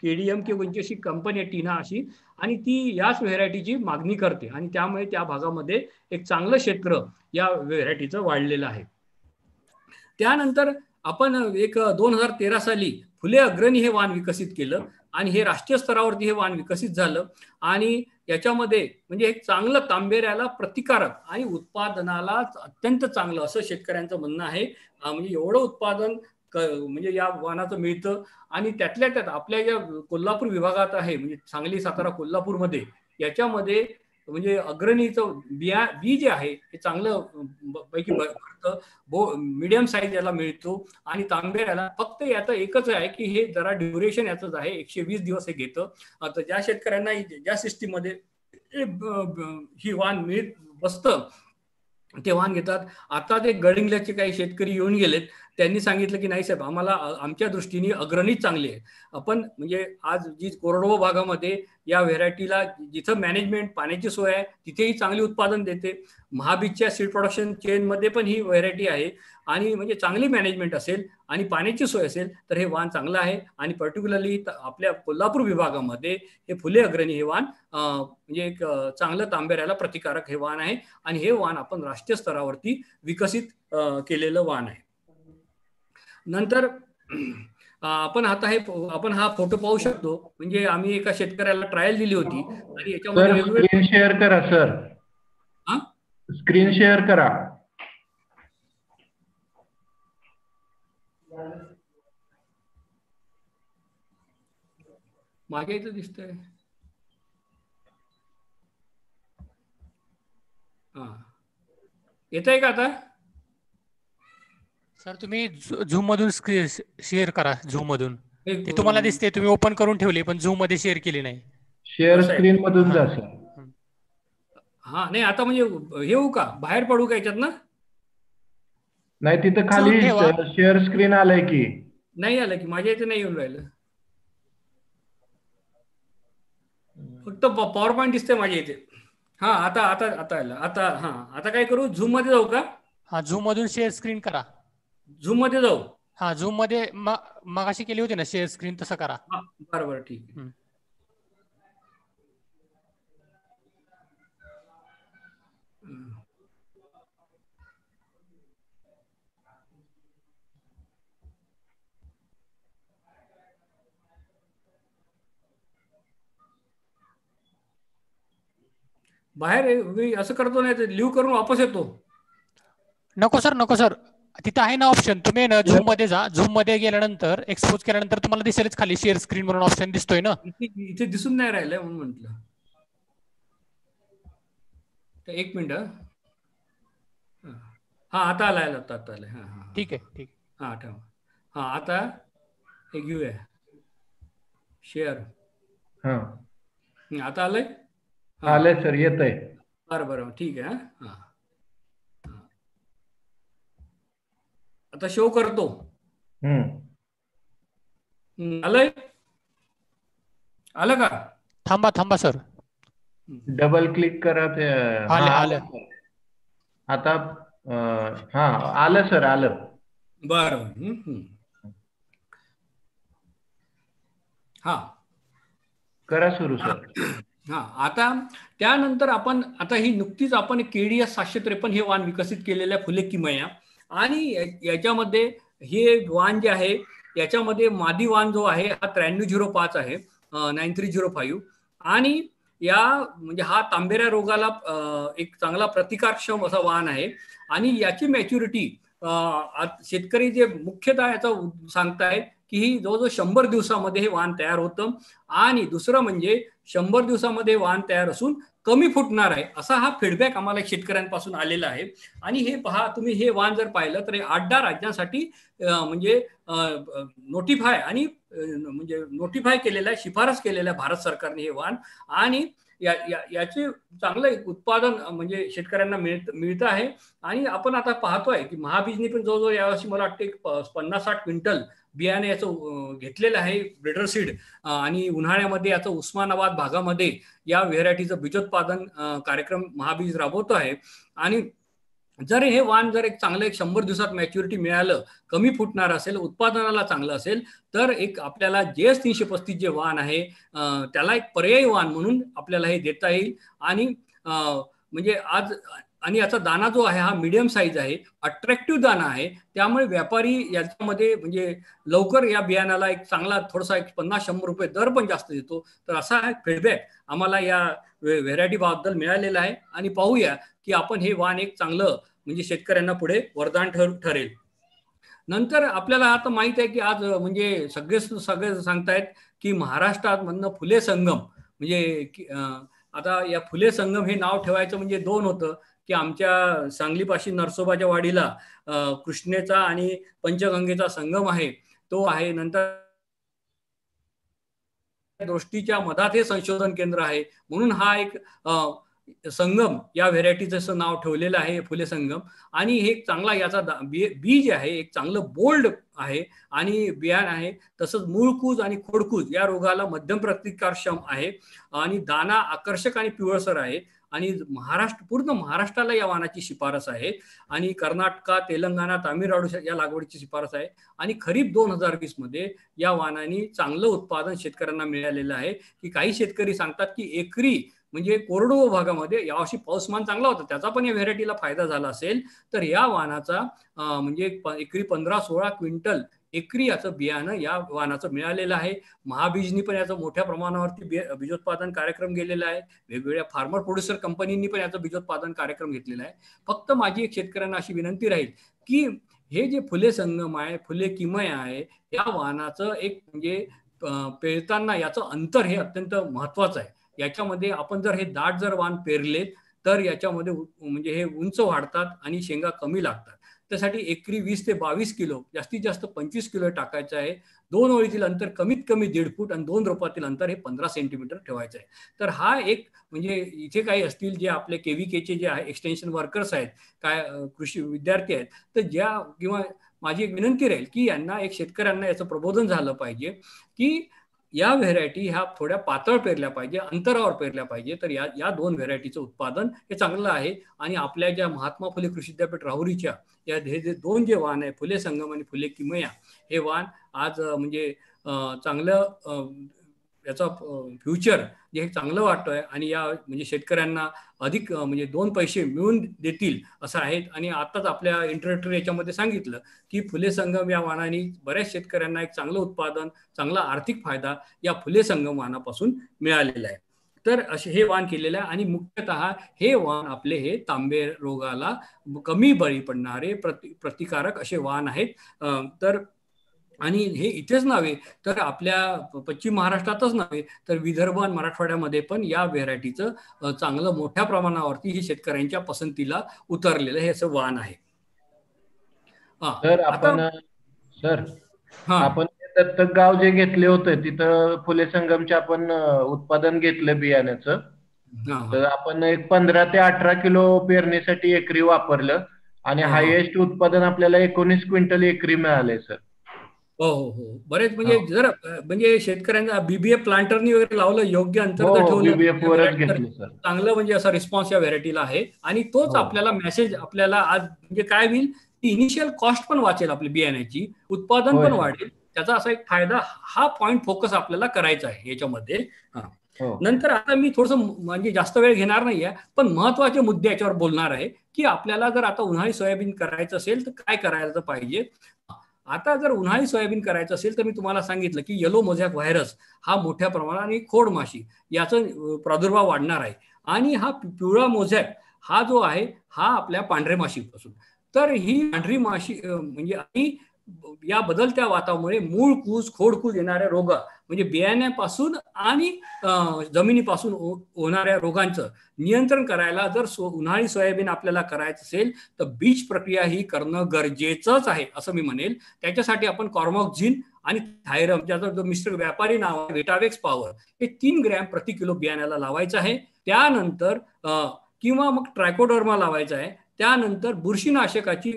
[SPEAKER 12] KDM किंवा अशी कंपनी आहे टीना अशी, आणि ती याच व्हेरायटीची मागणी करते. आणि त्यामुळे त्या भागामध्ये एक चांगलं क्षेत्र या व्हेरायटीचं वाढलेलं आहे. त्यानंतर आपण 2013 साली फुले अग्रणी हे वाहन विकसित केलं. आणि हे राष्ट्रीय स्तरावरती हे वाहन विकसित झालं. आणि याच्यामध्ये म्हणजे एक चांगलं तांबेऱ्याला प्रतिकारक आणि उत्पादनाला अत्यंत चांगलं असं शेतकऱ्यांचं म्हणणं आहे. म्हणजे एवढं उत्पादन म्हणजे या वाहनाचं मिळतं. आणि त्यातल्या त्यात आपल्या ज्या कोल्हापूर विभागात आहे म्हणजे सांगली, सातारा, कोल्हापूरमध्ये याच्यामध्ये म्हणजे अग्रणीचं बी जे आहे हे चांगलं पैकी मीडियम साईज याला मिळतो आणि तांबेऱ्याला फक्त याचं एकच आहे की हे जरा ड्युरेशन याचंच आहे 120 दिवस हे घेतं. आता ज्या शेतकऱ्यांना ज्या सिस्टीममध्ये ही वाण बसतं ते वाण घेतात. आता ते गडिंग्लजचे काही शेतकरी येऊन गेलेत, त्यांनी सांगितलं की नाही साहेब आम्हाला आमच्या दृष्टीने अग्रणीच चांगली आहे. आपण म्हणजे आज जी कोरडवाहू भागामध्ये या व्हेरायटीला जिथं मॅनेजमेंट पाण्याची सोय आहे तिथेही चांगली उत्पादन देते. महाबीजच्या सीड प्रोडक्शन चेनमध्ये पण ही व्हेरायटी आहे आणि म्हणजे चांगली मॅनेजमेंट असेल आणि पाण्याची सोय असेल तर हे वाण चांगलं आहे. आणि पर्टिक्युलरली आपल्या कोल्हापूर विभागामध्ये हे फुले अग्रणी हे वाण म्हणजे एक चांगलं तांबेऱ्याला प्रतिकारक हे वाण आहे आणि हे वाण आपण राष्ट्रीय स्तरावरती विकसित केलेलं वाण आहे. नंतर आपण हा फोटो पाहू शकतो. म्हणजे आम्ही एका शेतकऱ्याला ट्रायल दिली होती आणि याच्यामध्ये
[SPEAKER 7] स्क्रीन शेअर करा सर. स्क्रीन शेअर करा.
[SPEAKER 12] माझ्या इथं दिसतंय. येत आहे का आता?
[SPEAKER 3] सर तुम्ही झूम मधून शेअर करा. झूम मधून ते तुम्हाला दिसते. तुम्ही ओपन करून ठेवले पण झूम मध्ये शेअर केली नाही.
[SPEAKER 7] शेअर स्क्रीन मधून जा सर.
[SPEAKER 12] हा नाही आता म्हणजे हे होऊ का बाहेर पडू का याच्यात ना?
[SPEAKER 7] नाही तिथं खाली शेअर स्क्रीन आलंय की
[SPEAKER 12] नाही आलं की माझ्या इथे नाही येऊन राहिलं. फक्त पॉवर पॉईंट दिसतंय माझ्या इथे. हा आता आता आता आलं. आता काय करू? झूम मध्ये जाऊ का?
[SPEAKER 3] हा झूम मधून शेअर स्क्रीन करा.
[SPEAKER 12] झूम मध्ये जाऊ.
[SPEAKER 3] हा झूम मध्ये मगाशी केली होती ना शेअर स्क्रीन तसं करा.
[SPEAKER 12] बरोबर ठीक आहे. बाहेर असं करतो नाही लिव्ह करून वापस येतो.
[SPEAKER 3] नको सर तिथं आहे ना ऑप्शन. तुम्ही ना झूम मध्ये जा. झूम मध्ये गेल्यानंतर एक्सपोज केल्यानंतर तुम्हाला दिसेलच खाली शेअर स्क्रीन म्हणून ऑप्शन दिसतोय ना.
[SPEAKER 12] इथे दिसून नाही राहिलंय म्हणून म्हटलं. एक मिनिट. हा आता आलाय. आता आलाय. हा
[SPEAKER 3] ठीक आहे.
[SPEAKER 12] हा ठेवा. हा आता हे घेऊया शेअर. आता आलंय.
[SPEAKER 7] आलंय सर येतंय.
[SPEAKER 12] बरं ठीक आहे. हा आता शो करतो. आलं का?
[SPEAKER 3] थांबा सर.
[SPEAKER 7] डबल क्लिक करा. ते
[SPEAKER 3] आलं.
[SPEAKER 7] आता हा आलं सर आलं.
[SPEAKER 12] बरं. हा
[SPEAKER 7] करा सुरू सर.
[SPEAKER 12] हा आता त्यानंतर आपण आता ही नुकतीच आपण KDS 753 हे वाण विकसित केलेल्या फुले किमया आणि याच्यामध्ये हे वाण जे आहे याच्यामध्ये मादी वाण जो आहे हा 9305 आहे 9305 आणि या म्हणजे हा तांबेऱ्या रोगाला एक चांगला प्रतिकारक्षम असा वाण आहे आणि याची मॅच्युरिटी शेतकरी जे मुख्यतः याचा सांगतायत की ही जवळजवळ 100 दिवसामध्ये हे वाण तयार होतं आणि दुसरं म्हणजे 100 दिवसामध्ये वाण तयार असून कमी फुटणार आहे असा हा फीडबॅक आम्हाला शेतकऱ्यांपासून आलेला आहे. आणि हे पहा तुम्ही हे वाण जर पाहिलं तर 8-10 राज्यांसाठी म्हणजे नोटिफाय आणि म्हणजे नोटिफाय केलेलं आहे, शिफारस केलेलं आहे भारत सरकारने हे वाण आणि याचे चांगलं उत्पादन म्हणजे शेतकऱ्यांना मिळतं आहे. आणि आपण आता पाहतोय की महाबीजने पण जवळजवळ यावर्षी मला वाटते 50-60 क्विंटल बियाणे याचं घेतलेलं आहे ब्रीडर सीड आणि उन्हाळ्यामध्ये याचं उस्मानाबाद भागामध्ये या व्हेरायटीचं बीजोत्पादन कार्यक्रम महाबीज राबवतो आहे. आणि जर हे वाण जर एक चांगलं 100 दिवसात मॅच्युरिटी मिळालं, कमी फुटणार असेल, उत्पादनाला चांगलं असेल तर एक आपल्याला JS 335 जे वाण आहे त्याला एक पर्यायी वाण म्हणून आपल्याला हे देता येईल. आणि म्हणजे आज आणि याचा दाना जो आहे हा मीडियम साईज आहे, अट्रॅक्टिव्ह दाना आहे, त्यामुळे व्यापारी याच्यामध्ये म्हणजे लवकर या बियाणाला एक चांगला थोडासा 50-100 रुपये दर पण जास्त देतो. तर असा हा फीडबॅक आम्हाला या व्हेरायटी बद्दल मिळालेला आहे आणि पाहूया की आपण हे वाण एक चांगलं म्हणजे शेतकऱ्यांना पुढे वरदान ठरेल. नंतर आपल्याला आता माहित आहे की आज म्हणजे सगळे सांगतायत की महाराष्ट्रात मधनं फुले संगम म्हणजे आता या फुले संगम हे नाव ठेवायचं म्हणजे दोन होतं की आमच्या सांगलीपाशी नरसोबाच्या वाडीला कृष्णेचा आणि पंचगंगेचा संगम आहे तो आहे. नंतर दृष्टीच्या मधात हे संशोधन केंद्र आहे म्हणून हा एक संगम या व्हेरायटीचं असं नाव ठेवलेलं आहे फुले संगम. आणि हे चांगला याचा बीज आहे एक चांगलं बोल्ड आहे आणि बियाण आहे. तसंच मूळकूज आणि खोडकूज या रोगाला मध्यम प्रतिकारक्षम आहे आणि दाना आकर्षक आणि पिवळसर आहे आणि पूर्ण महाराष्ट्राला या वाहनाची शिफारस आहे आणि कर्नाटका, तेलंगणा, तामिळनाडू या लागवडीची शिफारस आहे. आणि खरीप 2020 मध्ये या वाहनांनी चांगलं उत्पादन शेतकऱ्यांना मिळालेलं आहे की काही शेतकरी सांगतात की एकरी म्हणजे कोरडवाहू भागामध्ये यावर्षी पाऊसमान चांगला होता त्याचा पण या व्हेरायटीला फायदा झाला असेल तर या वाहनाचा म्हणजे एकरी 15-16 क्विंटल एकरी याचं बियाणं या वाहनाचं मिळालेलं आहे. महाबीजनी पण याचं मोठ्या प्रमाणावरती बीजोत्पादन कार्यक्रम गेलेला आहे. वेगवेगळ्या फार्मर प्रोड्युसर कंपनींनी पण याचं बीजोत्पादन कार्यक्रम घेतलेला आहे. फक्त माझी एक शेतकऱ्यांना अशी विनंती राहील की हे जे फुले संगम आहे फुले किमय आहे या वाहनाचं एक म्हणजे पेरताना याचं अंतर हे अत्यंत महत्वाचं आहे. याच्यामध्ये आपण जर हे दाट जर वाण पेरलेत तर याच्यामध्ये म्हणजे हे उंच वाढतात आणि शेंगा कमी लागतात. त्यासाठी एकरी 20 ते 22 किलो जास्तीत जास्त 25 किलो टाकायचं आहे. 2 ओळीतील अंतर कमीत कमी 1.5 फूट आणि 2 रोपातील अंतर हे 15 सेंटीमीटर ठेवायचं आहे. तर हा एक म्हणजे इथे काही असतील जे आपले केव्हीकेचे जे आहे एक्सटेन्शन वर्कर्स आहेत काय कृषी विद्यार्थी आहेत तर ज्या किंवा माझी एक विनंती राहील की यांना एक शेतकऱ्यांना याचं प्रबोधन झालं पाहिजे की या व्हेरायटी ह्या थोड्या पातळ पेरल्या पाहिजे अंतरावर पेरल्या पाहिजे. तर या 2 व्हेरायटीचं उत्पादन हे चांगलं आहे आणि आपल्या ज्या महात्मा फुले कृषी विद्यापीठ राहुरीच्या या हे जे 2 जे वाहन आहे फुले संगम आणि फुले किमया हे वाहन आज म्हणजे चांगलं याचा फ्युचर जे चांगलं वाटतोय आणि या म्हणजे शेतकऱ्यांना अधिक म्हणजे 2 पैसे मिळून देतील असं आहेत. आणि आताच आपल्या इंट्रोडक्टरी याच्यामध्ये सांगितलं की फुले संगम या वाहनाने बऱ्याच शेतकऱ्यांना एक चांगलं उत्पादन चांगला आर्थिक फायदा या फुले संगम वाहनापासून मिळालेला आहे. तर असे हे वाहन केलेलं आहे आणि मुख्यतः हे वाहन आपले हे तांबे रोगाला कमी बळी पडणारे प्रतिकारक असे वाहन आहेत. तर आणि हे इथेच नव्हे तर आपल्या पश्चिम महाराष्ट्रातच नव्हे तर विदर्भ आणि मराठवाड्यामध्ये पण या व्हेरायटीचं चांगलं मोठ्या प्रमाणावरती ही शेतकऱ्यांच्या पसंतीला उतरलेलं हे असं वाहन आहे.
[SPEAKER 7] आपण दत्तक गाव जे घेतले होते तिथं फुले संगमचे आपण उत्पादन घेतलं बियाण्याचं तर आपण एक 15 ते 18 किलो पेरणीसाठी एकरी वापरलं आणि हायएस्ट उत्पादन आपल्याला 19 क्विंटल एकरी मिळाले सर.
[SPEAKER 12] हो हो हो बरेच म्हणजे जर म्हणजे शेतकऱ्यांना बीबीएफ प्लांटरनी वगैरे लावलं योग्य अंतर ठेवलं चांगलं म्हणजे असा रिस्पॉन्स या व्हेरायटीला आहे. आणि तोच आपल्याला मेसेज आपल्याला आज म्हणजे काय होईल की इनिशियल कॉस्ट पण वाचेल आपली बियाण्याची उत्पादन पण वाढेल त्याचा असा एक फायदा हा पॉइंट फोकस आपल्याला करायचा आहे याच्यामध्ये. नंतर आता मी थोडंसं म्हणजे जास्त वेळ घेणार नाहीये पण महत्वाचे मुद्दे याच्यावर बोलणार आहे की आपल्याला जर आता उन्हाळी सोयाबीन करायचं असेल तर काय करायला पाहिजे. आता जर उन्हाळी सोयाबीन करायचं असेल तर मी तुम्हाला सांगितलं की येलो मोझॅक व्हायरस हा मोठ्या प्रमाणाने खोड माशी याचा प्रादुर्भाव वाढणार आहे आणि हा पिवळा मोझॅक हा जो आहे हा आपल्या पांढरे माशीपासून. तर ही पांढरी माशी म्हणजे या बदलत्या वातावरणामुळे मूळ कूज खोडकूज येणाऱ्या रोग म्हणजे बियाण्यापासून आणि जमिनीपासून होणाऱ्या रोगांचं नियंत्रण करायला जर उन्हाळी सोयाबीन आपल्याला करायचं असेल तर बीज प्रक्रिया ही करणं गरजेचंच आहे असं मी म्हणेल. त्याच्यासाठी आपण कॉर्मॉक्झिन आणि थायरम ज्याचा जो मिस्टर व्यापारी नाव आहे वेटावेक्स पॉवर हे 3 ग्रॅम प्रति किलो बियाण्याला लावायचं आहे. त्यानंतर किंवा मग ट्रायकोडर्मा लावायचा आहे. त्यानंतर बुरशीनाशकाची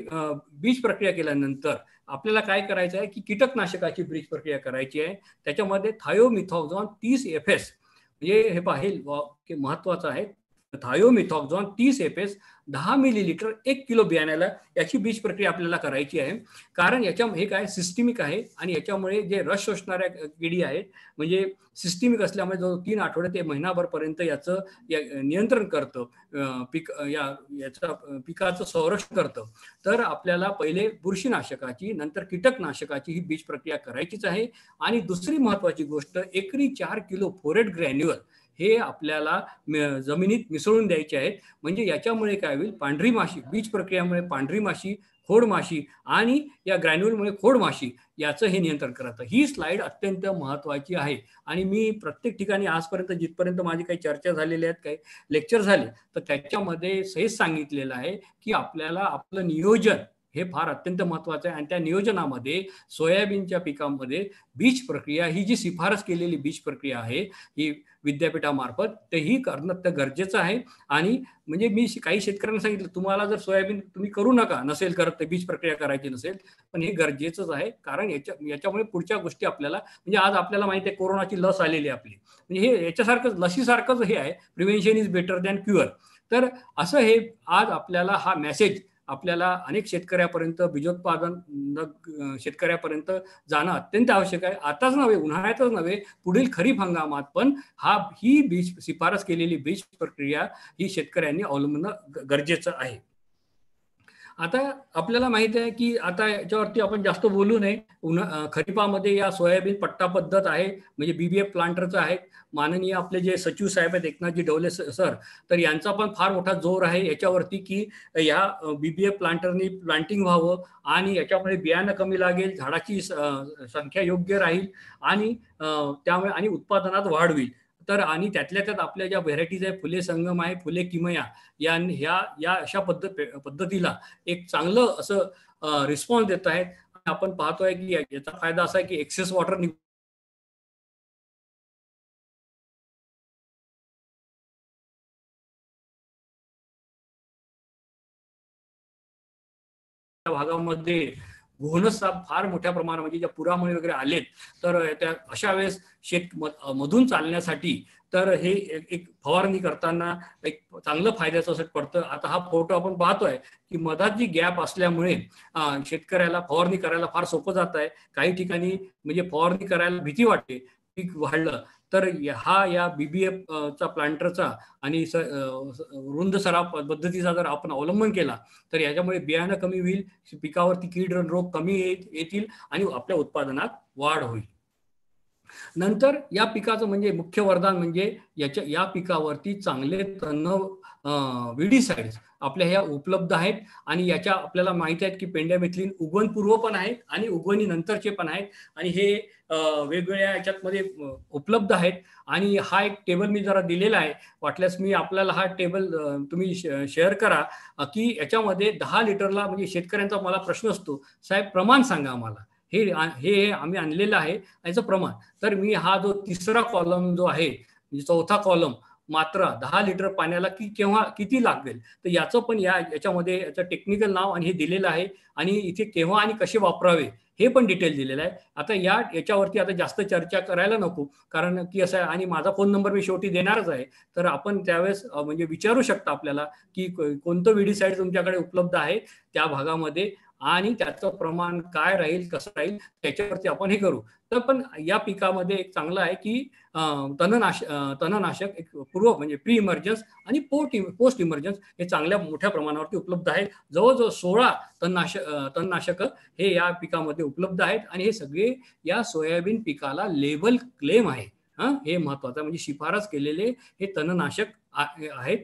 [SPEAKER 12] बीज प्रक्रिया केल्यानंतर आपल्याला काय करायचं आहे की कीटकनाशकाची बीज प्रक्रिया करायची आहे. त्याच्यामध्ये थायोमिथॉक्झॉन 30 FS म्हणजे हे पाहिल महत्वाचं आहे थायोमिथॉक्झॉन 30 FS 10 मिलीलिटर 1 किलो बियाण्याला याची बीज प्रक्रिया आपल्याला करायची आहे. कारण हे काय सिस्टमिक आहे आणि याच्यामुळे जे रस शोषणाऱ्या किडी आहेत म्हणजे सिस्टमिक असल्यामुळे जो 3 आठवडे ते महिनाभरपर्यंत याचं नियंत्रण करतं पिकाचं संरक्षण करतं. तर आपल्याला पहिले बुरशीनाशकाची नंतर कीटकनाशकाची ही बीज प्रक्रिया करायचीच आहे. आणि दुसरी महत्वाची गोष्ट एकरी 4 किलो फोरेट ग्रॅन्युअल हे आपल्याला जमिनीत मिसळून द्यायचे आहेत. म्हणजे याच्यामुळे काय होईल पांढरी माशी बीज प्रक्रियामुळे पांढरी माशी खोडमाशी आणि या ग्रॅन्युलमुळे खोडमाशी याचं हे नियंत्रण करतं. ही स्लाइड अत्यंत महत्वाची आहे आणि मी प्रत्येक ठिकाणी आजपर्यंत जिथपर्यंत माझी काही चर्चा झालेल्या आहेत, काही लेक्चर झाले, तर त्याच्यामध्ये हेच सांगितलेलं आहे की आपल्याला आपलं नियोजन हे फार अत्यंत महत्वाचं आहे आणि त्या नियोजनामध्ये सोयाबीनच्या पिकामध्ये बीज प्रक्रिया ही जी शिफारस केलेली बीज प्रक्रिया आहे ही विद्यापीठामार्फत ते ही करणं गरजेचं आहे. आणि म्हणजे मी काही शेतकऱ्यांना सांगितलं तुम्हाला जर सोयाबीन तुम्ही करू नका, नसेल करत ते बीज प्रक्रिया करायची नसेल, पण हे गरजेचंच आहे कारण याच्यामुळे पुढच्या गोष्टी आपल्याला म्हणजे आज आपल्याला माहिती आहे कोरोनाची लस आलेली आहे आपली, म्हणजे हे याच्यासारखं लसीसारखंच हे आहे, prevention is better than cure. तर असं हे आज आपल्याला हा मेसेज आपल्याला अनेक शेतकऱ्यापर्यंत बीजोत्पादन शेतकऱ्यापर्यंत जाणं अत्यंत आवश्यक आहे. आताच नव्हे, उन्हाळ्यातच नव्हे, पुढील खरीप हंगामात पण ही बीज शिफारस केलेली बीज प्रक्रिया ही शेतकऱ्यांनी अवलंबणं गरजेचं आहे. आता आपल्याला माहिती आहे की आता याच्यावरती आपण जास्त बोलू नये. खरीपामध्ये या सोयाबीन पट्टा पद्धत आहे, म्हणजे BBF प्लांटरचं आहे. माननीय आपले जे सचिव साहेब आहेत एकनाथजी डवले सर, तर यांचा पण फार मोठा जोर आहे याच्यावरती की या BBF प्लांटरनी प्लांटिंग व्हावं आणि याच्यामुळे बियाणं कमी लागेल, झाडाची संख्या योग्य राहील आणि त्यामुळे आणि उत्पादनात वाढ होईल. तर आणि त्यातल्या त्यात आपल्या ज्या व्हेरायटीज आहे, फुले संगम आहे, फुले किमया, या अशा पद्धतीला एक चांगलं असं रिस्पॉन्स देत आहेत. आपण पाहतोय की याचा फायदा असा आहे की एक्सेस वॉटर भागामध्ये घोणस फार मोठ्या प्रमाणात म्हणजे ज्या पुरामुळे वगैरे आलेत, तर त्या अशा वेळेस शेत मधून चालण्यासाठी तर हे एक फवारणी करताना एक चांगलं फायद्याचं असं पडतं. आता हा फोटो आपण पाहतोय की मधात जी गॅप असल्यामुळे शेतकऱ्याला फवारणी करायला फार सोपं जात आहे. काही ठिकाणी म्हणजे फवारणी करायला भीती वाटते पीक वाढलं तर या BBF चा प्लांटरचा आणि रुंद सराव पद्धतीचा जर आपण अवलंबन केला तर याच्यामुळे बियाणं कमी होईल, पिकावरती कीड रोग कमी येतील आणि आपल्या उत्पादनात वाढ होईल. नंतर या पिकाचं म्हणजे मुख्य वरदान म्हणजे या पिकावरती चांगले विडीसाइड्स आपल्या ह्या उपलब्ध आहेत आणि याच्या आपल्याला माहिती आहे की पेंड्यामेथ्लिन उगवणपूर्व पण आहेत आणि उगवणी नंतरचे पण आहेत आणि हे वेगवेगळ्या याच्यामध्ये उपलब्ध आहेत. आणि हा एक टेबल मी जरा दिलेला आहे, वाटल्यास मी आपल्याला हा टेबल तुम्ही शेअर करा की याच्यामध्ये 10 लिटरला म्हणजे शेतकऱ्यांचा मला प्रश्न असतो, साहेब प्रमाण सांगा आम्हाला, हे आम्ही आणलेलं आहे याचं प्रमाण. तर मी हा जो तिसरा कॉलम जो आहे म्हणजे चौथा कॉलम मात्रा 10 लिटर पाण्याला केव्हा किती लागेल तर याचं पण याच्यामध्ये याचं टेक्निकल नाव आणि हे दिलेलं आहे आणि इथे केव्हा आणि कसे वापरावे हे पण डिटेल दिलेलं आहे. आता याच्यावरती आता जास्त चर्चा करायला नको कारण की असं आहे आणि माझा फोन नंबर मी शेवटी देणारच आहे, तर आपण त्यावेळेस म्हणजे विचारू शकता आपल्याला की कोणतं विडीसाइड तुमच्याकडे उपलब्ध आहे त्या भागामध्ये आणि त्याचं प्रमाण काय राहील कसं राहील त्याच्यावरती आपण हे करू. तर पण या पिकामध्ये एक चांगलं आहे की तणनाशक एक पूर्व म्हणजे प्री इमर्जन्स आणि पोस्ट इमर्जन्स हे चांगल्या मोठ्या प्रमाणावरती उपलब्ध आहेत. जवळजवळ 16 तणनाशक हे या पिकामध्ये उपलब्ध आहेत आणि हे सगळे या सोयाबीन पिकाला लेबल क्लेम आहे. हे महत्वाचं म्हणजे शिफारस केलेले हे तणनाशक आहेत.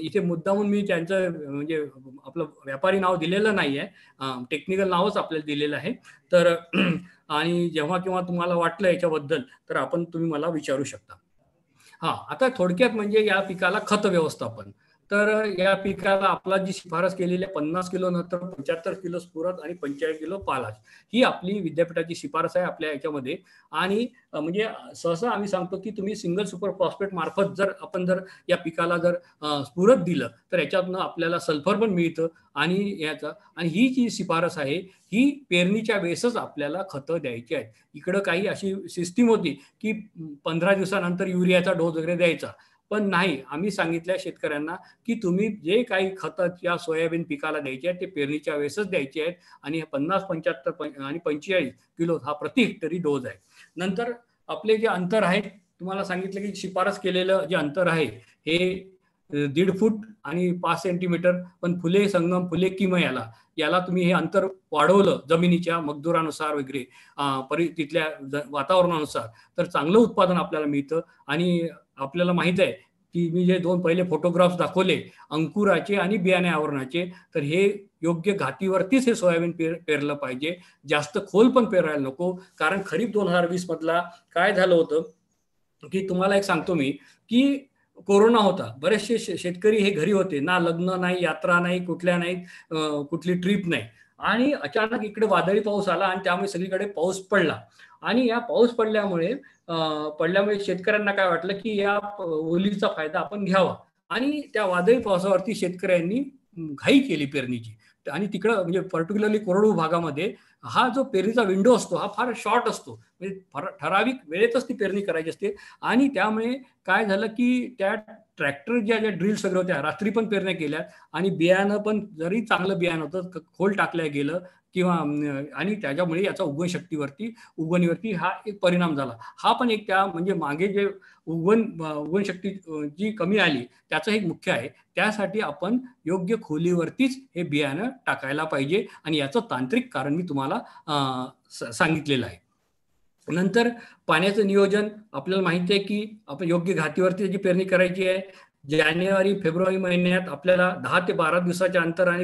[SPEAKER 12] इथे मुद्दामून मी त्यांचं म्हणजे आपलं व्यापारी नाव दिलेलं नाही आहे, टेक्निकल नावच आपल्याला दिलेलं आहे. तर आणि जेव्हा केव्हा तुम्हाला वाटलं याच्याबद्दल तर तुम्ही मला विचारू शकता. आता थोडक्यात म्हणजे या पिकाला खत व्यवस्थापन, तर या पिकाला आपला जी शिफारस केलेली 50 किलो नंतर 75 किलो स्फुरद आणि 45 किलो पालाश ही आपली विद्यापीठाची शिफारस आहे आपल्या याच्यामध्ये. आणि म्हणजे सहसा आम्ही सांगतो की तुम्ही सिंगल सुपर फॉस्फेट मार्फत जर या पिकाला जर स्फुरद दिलं तर याच्यातनं आपल्याला सल्फर पण मिळतं आणि ही जी शिफारस आहे ही पेरणीच्या वेळेसच आपल्याला खतं द्यायची आहेत. इकडं काही अशी सिस्टीम होती की 15 दिवसानंतर युरियाचा डोस वगैरे द्यायचा, पण नाही, आम्ही सांगितलं शेतकऱ्यांना की तुम्ही जे काही खतं या सोयाबीन पिकाला द्यायचे आहेत ते पेरणीच्या वेळेसच द्यायचे आहेत आणि 50, 75 आणि 45 किलो हा प्रति हेक्टरी डोस आहे. नंतर आपले जे अंतर आहे तुम्हाला सांगितलं की शिफारस केलेलं जे अंतर आहे हे 1.5 फूट आणि 5 सेंटीमीटर, पण फुले संगम फुले किमयाला याला तुम्ही हे अंतर वाढवलं जमिनीच्या मजदुरानुसार वगैरे तिथल्या वातावरणानुसार तर चांगलं उत्पादन आपल्याला मिळतं. आणि आपल्याला माहित आहे की मी जे 2 पहिले फोटोग्राफ्स दाखवले अंकुराचे आणि बियाणे आवरणाचे, तर हे योग्य घातीवरतीच हे सोयाबीन पेरलं पाहिजे, जास्त खोल पण पेरायला नको. कारण खरीप 2020 मधला काय झालं होतं की तुम्हाला एक सांगतो मी की कोरोना होता, बरेचसे शेतकरी हे घरी होते, ना लग्न नाही, यात्रा नाही, कुठल्या नाही, कुठली ट्रिप नाही, आणि अचानक इकडे वादळी पाऊस आला आणि त्यामुळे सगळीकडे पाऊस पडला. आणि या पाऊस पडल्यामुळे शेतकऱ्यांना काय वाटलं की या ओलीचा फायदा आपण घ्यावा, आणि त्या वादळी पावसावरती शेतकऱ्यांनी घाई केली पेरणीची. आणि तिकडं म्हणजे पर्टिक्युलरली कोरडू भागामध्ये हा जो पेरणीचा विंडो असतो हा फार शॉर्ट असतो, म्हणजे ठराविक वेळेतच ती पेरणी करायची असते. आणि त्यामुळे काय झालं की त्या ट्रॅक्टर ज्या ड्रिल्स वगैरे होत्या रात्री पण पेरण्या केल्या, आणि बियाणं पण जरी चांगलं बियाणं होतं खोल टाकल्या गेलं किंवा आणि त्याच्यामुळे याचा उगवणीवरती हा एक परिणाम झाला. हा पण एक त्या म्हणजे मागे जे उगवण शक्ती जी कमी आली त्याचं एक मुख्य आहे. त्यासाठी आपण योग्य खोलीवरतीच हे बियाणं टाकायला पाहिजे, आणि याचं तांत्रिक कारण मी तुम्हाला सांगितलेलं आहे. नंतर पाण्याचं नियोजन आपल्याला माहिती आहे की आपण योग्य घातीवरती त्याची पेरणी करायची आहे. जानेवारी फेब्रुवारी महिन्यात आपल्याला 10 ते 12 दिवसाच्या अंतराने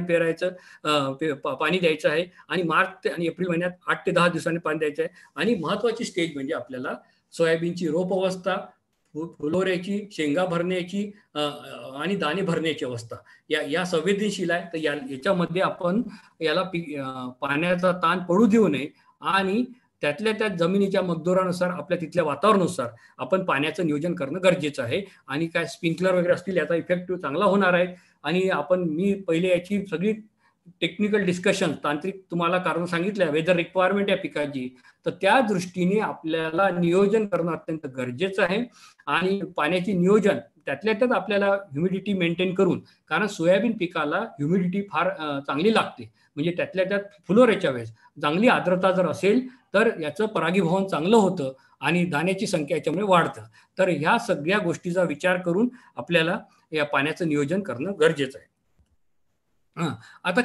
[SPEAKER 12] पाणी द्यायचं आहे, आणि मार्च आणि एप्रिल महिन्यात 8 ते 10 दिवसांनी पाणी द्यायचं आहे. आणि महत्वाची स्टेज म्हणजे आपल्याला सोयाबीनची रोप अवस्था, फुलोऱ्याची, शेंगा भरण्याची आणि दाणे भरण्याची अवस्था या संवेदनशील आहे. तर याच्यामध्ये आपण याला पाण्याचा ताण पडू देऊ नये, आणि त्यातल्या त्या जमिनीच्या मगदोरानुसार आपल्या तिथल्या वातावरणानुसार आपण पाण्याचं नियोजन करणं गरजेचं आहे. आणि काय स्प्रिंकलर वगैरे असतील याचा इफेक्ट चांगला होणार आहे. आणि मी पहिले याची सगळी टेक्निकल डिस्कशन तांत्रिक तुम्हाला कारण सांगितलं, वेदर रिक्वायरमेंट या पिकाची, तर त्या दृष्टीने आपल्याला नियोजन करणं अत्यंत गरजेचं आहे. आणि पाण्याची नियोजन त्यातल्या त्यात आपल्याला ह्युमिडिटी मेंटेन करून, कारण सोयाबीन पिकाला ह्युमिडिटी फार चांगली लागते, म्हणजे त्यातल्या त्यात फुलोऱ्याच्या वेळेस चांगली आर्द्रता जर असेल तर याचं परागीभवन चांगलं होतं आणि दाण्याची संख्या याच्यामुळे वाढतं. तर ह्या सगळ्या गोष्टीचा विचार करून आपल्याला या पाण्याचं नियोजन करणं गरजेचं आहे. आता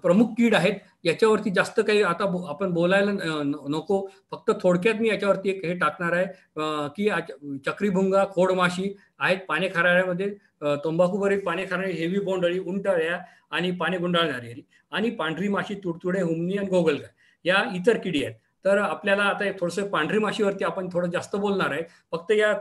[SPEAKER 12] प्रमुख कीड आहेत, याच्यावरती जास्त काही आता आपण बोलायला नको, फक्त थोडक्यात मी याच्यावरती एक हे टाकणार आहे की चक्रीभुंगा, खोडमाशी आहेत पाने खाणाऱ्यामध्ये, तंबाखूवरील पाने खाणारी हेवी बोंडअळी, उंटअळ्या आणि पाने गुंडाळणारी, आणि पांढरी माशी, तुडतुडे, हुमणी आणि गोगलगाय या इतर किडी आहेत. तर आपल्याला आता थोडंसं पांढरी माशीवरती आपण थोडं जास्त बोलणार आहे. फक्त या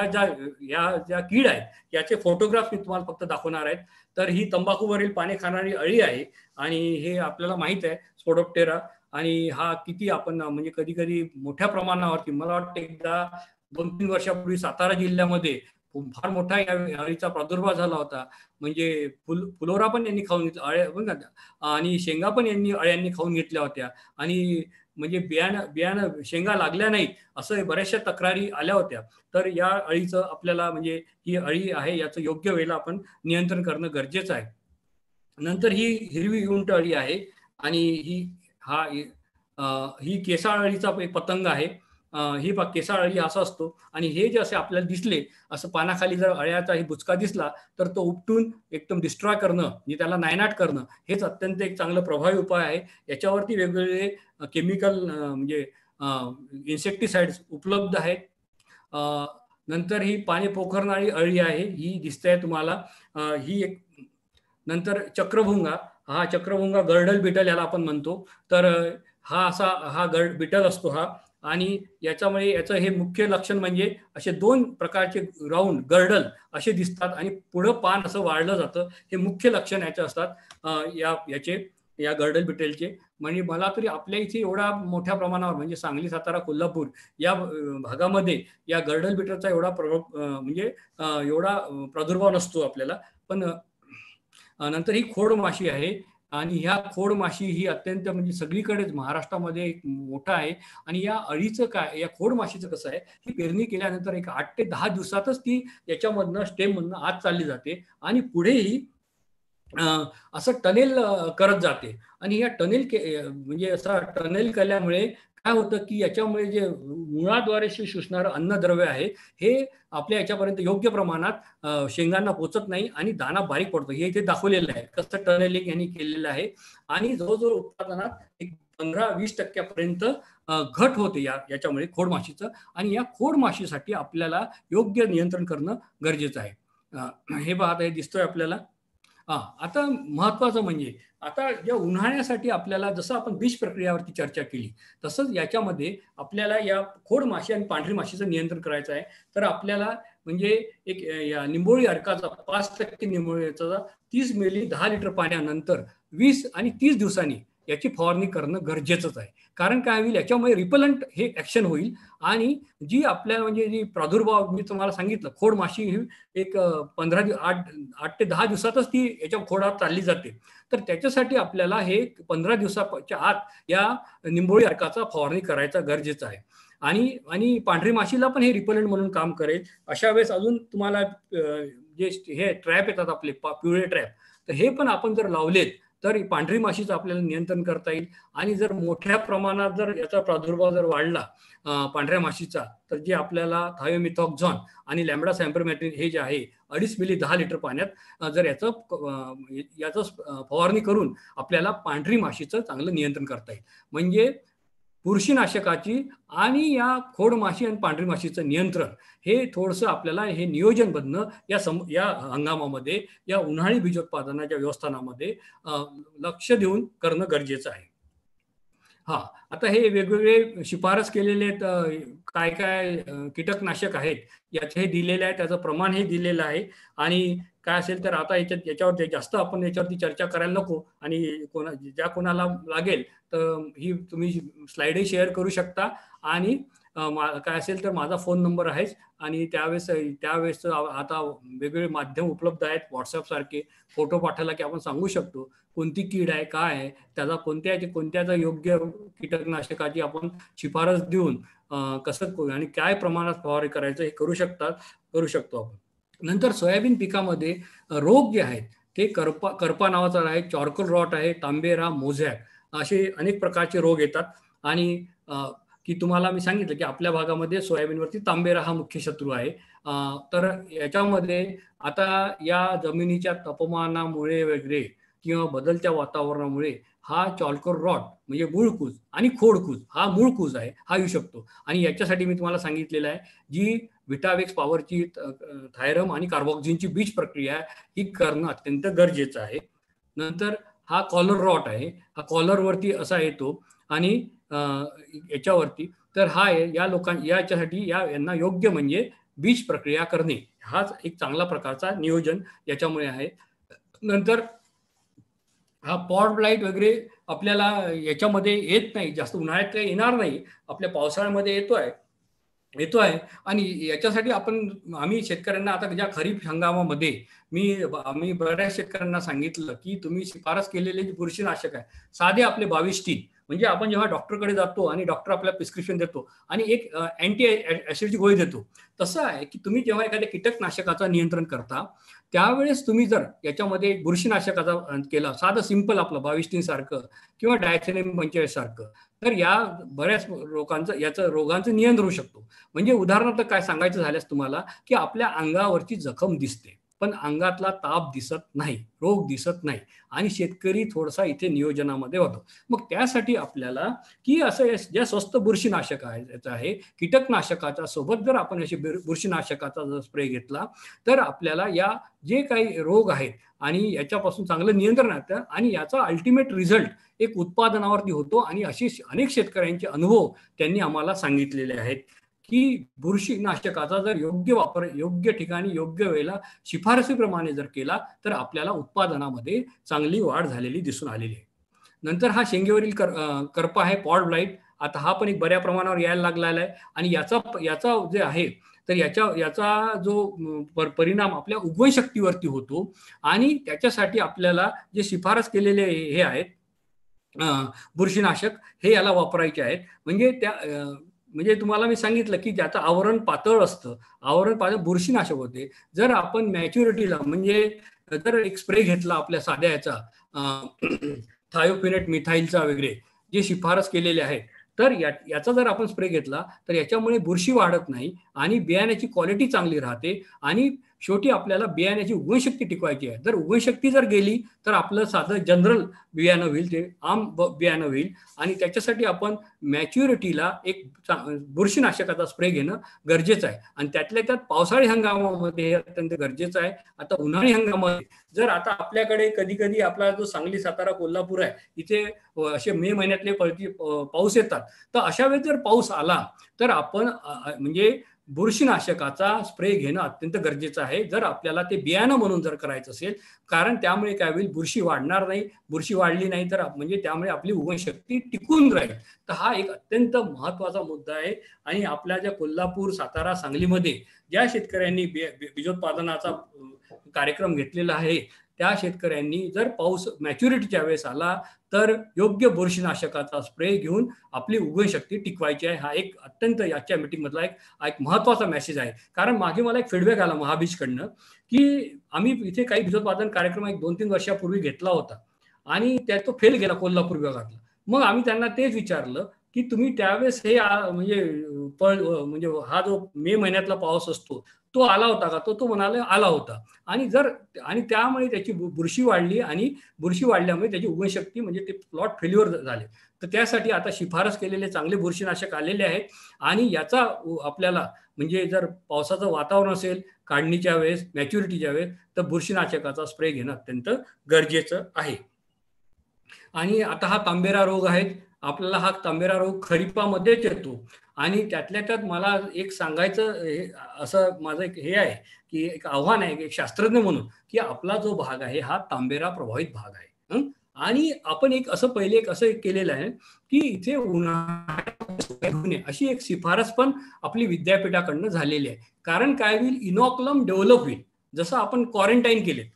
[SPEAKER 12] ज्या कीड आहेत याचे फोटोग्राफ मी तुम्हाला फक्त दाखवणार आहेत. तर ही तंबाखूवरील पाने खाणारी अळी आहे, आणि हे आपल्याला माहित आहे स्पोडोप्टेरा, आणि हा किती आपण म्हणजे कधी कधी मोठ्या प्रमाणावरती, मला वाटतं एकदा 2-3 वर्षापूर्वी सातारा जिल्ह्यामध्ये फार मोठा या अळीचा प्रादुर्भाव झाला होता. म्हणजे फुलोरा पण यांनी खाऊन घेतला, अळ्या आणि शेंगा पण अळ्यांनी खाऊन घेतल्या होत्या, आणि म्हणजे बियाणं शेंगा लागल्या नाहीत असं बऱ्याचशा तक्रारी आल्या होत्या. तर या अळीचं आपल्याला म्हणजे ही अळी आहे याचं योग्य वेळेला आपण नियंत्रण करणं गरजेचं आहे. नंतर ही हिरवी उंटअळी आहे, आणि ही केसाळ अळीचा एक पतंग आहे. ही केसाळ अळी असा असतो, आणि हे जे असे आपल्याला दिसले असं पानाखाली जर अळ्याचा बुचका दिसला तर तो उपटून एकदम डिस्ट्रॉय करणं, म्हणजे त्याला नायनाट करणं, हेच अत्यंत एक चांगलं प्रभावी उपाय आहे. याच्यावरती वेगवेगळे केमिकल म्हणजे इन्सेक्टिसाइड्स उपलब्ध आहेत. नंतर ही पाने पोखरणारी अळी आहे, ही दिसते तुम्हाला, ही एक. नंतर चक्रभुंगा गर्डल बिटल याला आपण म्हणतो. तर हा बिटल असतो हा, आणि याचं हे मुख्य लक्षण म्हणजे असे 2 प्रकारचे राऊंड गर्डल असे दिसतात, आणि पुढं पान असं वाढलं जातं. हे मुख्य लक्षण याचे असतात या गर्डल बिटेलचे. म्हणजे मला तरी आपल्या इथे एवढा मोठ्या प्रमाणावर म्हणजे सांगली, सातारा, कोल्हापूर या भागामध्ये या गर्डल बिटलचा एवढा प्रादुर्भाव नसतो आपल्याला. पण नंतर ही खोडमाशी आहे, आणि ह्या खोडमाशी ही अत्यंत म्हणजे सगळीकडेच महाराष्ट्रामध्ये एक मोठा आहे. आणि या अळीचं काय, या खोडमाशीचं कसं आहे, ही पेरणी केल्यानंतर एक 8 ते 10 दिवसातच ती याच्यामधनं स्टेममधनं आत चालली जाते, आणि पुढेही असं टनेल करत जाते. आणि या टनेल केल्यामुळे काय होतं की याच्यामुळे जे मुळाद्वारे शोषणारं अन्नद्रव्य आहे हे आपल्या याच्यापर्यंत योग्य प्रमाणात शेंगांना पोचत नाही, आणि दाना बारीक पडतो. हे इथे दाखवलेलं आहे कसं टनेलिंग यांनी केलेलं आहे. आणि जवळजवळ उत्पादनात एक 15-20% घट होते याच्यामुळे खोडमाशीचं. आणि या खोडमाशीसाठी आपल्याला योग्य नियंत्रण करणं गरजेचं आहे. हे पाहता हे दिसतोय आपल्याला. आता महत्वाचं म्हणजे आता या उन्हाळ्यासाठी आपल्याला जसं आपण बीज प्रक्रियावरती चर्चा केली तसंच याच्यामध्ये आपल्याला या खोड माशी आणि पांढरी माशीचं नियंत्रण करायचं आहे. तर आपल्याला म्हणजे एक या निंबोळी अर्काचा 5% निंबोळीचा 30 मिली 10 लिटर पाण्यानंतर 20 आणि 30 दिवसांनी याची फवारणी करणं गरजेचंच आहे. कारण काय होईल, याच्यामुळे रिपलंट हे ऍक्शन होईल आणि जी आपल्याला म्हणजे जी प्रादुर्भाव मी तुम्हाला सांगितलं खोड माशी ही एक 8 ते 10 दिवसातच ती याच्या खोडात चालली जाते. तर त्याच्यासाठी आपल्याला हे 15 दिवसाच्या आत या निंबोळी अर्काचा फवारणी करायचा गरजेचं आहे. आणि पांढरी माशीला पण हे रिपलंट म्हणून काम करेल. अशा वेळेस अजून तुम्हाला जे हे ट्रॅप येतात आपले पिवळे ट्रॅप, तर हे पण आपण जर लावलेत तर पांढरी माशीचं आपल्याला नियंत्रण करता येईल. आणि जर मोठ्या प्रमाणात जर याचा प्रादुर्भाव जर वाढला पांढऱ्या माशीचा, तर जे आपल्याला थायोमिथॉक्झॉन आणि लॅम्बडा सॅम्परमॅट्रिन हे जे आहे 2.5 मिली 10 लिटर पाण्यात जर याचं फवारणी करून आपल्याला पांढरी माशीचं चांगलं नियंत्रण करता येईल. म्हणजे बुरशीनाशकाची आणि या खोड माशी आणि पांढरी माशीचं नियंत्रण हे थोडंसं आपल्याला हे नियोजनबद्ध या हंगामामध्ये या उन्हाळी बीजोत्पादनाच्या व्यवस्थापनामध्ये लक्ष देऊन करणं गरजेचं आहे. आता हे वेगवेगळे शिफारस केलेले काय काय कीटकनाशक आहेत यात हे दिलेले आहे, त्याचं प्रमाण हे दिलेलं आहे. आणि काय असेल तर आता याच्यावर जास्त आपण याच्यावरती चर्चा करायला नको. आणि ज्या कोणाला लागेल तर ही तुम्ही स्लाइडही शेअर करू शकता. आणि काय असेल तर माझा फोन नंबर आहेच. आणि त्यावेळेस आता वेगवेगळे माध्यम उपलब्ध आहेत, व्हॉट्सअप सारखे. फोटो पाठवला की आपण सांगू शकतो कोणती कीड आहे, काय आहे, त्याचा कोणत्याचा योग्य कीटकनाशकाची आपण शिफारस देऊन कसं आणि काय प्रमाणात फवारणी करायचं हे करू शकतो आपण. नंतर सोयाबीन पिकामध्ये रोग जे आहेत ते करपा नावाचा आहे, चॉर्कल रॉट आहे, तांबेरा, मोझॅक असे अनेक प्रकारचे रोग येतात. आणि की तुम्हाला मी सांगितलं की आपल्या भागामध्ये सोयाबीनवरती तांबेरा हा मुख्य शत्रू आहे. तर याच्यामध्ये आता या जमिनीच्या तापमानामुळे वगैरे किंवा बदलत्या वातावरणामुळे हा चॉर्कल रॉट म्हणजे मूळकूज आणि खोडकूज हा मूळकूज आहे, हा येऊ शकतो. आणि याच्यासाठी मी तुम्हाला सांगितलेलं आहे जी विटावेक्स पॉवरची थायरम आणि कार्बोक्सिनची बीज प्रक्रिया ही करणं अत्यंत गरजेचं आहे. नंतर हा कॉलर रॉट आहे, हा कॉलरवरती असा येतो आणि याच्यावरती तर हा याच्यासाठी यांना योग्य म्हणजे बीज प्रक्रिया करणे हाच एक चांगला प्रकारचा नियोजन याच्यामुळे आहे. नंतर हा पॉड ब्लाइट वगैरे आपल्याला याच्यामध्ये येत नाही, जास्त उन्हाळ्यात काही येणार नाही, आपल्या पावसाळ्यामध्ये येतोय. आणि याच्यासाठी आम्ही शेतकऱ्यांना आता ज्या खरीप हंगामामध्ये आम्ही बऱ्याच शेतकऱ्यांना सांगितलं की तुम्ही शिफारस केलेले जे बुरशीनाशक आहे साधे आपले 22T, म्हणजे आपण जेव्हा डॉक्टरकडे जातो आणि डॉक्टर आपल्याला प्रिस्क्रिप्शन देतो आणि एक अँटी ऍसिडची गोळी देतो, तसं आहे की तुम्ही जेव्हा एखाद्या कीटकनाशकाचं नियंत्रण करता त्यावेळेस तुम्ही जर याच्यामध्ये बुरशीनाशकाचा केला साधं सिंपल आपलं 22T सारखं किंवा डायथेनियम 45 सारखं, तर या बऱ्याच रोगांचं नियंत्रण होऊ शकतो. म्हणजे उदाहरणार्थ काय सांगायचं झाल्यास तुम्हाला की आपल्या अंगावरची जखम दिसते पण अंगातला ताप दिसत नाही, रोग दिसत नाही आणि शेतकरी थोडासा इथे नियोजनामध्ये होतो. मग त्यासाठी आपल्याला की असं ज्या स्वस्त बुरशीनाशक आहे कीटकनाशकाच्या सोबत जर आपण अशी बुरशीनाशकाचा जर स्प्रे घेतला तर आपल्याला या जे काही रोग आहेत आणि याच्यापासून चांगलं नियंत्रण येतं आणि याचा अल्टिमेट रिझल्ट एक उत्पादनावरती होतो. आणि असे अनेक शेतकऱ्यांचे अनुभव त्यांनी आम्हाला सांगितलेले आहेत की बुरशीनाशकाचा जर योग्य वापर योग्य ठिकाणी योग्य वेळेला शिफारसीप्रमाणे जर केला तर आपल्याला उत्पादनामध्ये चांगली वाढ झालेली दिसून आलेली आहे. नंतर हा शेंगेवरील करपा आहे पॉड ब्लाइट, आता हा पण एक बऱ्या प्रमाणावर यायला लागलेला आहे. आणि याचा जे आहे तर याचा जो परिणाम आपल्या उगवण शक्तीवरती होतो आणि त्याच्यासाठी आपल्याला जे शिफारस केलेले हे आहेत बुरशीनाशक हे याला वापरायचे आहेत. म्हणजे तुम्हाला मी सांगितलं की ज्याचं आवरण पातळ असतं, आवरण पातळ बुरशीनाशक होते. जर आपण मॅच्युरिटीला म्हणजे जर एक स्प्रे घेतला आपल्या साध्या याचा थायोफिनेट मिथाईलचा वगैरे जे शिफारस केलेले आहेत तर याचा जर आपण स्प्रे घेतला तर याच्यामुळे बुरशी वाढत नाही आणि बियाण्याची क्वालिटी चांगली राहते आणि शेवटी आपल्याला बियाण्याची उगवणशक्ती टिकवायची आहे. जर उगवणशक्ती जर गेली तर आपलं साधं जनरल बियाणं होईल, ते आम बियाणं होईल. आणि त्याच्यासाठी आपण मॅच्युरिटीला एक बुरशीनाशकाचा स्प्रे घेणं गरजेचं आहे. आणि त्यातल्या त्यात पावसाळी हंगामामध्ये हे अत्यंत गरजेचं आहे. आता उन्हाळी हंगामामध्ये जर आता आपल्याकडे कधी कधी आपला जो सांगली, सातारा, कोल्हापूर आहे, इथे असे मे महिन्यातले पाऊस येतात. तर अशा वेळेस जर पाऊस आला तर आपण म्हणजे बुरशीनाशकाचा स्प्रे घेणं अत्यंत गरजेचं आहे, जर आपल्याला ते बियाणं म्हणून जर करायचं असेल. कारण त्यामुळे काय होईल, बुरशी वाढणार नाही. बुरशी वाढली नाही तर म्हणजे त्यामुळे आपली उगवणशक्ती टिकून राहील. तर हा एक अत्यंत महत्वाचा मुद्दा आहे. आणि आपल्या ज्या कोल्हापूर, सातारा, सांगलीमध्ये ज्या शेतकऱ्यांनी बीजोत्पादनाचा कार्यक्रम घेतलेला आहे, त्या शेतकऱ्यांनी जर पाऊस मॅच्युरिटीच्या वेळेस आला तर योग्य बुरशीनाशकाचा स्प्रे घेऊन आपली उगवणशक्ती टिकवायची आहे. हा एक अत्यंत याच्या मीटिंग मधला एक महत्वाचा मेसेज आहे. कारण मागे मला एक फीडबॅक आला महाबीजकडनं की आम्ही इथे काही बीजोत्पादन कार्यक्रम 2-3 वर्षापूर्वी घेतला होता आणि त्यात तो फेल गेला कोल्हापूर विभागातला. मग आम्ही त्यांना तेच विचारलं की तुम्ही त्यावेळेस हे म्हणजे हा जो मे महिन्यातला पाऊस असतो तो आला होता का? तो म्हणाला आला होता. आणि त्यामुळे त्याची बुरशी वाढली आणि बुरशी वाढल्यामुळे त्याची उगवणशक्ती म्हणजे ते प्लॉट फेल्युअर झाले. तर त्यासाठी आता शिफारस केलेले चांगले बुरशीनाशक आलेले आहेत. आणि याचा आपल्याला म्हणजे जर पावसाचं वातावरण असेल काढणीच्या वेळेस, मॅच्युरिटीच्या वेळेस, तर बुरशीनाशकाचा स्प्रे घेणं अत्यंत गरजेचं आहे. आणि आता हा तांबेरा रोग आहे. आपल्याला हा तांबेरा रोग खरीपामध्येच येतो. आणि त्यातल्या त्यात मला एक सांगायचं असं माझं एक हे आहे की एक आव्हान आहे एक शास्त्रज्ञ म्हणून की आपला जो भाग आहे हा तांबेरा प्रभावित भाग आहे. आणि आपण पहिले असं केलेलं आहे की इथे उन्हाळ्यात अशी एक शिफारस पण आपली विद्यापीठाकडनं झालेली आहे. कारण काय होईल, इनॉक्युलम डेव्हलप होईल. जसं आपण क्वारंटाईन केले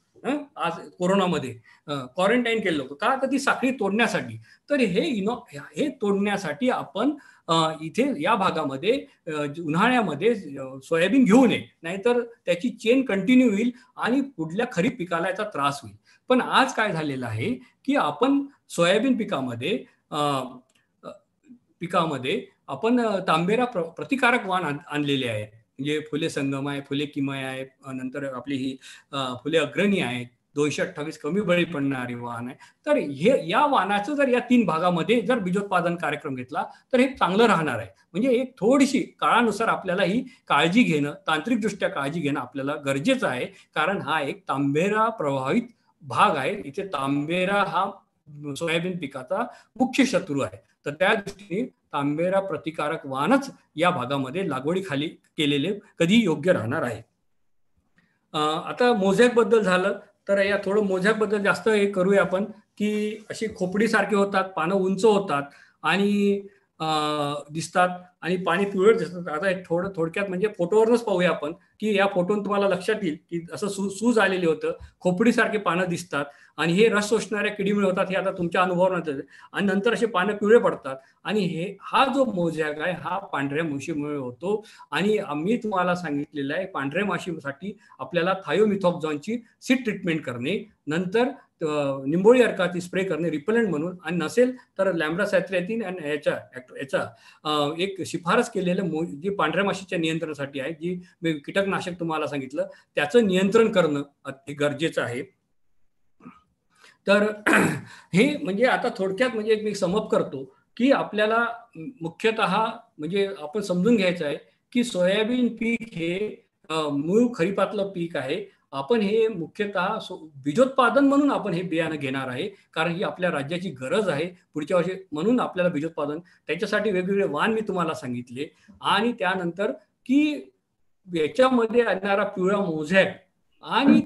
[SPEAKER 12] आज कोरोनामध्ये क्वारंटाईन केलं होतं का, तर ती साखळी तोडण्यासाठी. तर हे तोडण्यासाठी आपण इथे या भागामध्ये उन्हाळ्यामध्ये सोयाबीन घेऊ नये, नाहीतर त्याची चेन कंटिन्यू होईल आणि पुढल्या खरीप पिकाला याचा त्रास होईल. पण आज काय झालेलं आहे की आपण सोयाबीन पिकामध्ये आपण तांबेरा प्रतिकारक वाण आणलेले आहे. म्हणजे फुले संगम आहे, फुले किमय आहे, नंतर आपली ही फुले अग्रणी आहेत, 228 कमी बळी पडणारी वाहन आहे. तर या वाहनाचं जर या 3 भागामध्ये जर बीजोत्पादन कार्यक्रम घेतला तर हे चांगलं राहणार आहे. म्हणजे एक थोडीशी काळानुसार आपल्याला ही काळजी घेणं, तांत्रिकदृष्ट्या काळजी घेणं आपल्याला गरजेचं आहे. कारण हा एक तांबेरा प्रभावित भाग आहे. इथे तांबेरा हा सोयाबीन पिकाचा मुख्य शत्रू आहे. तर त्या दृष्टीने तांबेरा प्रतिकारक वाहनच या भागामध्ये लागवडीखाली केलेले कधी योग्य राहणार आहे. आता मोझॅक बद्दल झालं तर या थोडं मोझॅक बद्दल जास्त हे करूया आपण की अशी खोपडी सारखे होतात, पानं उंच होतात आणि दिसतात आणि पाणी पिवळट दिसतात. आता थोडक्यात म्हणजे फोटोवरच पाहूया आपण की या फोटोन तुम्हाला लक्षात येईल की असं सूज आलेली होतं, खोपडीसारखे पानं दिसतात आणि हे रस शोषणाऱ्या किडीमुळे होतात. हे आता तुमच्या अनुभवात आणि नंतर असे पानं पिवळे पडतात. आणि हा जो मोझॅक आहे हा पांढऱ्या मुशीमुळे होतो. आणि आम्ही तुम्हाला सांगितलेलं आहे पांढऱ्या माशीसाठी आपल्याला थायोमिथॉक्झॉनची सीड ट्रीटमेंट करणे, नंतर निंबोळी अर्काची स्प्रे करणे रिपेलंट म्हणून, आणि नसेल तर लॅम्ब्डासायथ्रियाथिन आणि याचा एक शिफारस केलेलं जी पांढऱ्या माशीच्या नियंत्रणासाठी आहे, जी मी कीटकनाशक तुम्हाला सांगितलं त्याचं नियंत्रण करणं अति गरजेचं आहे. तर हे म्हणजे आता थोडक्यात म्हणजे मी समअप करतो की आपल्याला मुख्यतः म्हणजे आपण समजून घ्यायचं आहे की सोयाबीन पीक हे मूळ खरीपातलं पीक आहे. आपण हे मुख्यतः बीजोत्पादन म्हणून आपण हे बियाणं घेणार आहे, कारण ही आपल्या राज्याची गरज आहे पुढच्या वर्षी. म्हणून आपल्याला बीजोत्पादन, त्याच्यासाठी वेगवेगळे वाण मी तुम्हाला सांगितले. आणि त्यानंतर की याच्यामध्ये येणारा पिवळा मोझॅक आणि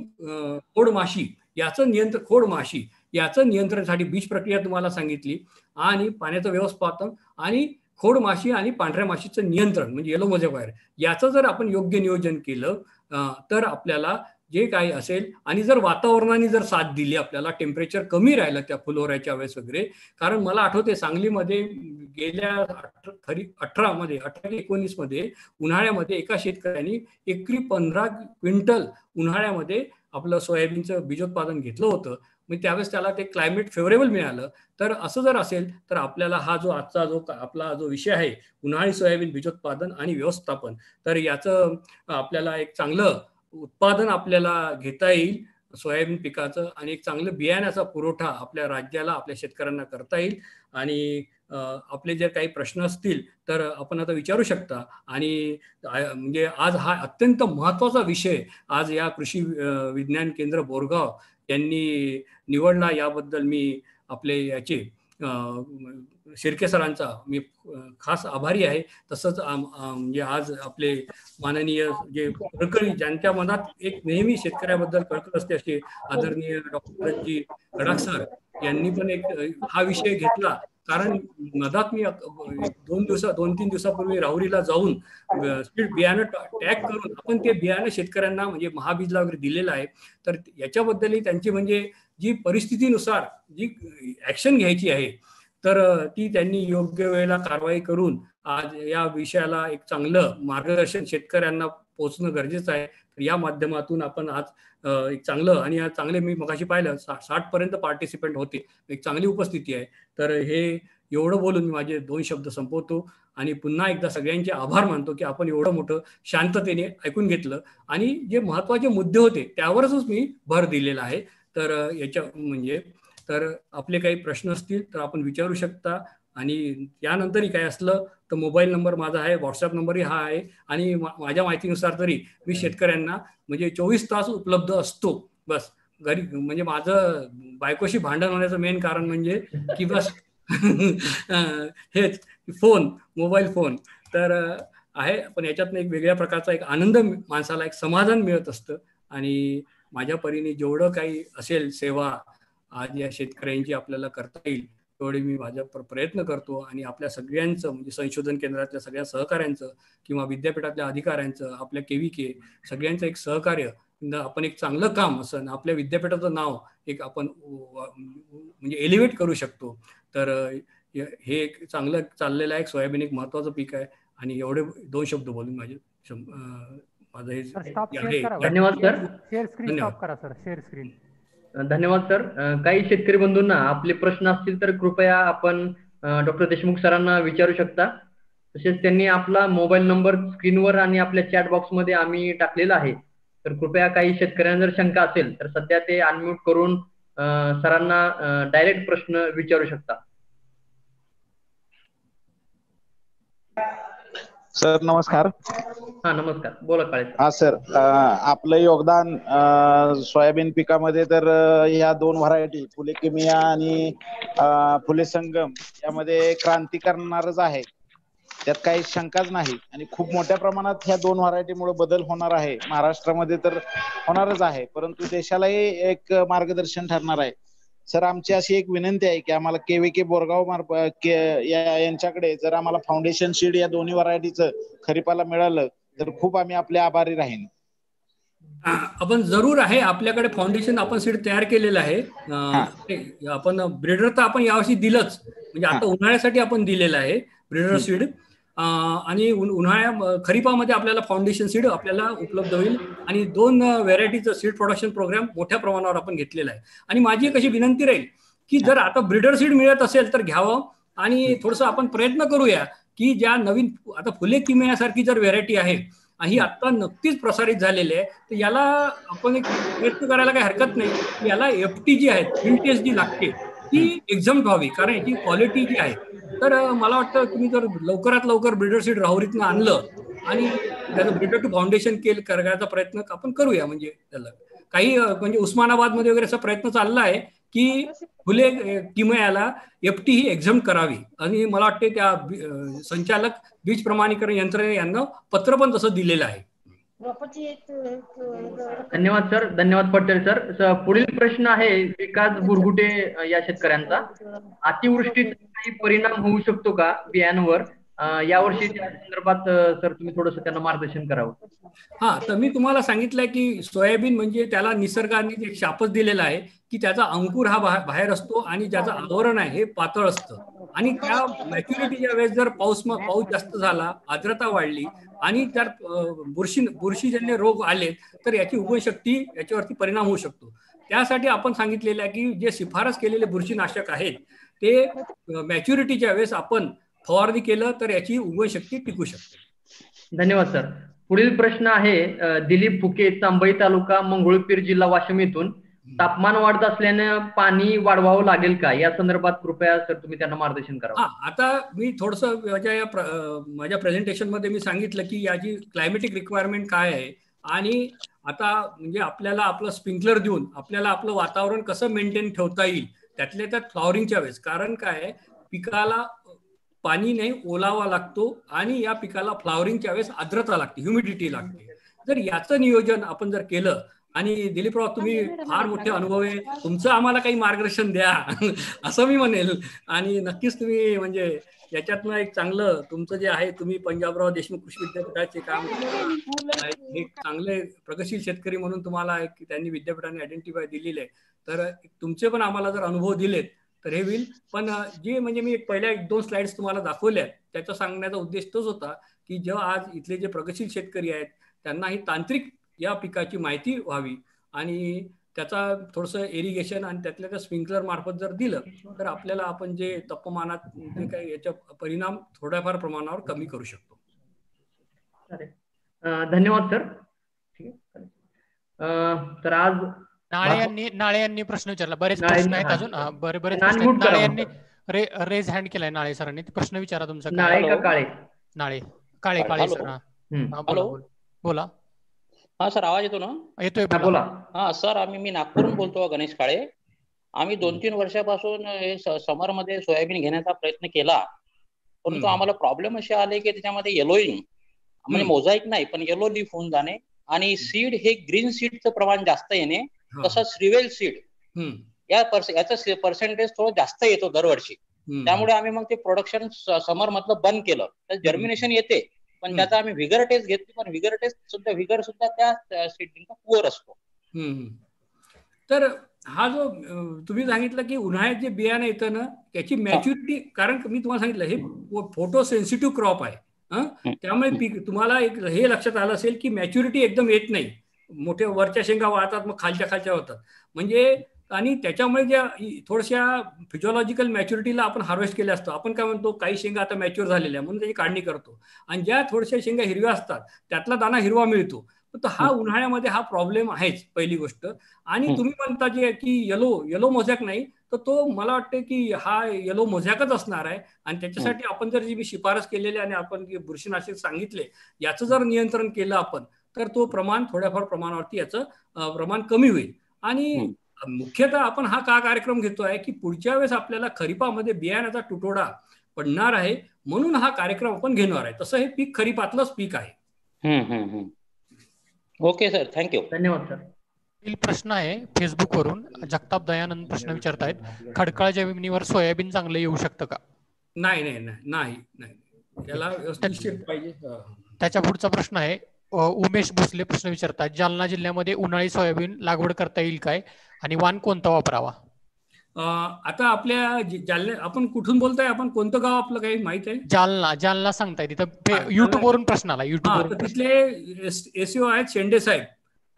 [SPEAKER 12] खोडमाशी याचं नियंत्रणासाठी बीज प्रक्रिया तुम्हाला सांगितली, आणि पाण्याचं व्यवस्थापन आणि खोडमाशी आणि पांढऱ्या माशीचं नियंत्रण म्हणजे येलो मोझॅक वायर याचं जर आपण योग्य नियोजन केलं तर आपल्याला जे काही असेल, आणि जर वातावरणाने जर साथ दिली, आपल्याला टेम्परेचर कमी राहिलं त्या फुलोऱ्याच्या वेळेस वगैरे. कारण मला आठवते सांगलीमध्ये गेल्या 18-19 मध्ये उन्हाळ्यामध्ये एका शेतकऱ्यांनी एकरी 15 क्विंटल उन्हाळ्यामध्ये आपलं सोयाबीनचं बीजोत्पादन घेतलं होतं. म्हणजे त्यावेळेस त्याला ते क्लायमेट फेवरेबल मिळालं. तर असं जर असेल तर आपल्याला हा जो आजचा आपला जो विषय आहे उन्हाळी सोयाबीन बीजोत्पादन आणि व्यवस्थापन, तर याचं आपल्याला एक चांगलं उत्पादन आपल्याला घेता येईल सोयाबीन पिकाचं आणि एक चांगलं बियाण्याचा पुरवठा आपल्या राज्याला आपल्या शेतकऱ्यांना करता येईल. आणि आपले जे काही प्रश्न असतील तर आपण आता विचारू शकता. आणि म्हणजे आज हा अत्यंत महत्त्वाचा विषय आज या कृषी विज्ञान केंद्र बोरगाव यांनी निवडला, याबद्दल मी आपले याचे शिर्के सरांचा मी खास आभारी आहे. तसंच म्हणजे आज आपले माननीय जे कळकळी ज्यांच्या मनात एक नेहमी शेतकऱ्याबद्दल कळकळ असते असे आदरणीय डॉक्टर गडाख सर यांनी पण एक हा विषय घेतला. कारण मधात मी 2-3 दिवसापूर्वी राहुरीला जाऊन बियाणं टॅग करून आपण ते बियाणं शेतकऱ्यांना म्हणजे महाबीजला वगैरे दिलेलं आहे. तर याच्याबद्दलही त्यांची म्हणजे जी परिस्थितीनुसार जी ऍक्शन घ्यायची आहे तर ती त्यांनी योग्य वेळेला कारवाई करून आज या विषयाला एक चांगलं मार्गदर्शन शेतकऱ्यांना पोहोचणं गरजेचं आहे. तर या माध्यमातून आपण आज एक चांगलं आणि चांगले मी मगाशी पाहिलं 60 पर्यंत पार्टिसिपंट होते, एक चांगली उपस्थिती आहे. तर हे एवढं बोलून मी माझे 2 शब्द संपवतो आणि पुन्हा एकदा सगळ्यांचे आभार मानतो की आपण एवढं मोठं शांततेने ऐकून घेतलं आणि जे महत्त्वाचे मुद्दे होते त्यावरच मी भर दिलेला आहे. तर याच्या म्हणजे तर आपले काही प्रश्न असतील तर आपण विचारू शकता आणि यानंतरही काय असलं तर मोबाईल नंबर माझा आहे, व्हॉट्सअप नंबरही हा आहे आणि माझ्या माहितीनुसार तरी मी शेतकऱ्यांना म्हणजे 24 तास उपलब्ध असतो. बस घरी म्हणजे माझं बायकोशी भांडण होण्याचं मेन कारण म्हणजे की बस हेच मोबाईल फोन तर आहे. पण याच्यातनं एक वेगळ्या प्रकारचा एक आनंद माणसाला एक समाधान मिळत असतं आणि माझ्या परीने जेवढं काही असेल सेवा आज या शेतकऱ्यांची आपल्याला करता येईल तेवढे मी माझा प्रयत्न करतो. आणि आपल्या सगळ्यांचं म्हणजे संशोधन केंद्रातल्या सगळ्या सहकाऱ्यांचं किंवा विद्यापीठातल्या अधिकाऱ्यांचं आपल्या KVK सगळ्यांचं एक सहकार्य आपण एक चांगलं काम असं आपल्या विद्यापीठाचं नाव एक आपण म्हणजे एलिव्हेट करू शकतो. तर हे एक चांगलं चाललेलं आहे. सोयाबीन एक महत्वाचं पीक आहे आणि एवढे 2 शब्द बोलून माझे माझं हे
[SPEAKER 13] धन्यवाद सर.
[SPEAKER 3] शेअर स्क्रीन स्टॉप करा सर. Share screen.
[SPEAKER 13] धन्यवाद सर. काही शेतकरी बंधूंना आपले प्रश्न असतील तर कृपया आपण डॉक्टर देशमुख सरांना विचारू शकता. तसेच त्यांनी आपला मोबाईल नंबर स्क्रीनवर आणि आपल्या चॅट बॉक्समध्ये आम्ही टाकलेला आहे. तर कृपया काही शेतकऱ्यांना जर शंका असेल तर सध्या ते अनम्यूट करून सरांना डायरेक्ट प्रश्न विचारू शकता.
[SPEAKER 2] सर नमस्कार.
[SPEAKER 13] हा नमस्कार, बोला काळे.
[SPEAKER 2] हा सर, आपलं योगदान सोयाबीन पिकामध्ये तर या 2 व्हरायटी फुले किमिया आणि फुले संगम यामध्ये क्रांती करणारच आहे, त्यात काही शंकाच नाही. आणि खूप मोठ्या प्रमाणात ह्या 2 व्हरायटीमुळे बदल होणार आहे. महाराष्ट्रामध्ये तर होणारच आहे, परंतु देशालाही एक मार्गदर्शन ठरणार आहे. सर आमची अशी एक विनंती आहे की आम्हाला KVK बोरगाव यांच्याकडे जर आम्हाला फाउंडेशन सीड या दोन्ही व्हरायटीचं खरीपाला मिळालं तर खूप आम्ही आपले आभारी राहीन.
[SPEAKER 12] आपण जरूर आहे, आपल्याकडे फाउंडेशन आपण सीड तयार केलेलं आहे. आपण ब्रीडर तर आपण यावर्षी दिलंच, म्हणजे आता उन्हाळ्यासाठी आपण दिलेलं आहे ब्रीडर सीड. आणि खरीपामध्ये आपल्याला फाउंडेशन सीड आपल्याला उपलब्ध होईल आणि 2 व्हेरायटीचं सीड प्रोडक्शन प्रोग्राम मोठ्या प्रमाणावर आपण घेतलेला आहे. आणि माझी एक अशी विनंती राहील की जर आता ब्रीडर सीड मिळत असेल तर घ्यावं आणि थोडंसं आपण प्रयत्न करूया की ज्या नवीन आता फुले किमयासारखी जर व्हेरायटी आहे ही आता नक्कीच प्रसारित झालेली आहे, तर याला आपण एक प्रयत्न करायला काही हरकत नाही. याला FT जी आहे, फील्ड टेस्ट जी लागते ती एक्झाम व्हावी, कारण याची क्वालिटी जी आहे. तर मला वाटतं तुम्ही जर लवकरात लवकर ब्रीडर सीड राहुरीतनं आणलं आणि त्याचं ब्रीडर टू फाउंडेशन करायचा प्रयत्न आपण करूया. म्हणजे त्याला काही म्हणजे उस्मानाबादमध्ये वगैरे असा प्रयत्न चालला आहे की फुले किमयाला FT ही एक्झाम करावी. आणि मला वाटते त्या संचालक बीज प्रमाणीकरण यंत्रणेने यांना पत्र पण तसं दिलेलं आहे.
[SPEAKER 13] धन्यवाद सर. धन्यवाद पटेल सर. पुढील प्रश्न आहे विकास बुरगुटे या शेतकऱ्यांचा. अतिवृष्टीचा काही परिणाम होऊ शकतो का बियाणांवर यावर्षी? त्या संदर्भात सर तुम्ही थोडंसं त्यांना मार्गदर्शन करावं.
[SPEAKER 12] हा, तर मी तुम्हाला सांगितलंय की सोयाबीन म्हणजे त्याला निसर्गाने एक शापच दिलेला आहे की त्याचा अंकुर हा बाहेर असतो आणि ज्याचं आवरण आहे हे पातळ असतं. आणि त्या मॅच्युरिटीच्या वेळेस जर पाऊस जास्त झाला, आर्द्रता वाढली आणि त्यात बुरशीजन्य रोग आले तर याची उगवणशक्ती याच्यावरती परिणाम होऊ शकतो. त्यासाठी आपण सांगितलेलं आहे की जे शिफारस केलेले बुरशीनाशक आहेत ते मॅच्युरिटीच्या वेळेस आपण फवारणी केलं तर याची उगवणशक्ती टिकू शकते.
[SPEAKER 13] धन्यवाद सर. पुढील प्रश्न आहे दिलीप फुके, तांबई तालुका, मंगरुळपीर, जिल्हा वाशिम येथून. तापमान वाढत असल्याने पाणी वाढवावं लागेल का, या संदर्भात कृपया सर तुम्ही त्यांना मार्गदर्शन करावं.
[SPEAKER 12] आता मी थोडंसं माझ्या प्रेझेंटेशन मध्ये मी सांगितलं की याची क्लायमेटिक रिक्वायरमेंट काय आहे, आणि आता म्हणजे आपल्याला आपलं स्प्रिंकलर देऊन आपल्याला आपलं वातावरण कसं मेंटेन ठेवता येईल त्यातल्या त्यात फ्लॉवरिंगच्या वेळेस. कारण काय, पिकाला पाणी नाही ओलावा लागतो आणि या पिकाला फ्लॉवरिंगच्या वेळेस आर्द्रता लागते, ह्युमिडिटी लागते. जर याचं नियोजन आपण जर केलं, आणि दिलीपराव तुम्ही फार मोठे अनुभव आहे, तुमचं आम्हाला काही मार्गदर्शन द्या असं मी म्हणेल. आणि नक्कीच तुम्ही म्हणजे याच्यातनं एक चांगलं तुमचं जे आहे, तुम्ही पंजाबराव देशमुख कृषी विद्यापीठाचे काम एक चांगले प्रगतशील शेतकरी म्हणून तुम्हाला एक त्यांनी विद्यापीठाने आयडेंटिफाय दिलेले आहे. तर तुमचे पण आम्हाला जर अनुभव दिलेत तर हे होईल. पण जे म्हणजे मी पहिल्या 1-2 स्लाइड्स तुम्हाला दाखवल्या त्याचा सांगण्याचा उद्देश तोच होता की जेव्हा आज इथले जे प्रगतशील शेतकरी आहेत त्यांना ही तांत्रिक या पिकाची माहिती व्हावी, आणि त्याचा थोडंसं इरिगेशन आणि त्यातल्या त्या स्प्रिंकलर मार्फत जर दिलं तर आपल्याला आपण जे तापमानात जे काही याचा परिणाम थोड्याफार प्रमाणावर कमी करू शकतो.
[SPEAKER 13] धन्यवाद सर. तर आज
[SPEAKER 3] नाळे यांनी प्रश्न विचारला, बरेच प्रश्न आहेत अजून, बरेच प्रश्न आहेत. नाळे यांनी रेज हँड केलाय नाळे सरांनी, प्रश्न विचारा तुमचा.
[SPEAKER 13] नाळे का काळे?
[SPEAKER 3] नाळे, काळे काळे सर.
[SPEAKER 14] हॅलो,
[SPEAKER 3] बोला.
[SPEAKER 14] हा सर, आवाज येतो ना?
[SPEAKER 3] येतोय,
[SPEAKER 14] बोला. हा सर, मी नागपूरहून बोलतो, गणेश काळे. आम्ही 2-3 वर्षापासून समर मध्ये सोयाबीन घेण्याचा प्रयत्न केला, परंतु आम्हाला प्रॉब्लेम असे आले की त्याच्यामध्ये येलोईंग म्हणजे मोझाईक नाही पण येलो लीफ होऊन जाणे, आणि सीड हे ग्रीन सीडचं प्रमाण जास्त येणे, तसंच रिवेल सीड याचं पर्सेंटेज थोडं जास्त येतो दरवर्षी. त्यामुळे आम्ही मग ते प्रोडक्शन समर मधलं बंद केलं. तर जर्मिनेशन येते पण त्याचा आम्ही व्हिगर टेस्ट घेतली, पण व्हिगर सुद्धा त्या सीडलिंगचा पुअर असतो.
[SPEAKER 12] तर हा जो तुम्ही सांगितलं की उन्हाळ्यात जे बियाणं येतं ना त्याची मॅच्युरिटी, कारण मी तुम्हाला सांगितलं हे फोटो सेन्सिटिव्ह क्रॉप आहे, त्यामुळे तुम्हाला एक हे लक्षात आलं असेल की मॅच्युरिटी एकदम येत नाही, मोठ्या वरच्या शेंगा वाळतात मग खालच्या होतात म्हणजे. आणि त्याच्यामुळे ज्या थोड्याशा फिजिओलॉजिकल मॅच्युरिटीला आपण हार्वेस्ट केले असतो. आपण काय म्हणतो, काही शेंगा आता मॅच्युअर झालेल्या म्हणून त्याची काढणी करतो, आणि ज्या थोड्याशा शेंगा हिरव्या असतात त्यातला दाना हिरवा मिळतो. तर हा उन्हाळ्यामध्ये हा प्रॉब्लेम आहेच पहिली गोष्ट. आणि तुम्ही म्हणता जे की येलो मोझॅक नाही, तर तो मला वाटतं की हा येलो मोझॅकच असणार आहे. आणि त्याच्यासाठी आपण जर जी मी शिफारस केलेली आणि आपण बुरशीनाशक सांगितले याचं जर नियंत्रण केलं आपण, तर तो प्रमाण थोड्याफार प्रमाणावरती याचं प्रमाण कमी होईल. आणि मुख्यतः आपण हा का कार्यक्रम घेतोय की पुढच्या वेळेस आपल्याला खरीपामध्ये बियाण्याचा तुटवडा पडणार आहे, म्हणून हा कार्यक्रम आपण घेणार आहे. तसं हे पीक खरीपातलंच पीक आहे.
[SPEAKER 14] Okay sir, thank you.
[SPEAKER 13] धन्यवाद सर.
[SPEAKER 3] प्रश्न आहे फेसबुक वरून, जगताप दयानंद प्रश्न विचारतायत, खडकाळ जमिनीवर सोयाबीन चांगलं येऊ शकतं का?
[SPEAKER 12] नाही, त्याला व्यवस्थित पाहिजे.
[SPEAKER 3] त्याच्या पुढचा प्रश्न आहे उमेश भोसले प्रश्न विचारतात, जालना जिल्ह्यामध्ये उन्हाळी सोयाबीन लागवड करता येईल काय, आणि वाण कोणता वापरावा?
[SPEAKER 12] आता आपल्या जालना, आपण कुठून बोलताय, आपण कोणतं गाव आपलं काही माहित आहे?
[SPEAKER 3] जालना सांगताय, तिथं युट्यूब वरून प्रश्न आला.
[SPEAKER 12] तिथले एसईओ आहेत शेंडे साहेब,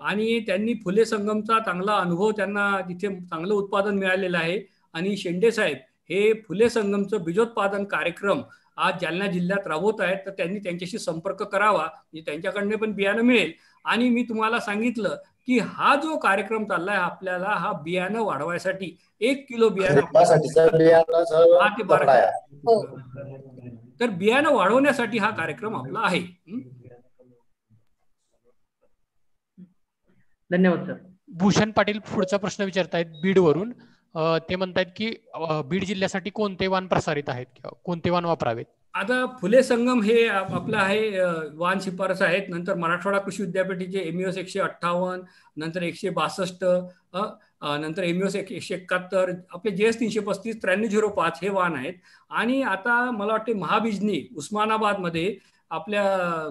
[SPEAKER 12] आणि त्यांनी फुले संगमचा चांगला अनुभव, त्यांना तिथे चांगलं उत्पादन मिळालेलं आहे. आणि शेंडे साहेब हे फुले संगमचं बीजोत्पादन कार्यक्रम आज जालना जिल्ह्यात राबवत आहेत. तर त्यांनी त्यांच्याशी संपर्क करावा, म्हणजे त्यांच्याकडनं पण बियाणं मिळेल. आणि मी तुम्हाला सांगितलं की हा जो कार्यक्रम चाललाय आपल्याला, हा बियाणं वाढवायसाठी 1 किलो बियाणं, तर बियाणं वाढवण्यासाठी हा कार्यक्रम आपला आहे.
[SPEAKER 13] धन्यवाद सर.
[SPEAKER 3] भूषण पाटील पुढचा प्रश्न विचारतायत बीड वरून. ते म्हणतात की बीड जिल्ह्यासाठी कोणते वाण प्रसारित आहेत किंवा कोणते वाण वापरावेत?
[SPEAKER 12] आता फुले संगम हे आपलं आहे, वाण शिफारस आहेत. नंतर मराठवाडा कृषी विद्यापीठाचे एमईओस 158, नंतर 162, नंतर एमईओस 171, आपले JS 335 9305 हे वाण आहेत. आणि आता मला वाटते महाबीजनी उस्मानाबादमध्ये आपल्या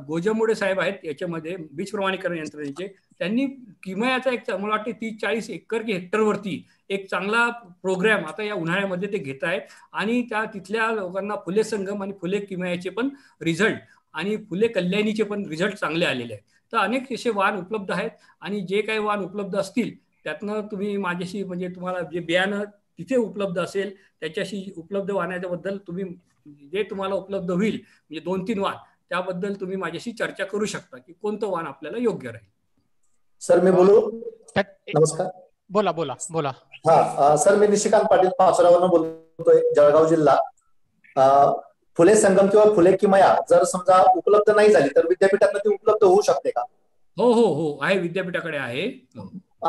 [SPEAKER 12] गोजमुडे साहेब आहेत, याच्यामध्ये बीज प्रमाणीकरण यंत्रणेचे, त्यांनी किमयाचा एक मला वाटते 30-40 एकर की हेक्टरवरती एक चांगला प्रोग्राम आता या उन्हाळ्यामध्ये ते घेत आहेत. आणि त्या तिथल्या लोकांना फुले संगम आणि फुले किमयाचे पण रिझल्ट आणि फुले कल्याणीचे पण रिझल्ट चांगले आलेले आहेत. तर अनेक असे वाण उपलब्ध आहेत, आणि जे काही वाण उपलब्ध असतील त्यातनं तुम्ही माझ्याशी, म्हणजे तुम्हाला जे बियाणं तिथे उपलब्ध असेल त्याच्याशी उपलब्ध वाणाच्याबद्दल तुम्ही जे तुम्हाला उपलब्ध होईल, म्हणजे 2-3 वाण त्याबद्दल तुम्ही माझ्याशी चर्चा करू शकता की कोणतं वाण आपल्याला योग्य राहील.
[SPEAKER 15] सर मी बोलू? नमस्कार.
[SPEAKER 3] बोला बोला बोला.
[SPEAKER 15] हा सर, मी निशिकांत पाटील पाचोऱ्यावरून बोलतोय, जळगाव जिल्हा. फुले संगम किंवा फुले किमया जर समजा उपलब्ध नाही झाली तर विद्यापीठात ती उपलब्ध होऊ शकते का?
[SPEAKER 12] हो हो हो, आहे, विद्यापीठाकडे आहे.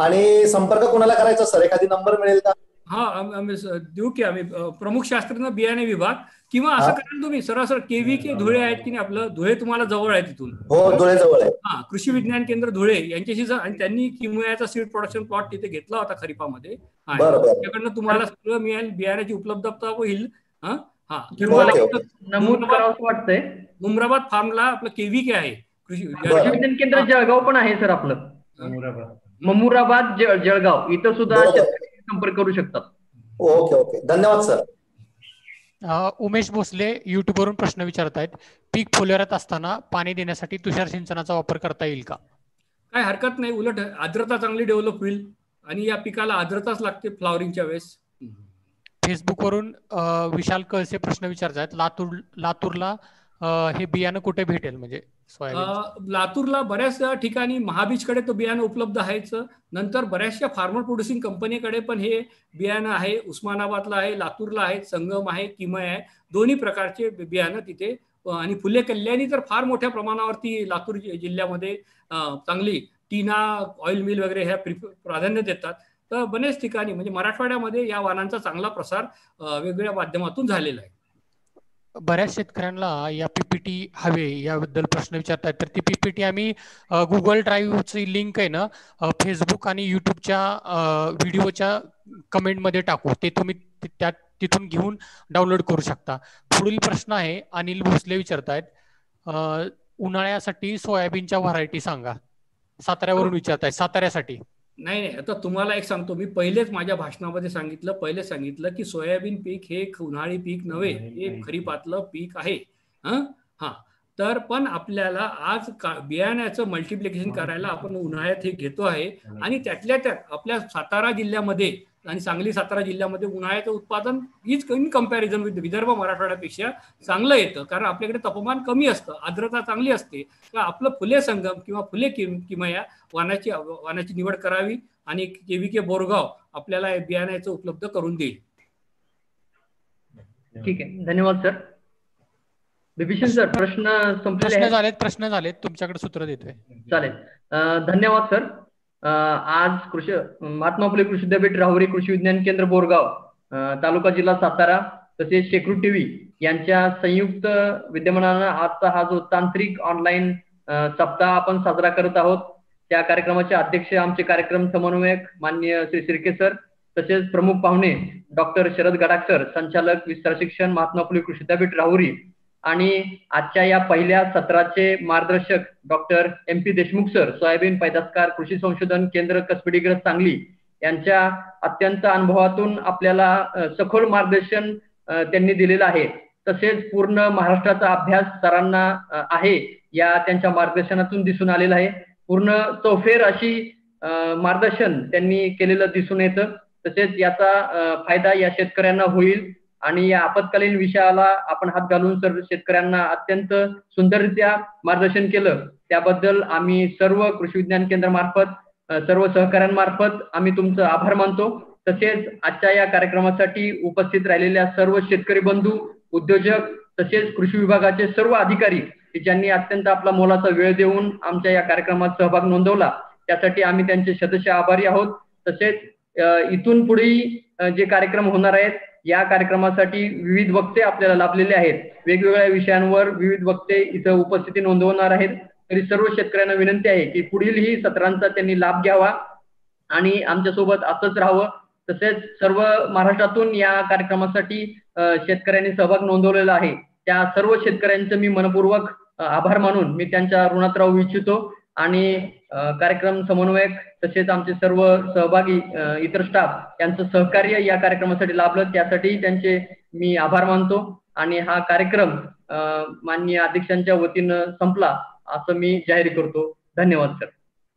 [SPEAKER 15] आणि संपर्क कोणाला करायचा सर? एखादी नंबर मिळेल का?
[SPEAKER 12] हा, आम्ही देऊ की आम्ही प्रमुख शास्त्रज्ञ बियाणे विभाग, किंवा असं कराल तुम्ही सरळ KVK धुळे आहेत की नाही, आपलं धुळे तुम्हाला जवळ आहे तिथून.
[SPEAKER 15] हो, धुळे जवळ आहे.
[SPEAKER 12] हा, कृषी विज्ञान केंद्र धुळे यांच्याशी आणि त्यांनी किमयाचा सीड प्रोडक्शन प्लॉट तिथे घेतला होता खरीपामध्ये. त्याकडनं तुम्हाला सगळं मिळेल, बियाण्याची उपलब्धता होईल. हा हा,
[SPEAKER 13] नमूद करावं वाटतंय.
[SPEAKER 12] मुमराबाद फार्मला आपलं KVK आहे, कृषी
[SPEAKER 13] विज्ञान केंद्र जळगाव पण आहे सर आपलं. ममुराबाद जळगाव इथं सुद्धा संपर्क करू शकतात.
[SPEAKER 15] ओके ओके, धन्यवाद सर.
[SPEAKER 3] उमेश भोसले युट्यूब वरून प्रश्न विचारत आहेत, पीक फुलोऱ्यात असताना पाणी देण्यासाठी तुषार सिंचनाचा वापर करता येईल का?
[SPEAKER 12] काय हरकत नाही, उलट आर्द्रता चांगली डेव्हलप होईल आणि या पिकाला आर्द्रताच लागते फ्लॉवरिंगच्या वेळेस.
[SPEAKER 3] फेसबुक वरून विशाल कळसे प्रश्न विचारत आहेत, लातूरला हे बियाणं कुठे भेटेल? म्हणजे
[SPEAKER 12] लातूरला बऱ्याच ठिकाणी महाबीजकडे तो बियाणं उपलब्ध आहेच, नंतर बऱ्याचशा फार्मर प्रोड्युसिंग कंपनीकडे पण हे बियाणं आहे. उस्मानाबादला आहे, लातूरला आहे, संगम आहे, किमय आहे, दोन्ही प्रकारचे बियाणं तिथे. आणि फुले कल्याणी तर फार मोठ्या प्रमाणावरती लातूर जिल्ह्यामध्ये चांगली टीना ऑइल मिल वगैरे ह्या प्राधान्य देतात. तर बरेच ठिकाणी म्हणजे मराठवाड्यामध्ये या वाणांचा चांगला प्रसार वेगवेगळ्या माध्यमातून झालेला आहे.
[SPEAKER 3] बऱ्याच शेतकऱ्यांना या PPT हवे याबद्दल प्रश्न विचारतात, तर ती PPT आम्ही गुगल ड्राईव्हची लिंक आहे ना फेसबुक आणि युट्यूबच्या व्हिडिओच्या कमेंटमध्ये टाकू, ते तुम्ही तिथून घेऊन डाउनलोड करू शकता. पुढील प्रश्न आहे, अनिल भोसले विचारतायत, उन्हाळ्यासाठी सोयाबीनच्या व्हरायटी सांगा. साताऱ्यावरून विचारतायत, साताऱ्यासाठी.
[SPEAKER 12] नाही, आता तुम्हाला एक सांगतो, मी पहिलेच माझ्या भाषणामध्ये सांगितलं की सोयाबीन पीक हे उन्हाळी पीक नव्हे, हे खरीपातलं पीक आहे. हा, तर पण आपल्याला आज बियाण्याचं मल्टिप्लिकेशन करायला आपण उन्हाळ्यात हे घेतो आहे. आणि त्यातल्या त्यात आपल्या सातारा जिल्ह्यामध्ये आणि सांगली सातारा जिल्ह्यामध्ये उन्हाळ्याचं उत्पादन is in comparison with Vidarbha मराठवाड्यापेक्षा चांगलं येतं, कारण आपल्याकडे तापमान कमी असतं, आर्द्रता चांगली असते. तर आपलं फुले संगम किंवा फुले किमया वाणाची निवड करावी आणि KVK बोरगाव आपल्याला बियाण्याचं उपलब्ध करून देईल.
[SPEAKER 13] ठीक आहे, धन्यवाद सर. बिभीषण सर,
[SPEAKER 3] प्रश्न झालेत, तुमच्याकडे सूत्र देतोय.
[SPEAKER 13] चालेल, धन्यवाद सर. आज महात्मा फुले कृषी विद्यापीठ राहुरी कृषी विज्ञान केंद्र बोरगाव तालुका जिल्हा सातारा तसेच शेक्रू TV यांच्या संयुक्त विद्यमानानं आजचा हा जो तांत्रिक ऑनलाईन सप्ताह आपण साजरा करत आहोत, त्या कार्यक्रमाचे अध्यक्ष आमचे कार्यक्रम समन्वयक माननीय श्री शिर्के सर, तसेच प्रमुख पाहुणे डॉक्टर शरद गडाख सर, संचालक विस्तार शिक्षण महात्मा फुले कृषी विद्यापीठ राहुरी, आणि आजच्या या पहिल्या सत्राचे मार्गदर्शक doctor MP Deshmukh sir, soybean पैदासकार कृषी संशोधन केंद्र कसबडीग्रस्त सांगली यांच्या अत्यंत अनुभवातून आपल्याला सखोल मार्गदर्शन त्यांनी दिलेलं आहे. तसेच पूर्ण महाराष्ट्राचा अभ्यास सरांना आहे या त्यांच्या मार्गदर्शनातून दिसून आलेला आहे. पूर्ण चौफेर अशी मार्गदर्शन त्यांनी केलेलं दिसून येतं. तसेच याचा फायदा या शेतकऱ्यांना होईल आणि या आपत्कालीन विषयाला आपण हात घालून सर शेतकऱ्यांना अत्यंत सुंदररित्या मार्गदर्शन केलं, त्याबद्दल आम्ही सर्व कृषी विज्ञान केंद्रामार्फत सर्व सहकाऱ्यांमार्फत आम्ही तुमचं आभार मानतो. तसेच आजच्या या कार्यक्रमासाठी उपस्थित राहिलेल्या सर्व शेतकरी बंधू, उद्योजक तसेच कृषी विभागाचे सर्व अधिकारी ज्यांनी अत्यंत आपला मोलाचा वेळ देऊन आमच्या या कार्यक्रमात सहभाग नोंदवला, त्यासाठी आम्ही त्यांचे शतशः आभारी आहोत. तसेच इथून पुढे जे कार्यक्रम होणार आहेत या कार्यक्रमासाठी विविध वक्ते आपल्याला लाभलेले आहेत. वेगवेगळ्या विषयांवर विविध वक्ते इथं उपस्थिती नोंदवणार आहेत. तरी सर्व शेतकऱ्यांना विनंती आहे की पुढीलही सत्रांचा त्यांनी लाभ घ्यावा आणि आमच्यासोबत असंच राहावं. तसेच सर्व महाराष्ट्रातून या कार्यक्रमासाठी शेतकऱ्यांनी सहभाग नोंदवलेला आहे, त्या सर्व शेतकऱ्यांचं मी मनपूर्वक आभार मानून मी त्यांच्या ऋणात राहू इच्छितो. आणि कार्यक्रम समन्वयक तसेच आमचे सर्व सहभागी इतर स्टाफ यांचं सहकार्य या कार्यक्रमासाठी लाभलं, त्यासाठी त्यांचे मी आभार मानतो. आणि हा कार्यक्रम माननीय अध्यक्षांच्या वतीनं संपला असं मी जाहीर करतो. धन्यवाद सर.